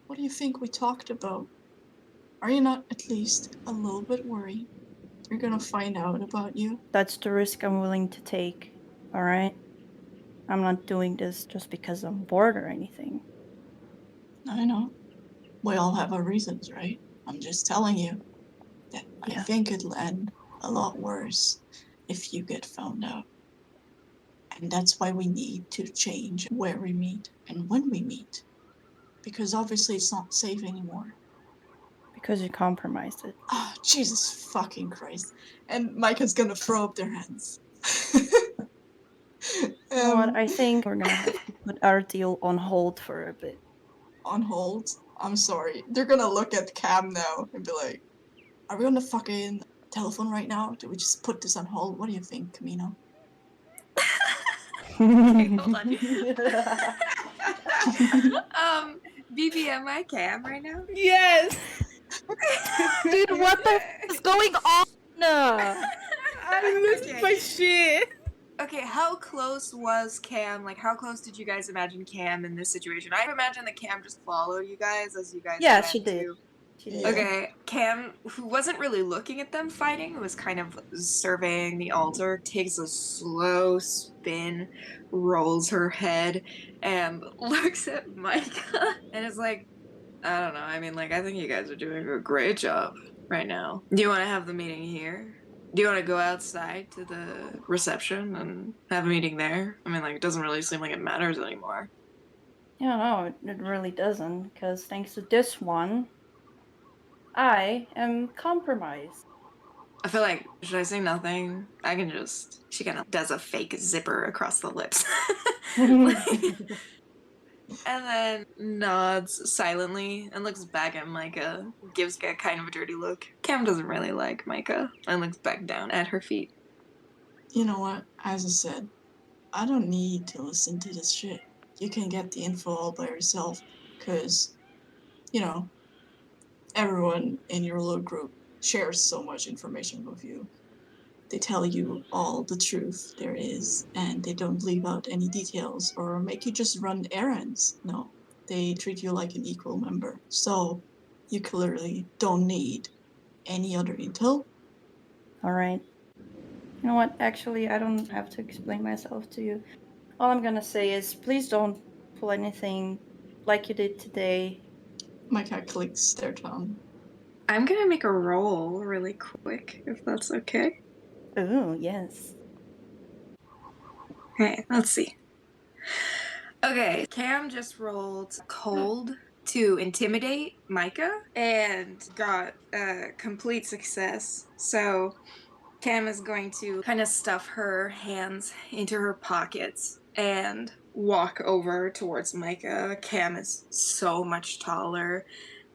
What do you think we talked about? Are you not at least a little bit worried they're gonna find out about you? That's the risk I'm willing to take, all right? I'm not doing this just because I'm bored or anything. I know. We all have our reasons, right? I'm just telling you that I think it'll end a lot worse if you get found out. And that's why we need to change where we meet and when we meet. Because obviously it's not safe anymore. Because you compromised it. Oh, Jesus fucking Christ. And Micah's gonna throw up their hands. You know what? I think we're gonna have to put our deal on hold for a bit. On hold? I'm sorry. They're gonna look at Cam now and be like, are we on the fucking telephone right now? Do we just put this on hold? What do you think, Camino? Okay, hold on. BB, I Cam right now? Yes! Dude, what the is going on? I'm losing my shit. Okay, how close was Cam? Like, how close did you guys imagine Cam in this situation? I imagine that Cam just followed you guys as you guys went she did. to... She did. Okay, Cam, who wasn't really looking at them fighting, was kind of surveying the altar, takes a slow spin, rolls her head, and looks at Micah, and is like, I don't know, I mean, like, I think you guys are doing a great job right now. Do you want to have the meeting here? Do you want to go outside to the reception and have a meeting there? I mean, like, it doesn't really seem like it matters anymore. Yeah, no, it really doesn't, because thanks to this one, I am compromised. I feel like, should I say nothing? I can just... She kind of does a fake zipper across the lips. And then nods silently and looks back at Micah, gives a kind of a dirty look. Cam doesn't really like Micah and looks back down at her feet. You know what? As I said, I don't need to listen to this shit. You can get the info all by yourself, because, you know, everyone in your little group shares so much information with you. They tell you all the truth there is, and they don't leave out any details or make you just run errands. No, they treat you like an equal member. So you clearly don't need any other intel. Alright. You know what? Actually, I don't have to explain myself to you. All I'm gonna say is please don't pull anything like you did today. My cat clicks their tongue. I'm gonna make a roll really quick, if that's okay. Ooh, yes. Okay, let's see. Okay, Cam just rolled cold to intimidate Micah and got a complete success. So Cam is going to kind of stuff her hands into her pockets and walk over towards Micah. Cam is so much taller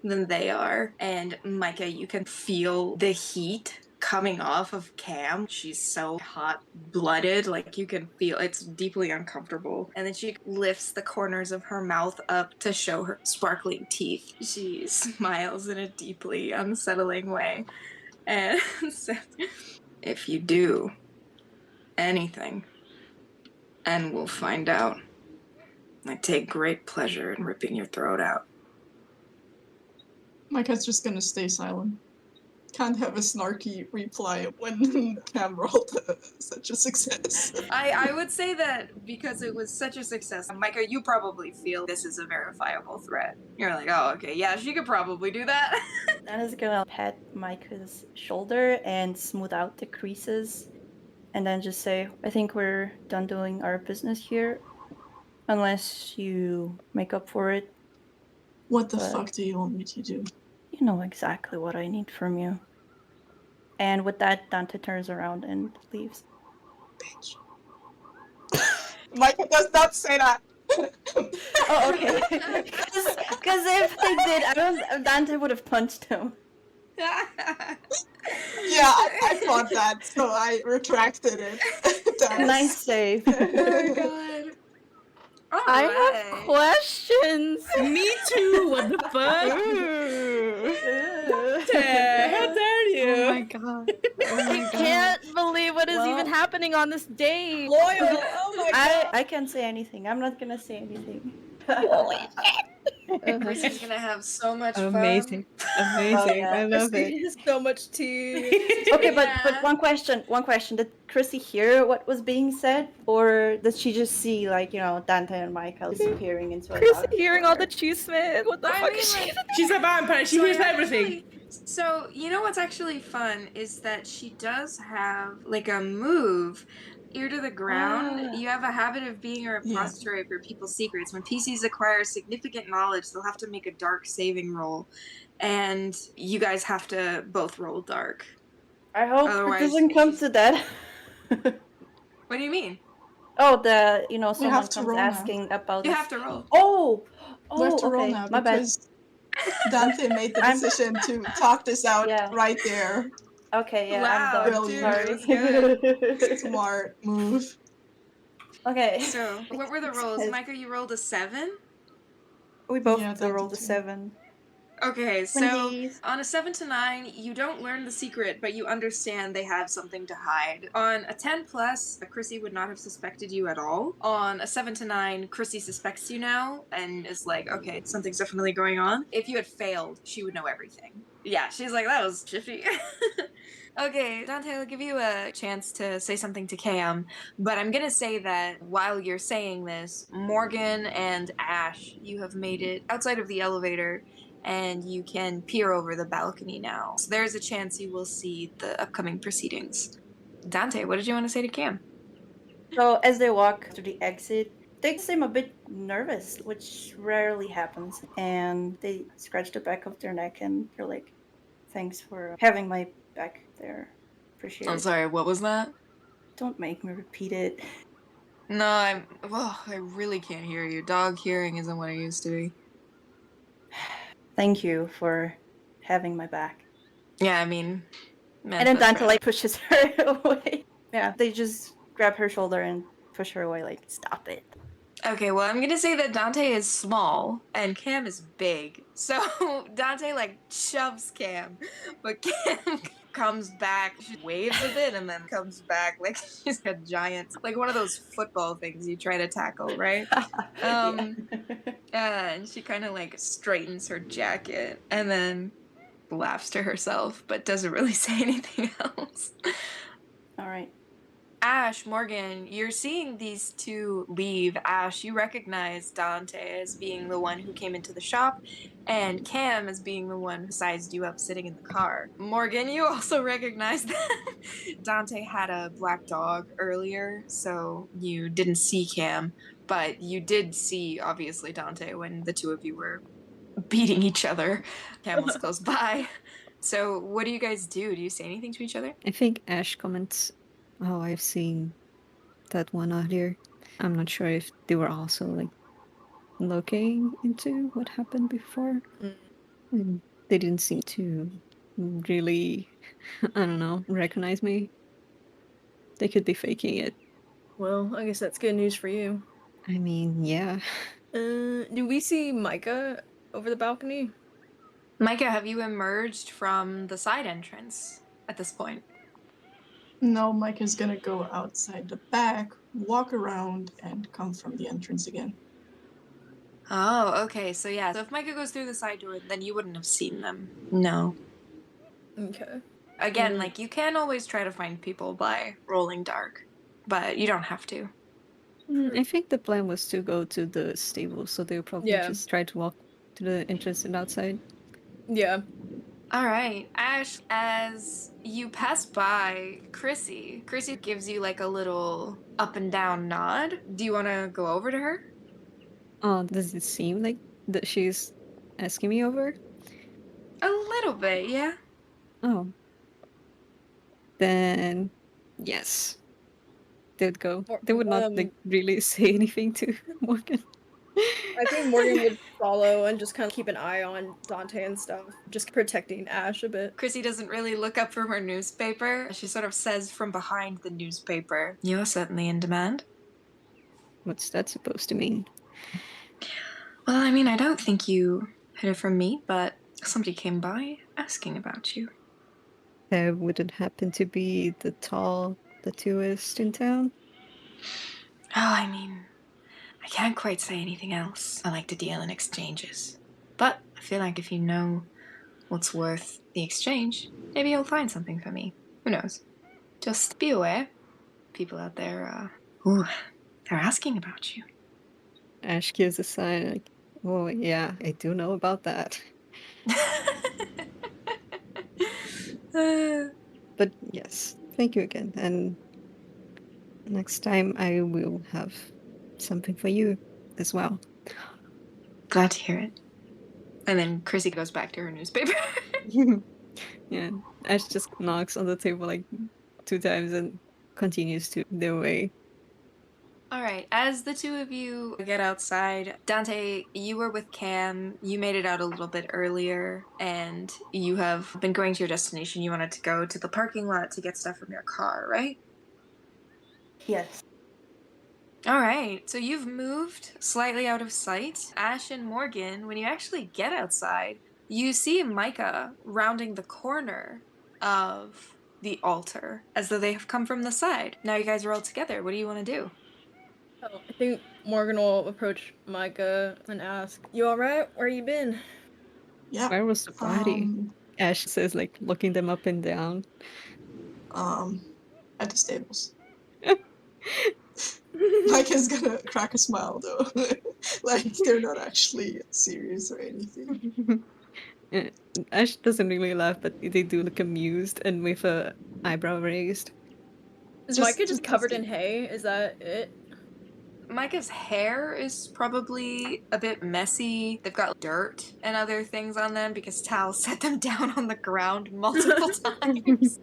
than they are. And Micah, you can feel the heat coming off of Cam. She's so hot-blooded, like you can feel it's deeply uncomfortable. And then she lifts the corners of her mouth up to show her sparkling teeth. She smiles in a deeply unsettling way and says, "If you do anything, and we'll find out. I take great pleasure in ripping your throat out." Micah's just gonna stay silent. Can't have a snarky reply when Cam rolled such a success. I would say that because it was such a success, Micah, you probably feel this is a verifiable threat. You're like, oh, okay, yeah, she could probably do that. Anna's gonna pat Micah's shoulder and smooth out the creases, and then just say, I think we're done doing our business here, unless you make up for it. What the But- fuck do you want me to do? You know exactly what I need from you. And with that, Dante turns around and leaves. Bitch. Micah does not say that. Oh, okay. Because if they did, Dante would have punched him. Yeah, I thought that, so I retracted it. Nice save. Oh, God. All I right. have questions. Me too. What the fuck? How dare you? Oh my god. Oh my god. Can't believe what is even Well- happening on this day. Loyal. Oh my god. I can't say anything. I'm not gonna say anything. Chrissy's gonna have so much Amazing. fun. Amazing. yeah. I love it. There's so much tea. Okay, but Yeah. one question. Did Chrissy hear what was being said, or did she just see, like, you know, Dante and Michael disappearing into a Chris dark hearing all the corner? cheese smith. What the I fuck mean, is she like- gonna do? She's a vampire. She So hears I everything. actually- So, you know what's actually fun is that she does have, like, a move. Ear to the ground, Ah. you have a habit of being a repository for people's secrets. When PCs acquire significant knowledge, they'll have to make a dark saving roll. And you guys have to both roll dark. I hope Otherwise, it doesn't come she's- to that. What do you mean? Oh, someone have to comes roll now. asking about You this. have to roll. Oh, We have to okay. roll now My bad. because Dante made the I'm- decision to talk this out Yeah. right there. Okay, yeah, Wow, I'm done. dude, it Sorry. Smart move. Okay. So, what were the rolls? Micah, you rolled a 7? We both Yeah, Dante rolled a too. 7. Okay, so Twinsies. on a 7 to 9, you don't learn the secret, but you understand they have something to hide. On a 10 plus, Chrissy would not have suspected you at all. On a 7 to 9, Chrissy suspects you now and is like, okay, something's definitely going on. If you had failed, she would know everything. Yeah, she's like, that was shifty. Okay, Dante, I'll give you a chance to say something to Cam, but I'm gonna say that while you're saying this, Morgan and Ash, you have made it outside of the elevator, and you can peer over the balcony now. So there's a chance you will see the upcoming proceedings. Dante, what did you want to say to Cam? So as they walk through the exit, they seem a bit nervous, which rarely happens. And they scratch the back of their neck and they're like, thanks for having my back there. Appreciate I'm it. sorry, what was that? Don't make me repeat it. No, I really can't hear you. Dog hearing isn't what it used to be. Thank you for having my back. Yeah, I mean... man, And then that's Dante right. like pushes her away. Yeah, they just grab her shoulder and push her away, like, stop it. Okay, well, I'm gonna say that Dante is small and Cam is big. So Dante, like, shoves Cam, but Cam comes back, she waves a bit, and then comes back like she's a giant, like one of those football things you try to tackle, right? And she kind of, like, straightens her jacket and then laughs to herself, but doesn't really say anything else. All right. Ash, Morgan, you're seeing these two leave. Ash, you recognize Dante as being the one who came into the shop, and Cam as being the one who sized you up sitting in the car. Morgan, you also recognize that Dante had a black dog earlier, so you didn't see Cam. but you did see, obviously, Dante, when the two of you were beating each other. Cam was close by. So what do you guys do? Do you say anything to each other? I think Ash comments, "Oh, I've seen that one earlier." I'm not sure if they were also like looking into what happened before. And they didn't seem to really, I don't know, recognize me. They could be faking it. Well, I guess that's good news for you. I mean, yeah. Do we see Micah over the balcony? Micah, have you emerged from the side entrance at this point? No, Mike is gonna go outside the back, walk around, and come from the entrance again. Oh, okay. So yeah, so if Micah goes through the side door, then you wouldn't have seen them. No. Okay. Again, like, you can always try to find people by rolling dark, but you don't have to. I think the plan was to go to the stable, so they'll probably just try to walk to the entrance and outside. Yeah. All right, Ash, as you pass by Chrissy gives you like a little up and down nod. Do you want to go over to her? Oh, does it seem like that she's asking me over? A little bit, yeah. Oh. Then, yes. They would go. They would not like really say anything to Morgan. I think Morgan would follow and just kind of keep an eye on Dante and stuff, just protecting Ash a bit. Chrissy doesn't really look up from her newspaper. She sort of says from behind the newspaper, "You're certainly in demand." What's that supposed to mean? Well, I mean, I don't think you heard it from me, but somebody came by asking about you. There wouldn't happen to be the tattooist in town? Oh, I mean, I can't quite say anything else. I like to deal in exchanges. But I feel like if you know what's worth the exchange, maybe you'll find something for me. Who knows? Just be aware. People out there, they're asking about you. Ash gives a sign like, oh yeah, I do know about that. But yes, thank you again. And next time I will have something for you as well. Glad to hear it. And then Chrissy goes back to her newspaper. Yeah, Ash just knocks on the table like 2 times and continues to their way. All right, as the two of you get outside, Dante, you were with Cam. You made it out a little bit earlier, and you have been going to your destination. You wanted to go to the parking lot to get stuff from your car, right? Yes. All right, so you've moved slightly out of sight. Ash and Morgan, when you actually get outside, you see Micah rounding the corner of the altar as though they have come from the side. Now you guys are all together. What do you want to do? Oh, I think Morgan will approach Micah and ask, "You alright? Where you been?" Yeah. Where was the party? Ash says, like, looking them up and down. At the stables. Mike is gonna crack a smile though. Like they're not actually serious or anything. Ash doesn't really laugh, but they do look amused and with a eyebrow raised. Is Micah just covered in hay? Is that it? Micah's hair is probably a bit messy. They've got dirt and other things on them because Tal set them down on the ground multiple times.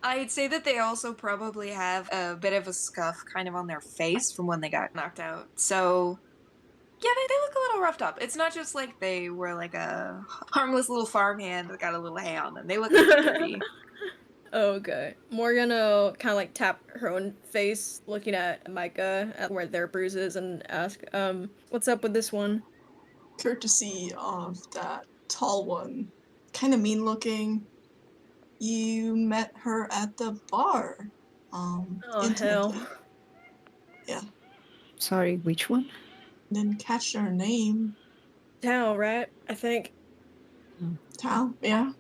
I'd say that they also probably have a bit of a scuff kind of on their face from when they got knocked out. So, yeah, they look a little roughed up. It's not just like they were like a harmless little farmhand that got a little hay on them. They look a bit dirty. Okay. Morgan will kind of like tap her own face, looking at Micah at where their bruises, and ask, "What's up with this one?" Courtesy of that tall one, kind of mean looking. You met her at the bar. Oh intimately. hell. Yeah. Sorry, which one? Didn't catch her name. Tal, right? I think. Tal, yeah.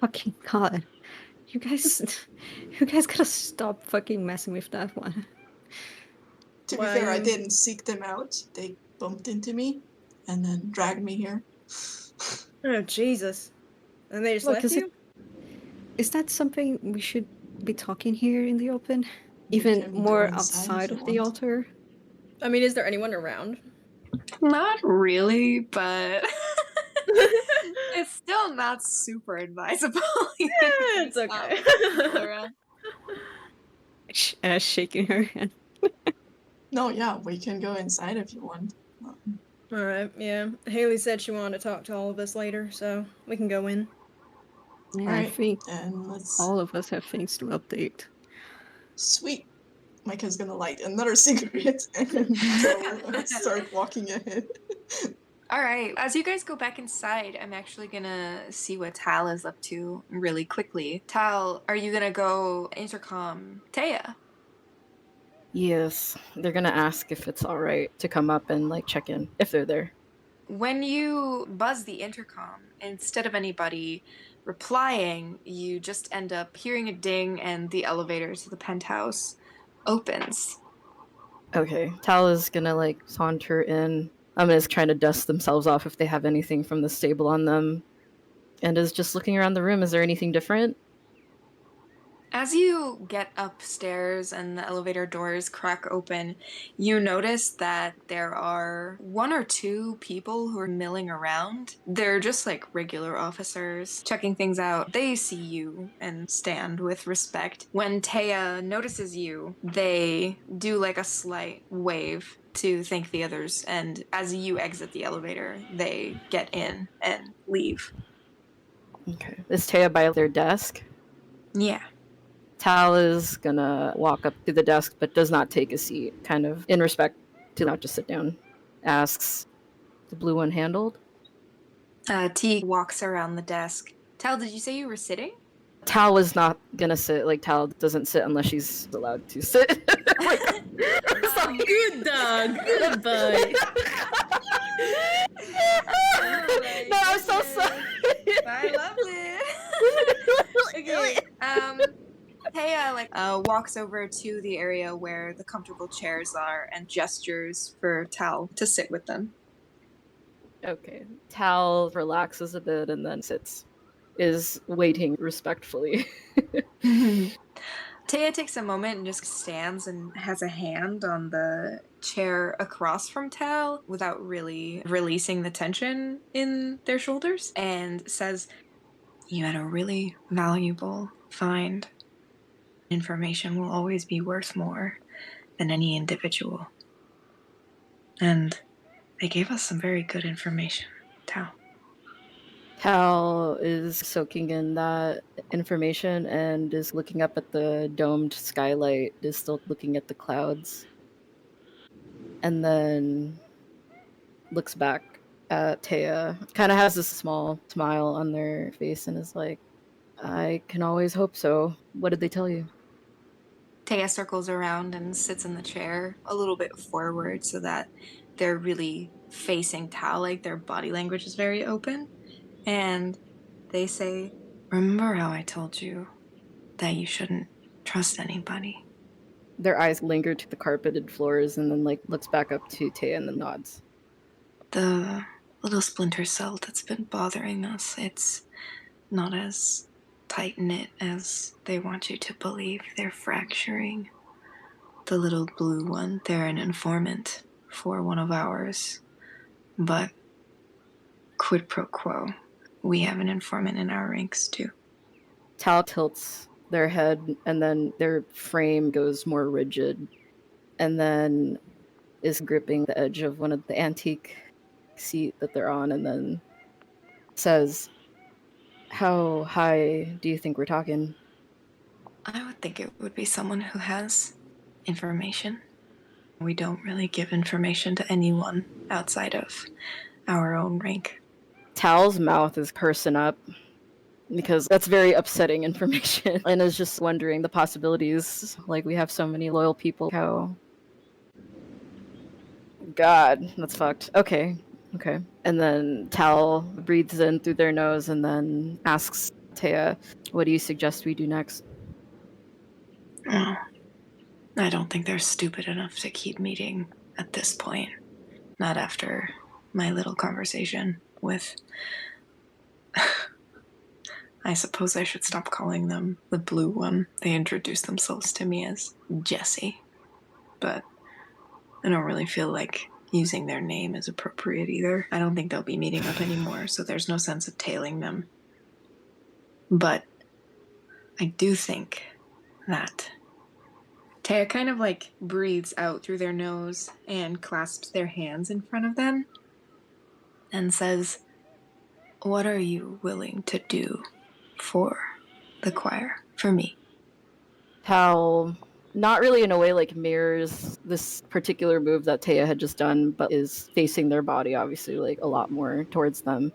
Fucking God. You guys gotta stop fucking messing with that one. To be fair, I didn't seek them out. They bumped into me and then dragged me here. Oh, Jesus. And they just left you? Is that something we should be talking here in the open? Even more outside of the altar? I mean, is there anyone around? Not really, but it's still not super advisable. It's okay. People around. Shaking her hand. No, yeah, we can go inside if you want. Alright, yeah. Haley said she wanted to talk to all of us later, so we can go in. Yeah, I Alright, think and let's... all of us have things to update. Sweet. Micah's gonna light another cigarette and go start walking ahead. All right, as you guys go back inside, I'm actually gonna see what Tal is up to really quickly. Tal, are you gonna go intercom Taya? Yes, they're gonna ask if it's all right to come up and like check in if they're there. When you buzz the intercom, instead of anybody replying, you just end up hearing a ding and the elevator to the penthouse opens. Okay, Tal is gonna like saunter in. Is trying to dust themselves off if they have anything from the stable on them, and is just looking around the room. Is there anything different? As you get upstairs and the elevator doors crack open, you notice that there are one or two people who are milling around. They're just like regular officers checking things out. They see you and stand with respect. When Taya notices you, they do like a slight wave to thank the others, and as you exit the elevator, they get in and leave. Okay. Is Taya by their desk? Yeah. Tal is gonna walk up to the desk but does not take a seat, kind of in respect to not just sit down. Asks, the blue one handled? T walks around the desk. Tal, did you say you were sitting? Tal was not gonna sit. Like, Tal doesn't sit unless she's allowed to sit. Good dog. Good boy. No, I'm so sorry. I love it. Okay. Taya walks over to the area where the comfortable chairs are and gestures for Tal to sit with them. Okay. Tal relaxes a bit and then sits. Is waiting respectfully. Taya takes a moment and just stands and has a hand on the chair across from Tal without really releasing the tension in their shoulders and says, "You had a really valuable find. Information will always be worth more than any individual. And they gave us some very good information, Tal." Tal is soaking in that information and is looking up at the domed skylight, is still looking at the clouds. And then looks back at Taya, kind of has this small smile on their face and is like, I can always hope so. What did they tell you? Taya circles around and sits in the chair a little bit forward so that they're really facing Tal, like their body language is very open. And they say, "Remember how I told you that you shouldn't trust anybody?" Their eyes linger to the carpeted floors and then like looks back up to Taya and then nods. The little splinter cell that's been bothering us, it's not as tight-knit as they want you to believe. They're fracturing. The little blue one, they're an informant for one of ours. But quid pro quo, we have an informant in our ranks too. Tal tilts their head and then their frame goes more rigid and then is gripping the edge of one of the antique seat that they're on and then says, how high do you think we're talking? I would think it would be someone who has information. We don't really give information to anyone outside of our own rank. Tal's mouth is pursing up because that's very upsetting information and is just wondering the possibilities. Like, we have so many loyal people. How? God, that's fucked. Okay. And then Tal breathes in through their nose and then asks Taya, what do you suggest we do next? Well, I don't think they're stupid enough to keep meeting at this point. Not after my little conversation with... I suppose I should stop calling them the blue one. They introduced themselves to me as Jesse. But I don't really feel like using their name is appropriate either. I don't think they'll be meeting up anymore, so there's no sense of tailing them. But I do think that Taya kind of like breathes out through their nose and clasps their hands in front of them and says, "What are you willing to do for the choir, for me?" Tal, not really in a way like mirrors this particular move that Taya had just done, but is facing their body, obviously, like a lot more towards them.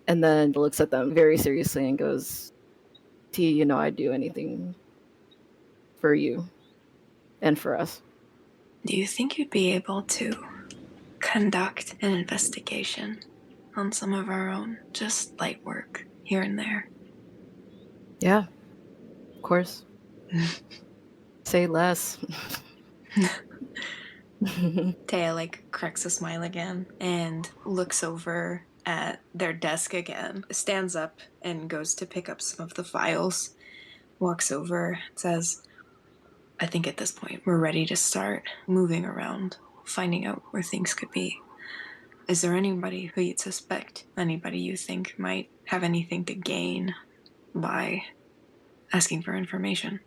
And then looks at them very seriously and goes, T, you know I'd do anything for you and for us. Do you think you'd be able to conduct an investigation on some of our own, just light work here and there? Yeah, of course. Say less. Taya like cracks a smile again and looks over at their desk again, stands up and goes to pick up some of the files, walks over, says, "I think at this point we're ready to start moving around, finding out where things could be. Is there anybody who you'd suspect? Anybody you think might have anything to gain by asking for information?"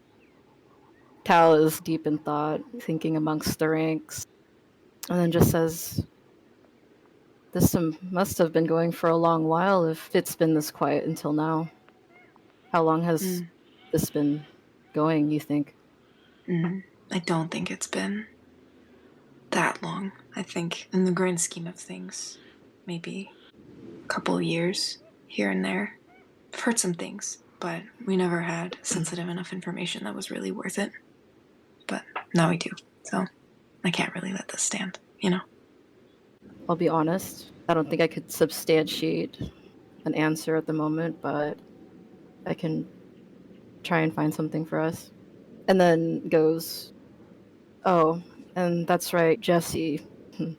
Tal is deep in thought, thinking amongst the ranks, and then just says, this must have been going for a long while if it's been this quiet until now. How long has this been going, you think? I don't think it's been that long. I think in the grand scheme of things, maybe a couple years here and there. I've heard some things, but we never had sensitive enough information that was really worth it. But now we do, so I can't really let this stand, you know? I'll be honest, I don't think I could substantiate an answer at the moment, but I can try and find something for us. And then goes, oh, and that's right, Jesse. I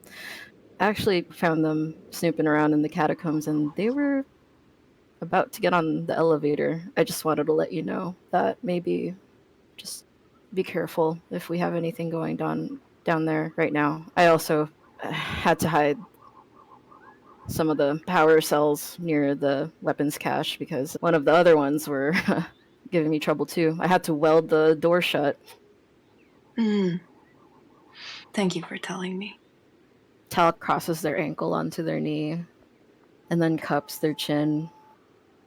actually found them snooping around in the catacombs, and they were about to get on the elevator. I just wanted to let you know that maybe just be careful if we have anything going down there right now. I also had to hide some of the power cells near the weapons cache because one of the other ones were giving me trouble too. I had to weld the door shut. Thank you for telling me. Tal crosses their ankle onto their knee and then cups their chin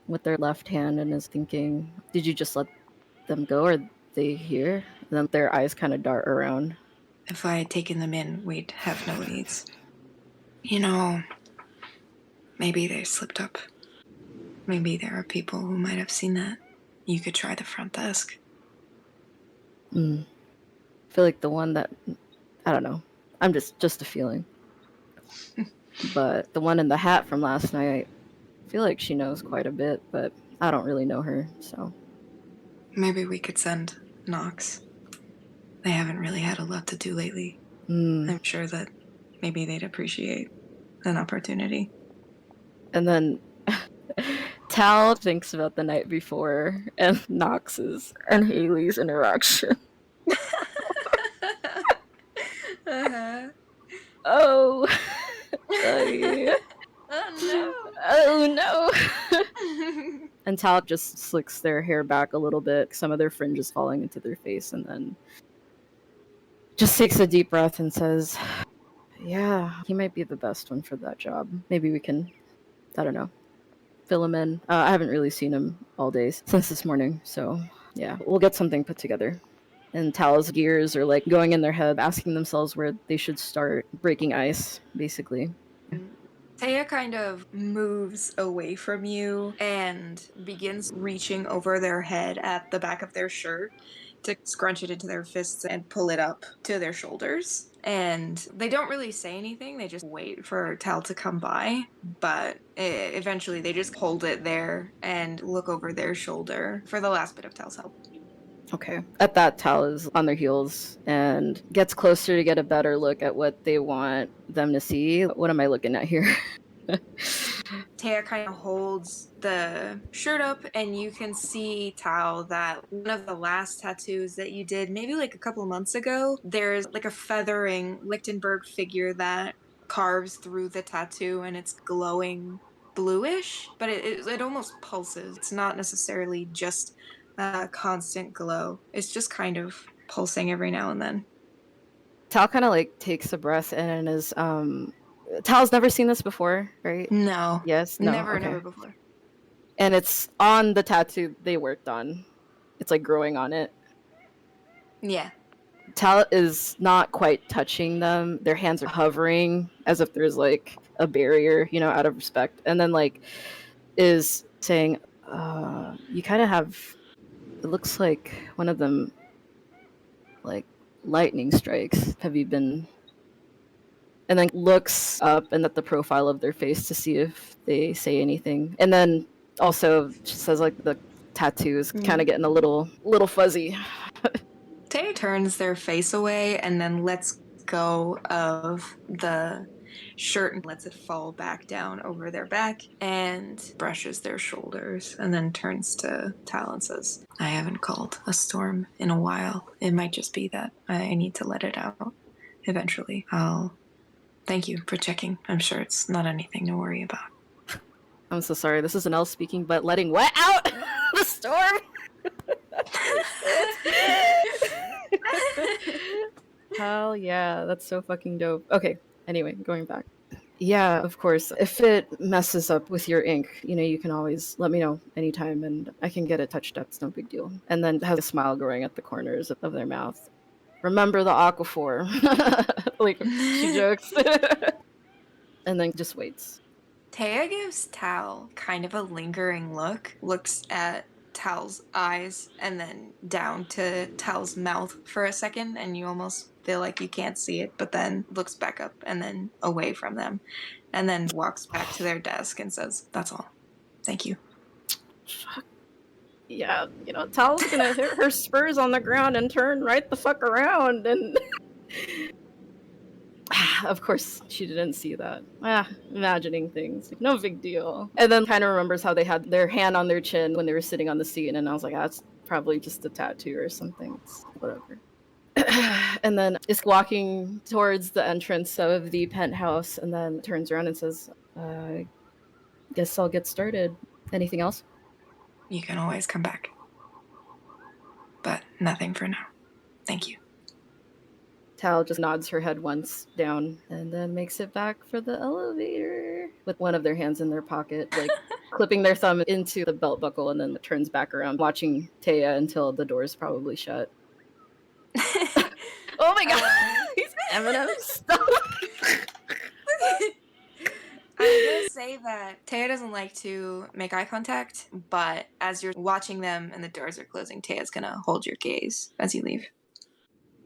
with their left hand and is thinking, did you just let them go? Or are they here? And then their eyes kind of dart around. If I had taken them in, we'd have no leads. You know, maybe they slipped up. Maybe there are people who might have seen that. You could try the front desk. I feel like the one that, I don't know, I'm just a feeling. But the one in the hat from last night, I feel like she knows quite a bit, but I don't really know her, so. Maybe we could send Nox. They haven't really had a lot to do lately. I'm sure that maybe they'd appreciate an opportunity. And then Tal thinks about the night before and Nox's and Haley's interaction. Oh. Oh no. And Tal just slicks their hair back a little bit, some of their fringes falling into their face, and then just takes a deep breath and says, yeah, he might be the best one for that job. Maybe we can, I don't know, fill him in. I haven't really seen him all day since this morning, so yeah, we'll get something put together. And Tal's gears are like going in their head, asking themselves where they should start breaking ice, basically. Taya kind of moves away from you and begins reaching over their head at the back of their shirt to scrunch it into their fists and pull it up to their shoulders. And they don't really say anything, they just wait for Tal to come by, but eventually they just hold it there and look over their shoulder for the last bit of Tal's help. Okay. At that, Tal is on their heels and gets closer to get a better look at what they want them to see. What am I looking at here? Taya kind of holds the shirt up, and you can see, Tal, that one of the last tattoos that you did, maybe like a couple months ago, there's like a feathering Lichtenberg figure that carves through the tattoo, and it's glowing bluish, but it almost pulses. It's not necessarily just a constant glow. It's just kind of pulsing every now and then. Tal kind of like takes a breath and is Tal's never seen this before, right? No. Yes. No. Never, Okay. never before. And it's on the tattoo they worked on. It's like growing on it. Yeah. Tal is not quite touching them. Their hands are hovering as if there's like a barrier, you know, out of respect. And then like is saying, you kind of have, it looks like one of them like lightning strikes. Have you been, and then looks up and at the profile of their face to see if they say anything. And then also she says like the tattoo is kind of getting a little fuzzy. Tay turns their face away and then lets go of the shirt and lets it fall back down over their back and brushes their shoulders and then turns to Tal and says, I haven't called a storm in a while. It might just be that I need to let it out eventually. I'll thank you for checking. I'm sure it's not anything to worry about. I'm so sorry. This is an elf speaking, but letting what out? The storm? Hell yeah, that's so fucking dope. Okay, anyway, going back. Yeah, of course. If it messes up with your ink, you know, you can always let me know anytime and I can get it touched up. It's no big deal. And then has a smile growing at the corners of their mouth. Remember the aquaphor. Like, she jokes. And then just waits. Taya gives Tal kind of a lingering look, looks at Tal's eyes and then down to Tal's mouth for a second, and you almost feel like you can't see it, but then looks back up and then away from them, and then walks back to their desk and says, that's all. Thank you. Yeah, you know, Tal's gonna hit her spurs on the ground and turn right the fuck around, and of course she didn't see that. Imagining things, no big deal. And then kind of remembers how they had their hand on their chin when they were sitting on the seat, and I was like, that's probably just a tattoo or something. It's whatever. And then is walking towards the entrance of the penthouse, and then turns around and says, guess I'll get started. Anything else? You can always come back. But nothing for now. Thank you. Tal just nods her head once down and then makes it back for the elevator with one of their hands in their pocket, like clipping their thumb into the belt buckle, and then turns back around, watching Taya until the door's probably shut. Oh my god! These M&Ms stuff! I'm gonna say that Taya doesn't like to make eye contact, but as you're watching them and the doors are closing, Taya's gonna hold your gaze as you leave.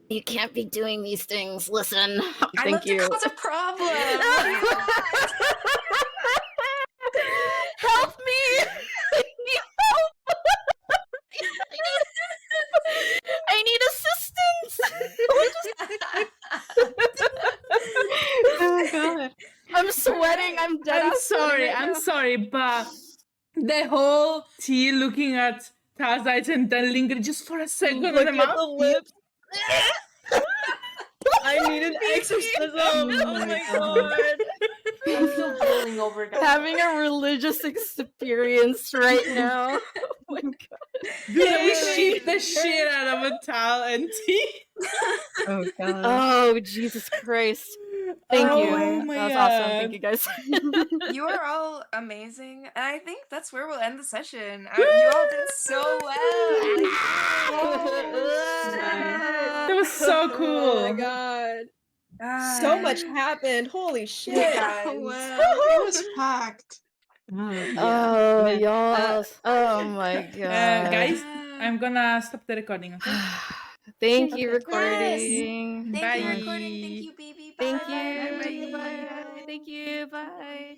You can't be doing these things. Listen. I Thank love you. to cause a problem. Help me! I need help! I need assistance! Oh god. I'm sweating. I'm dead. I'm sorry, but the whole tea looking at Tal's eyes and then lingering just for a second on the mouth. the lips. I need an exorcism. Oh my god. I'm still boiling over. Having a religious experience right now. Oh my god. Dude, we shit the shit out of a Tal and tea. Oh god. Oh, Jesus Christ. Thank you. Oh my That was god. awesome. Thank you guys. You are all amazing, and I think that's where we'll end the session. You all did so well. That was so cool. Oh my god. So much happened. Holy shit. Yeah, It was packed. Oh, yeah. Oh, Yeah. yes. Oh my god. Guys, I'm gonna stop the recording, okay? Thank you, Yes. recording. Thank Bye. you for recording. Thank you, BB. Thank Bye. you. Bye. Thank you. Bye.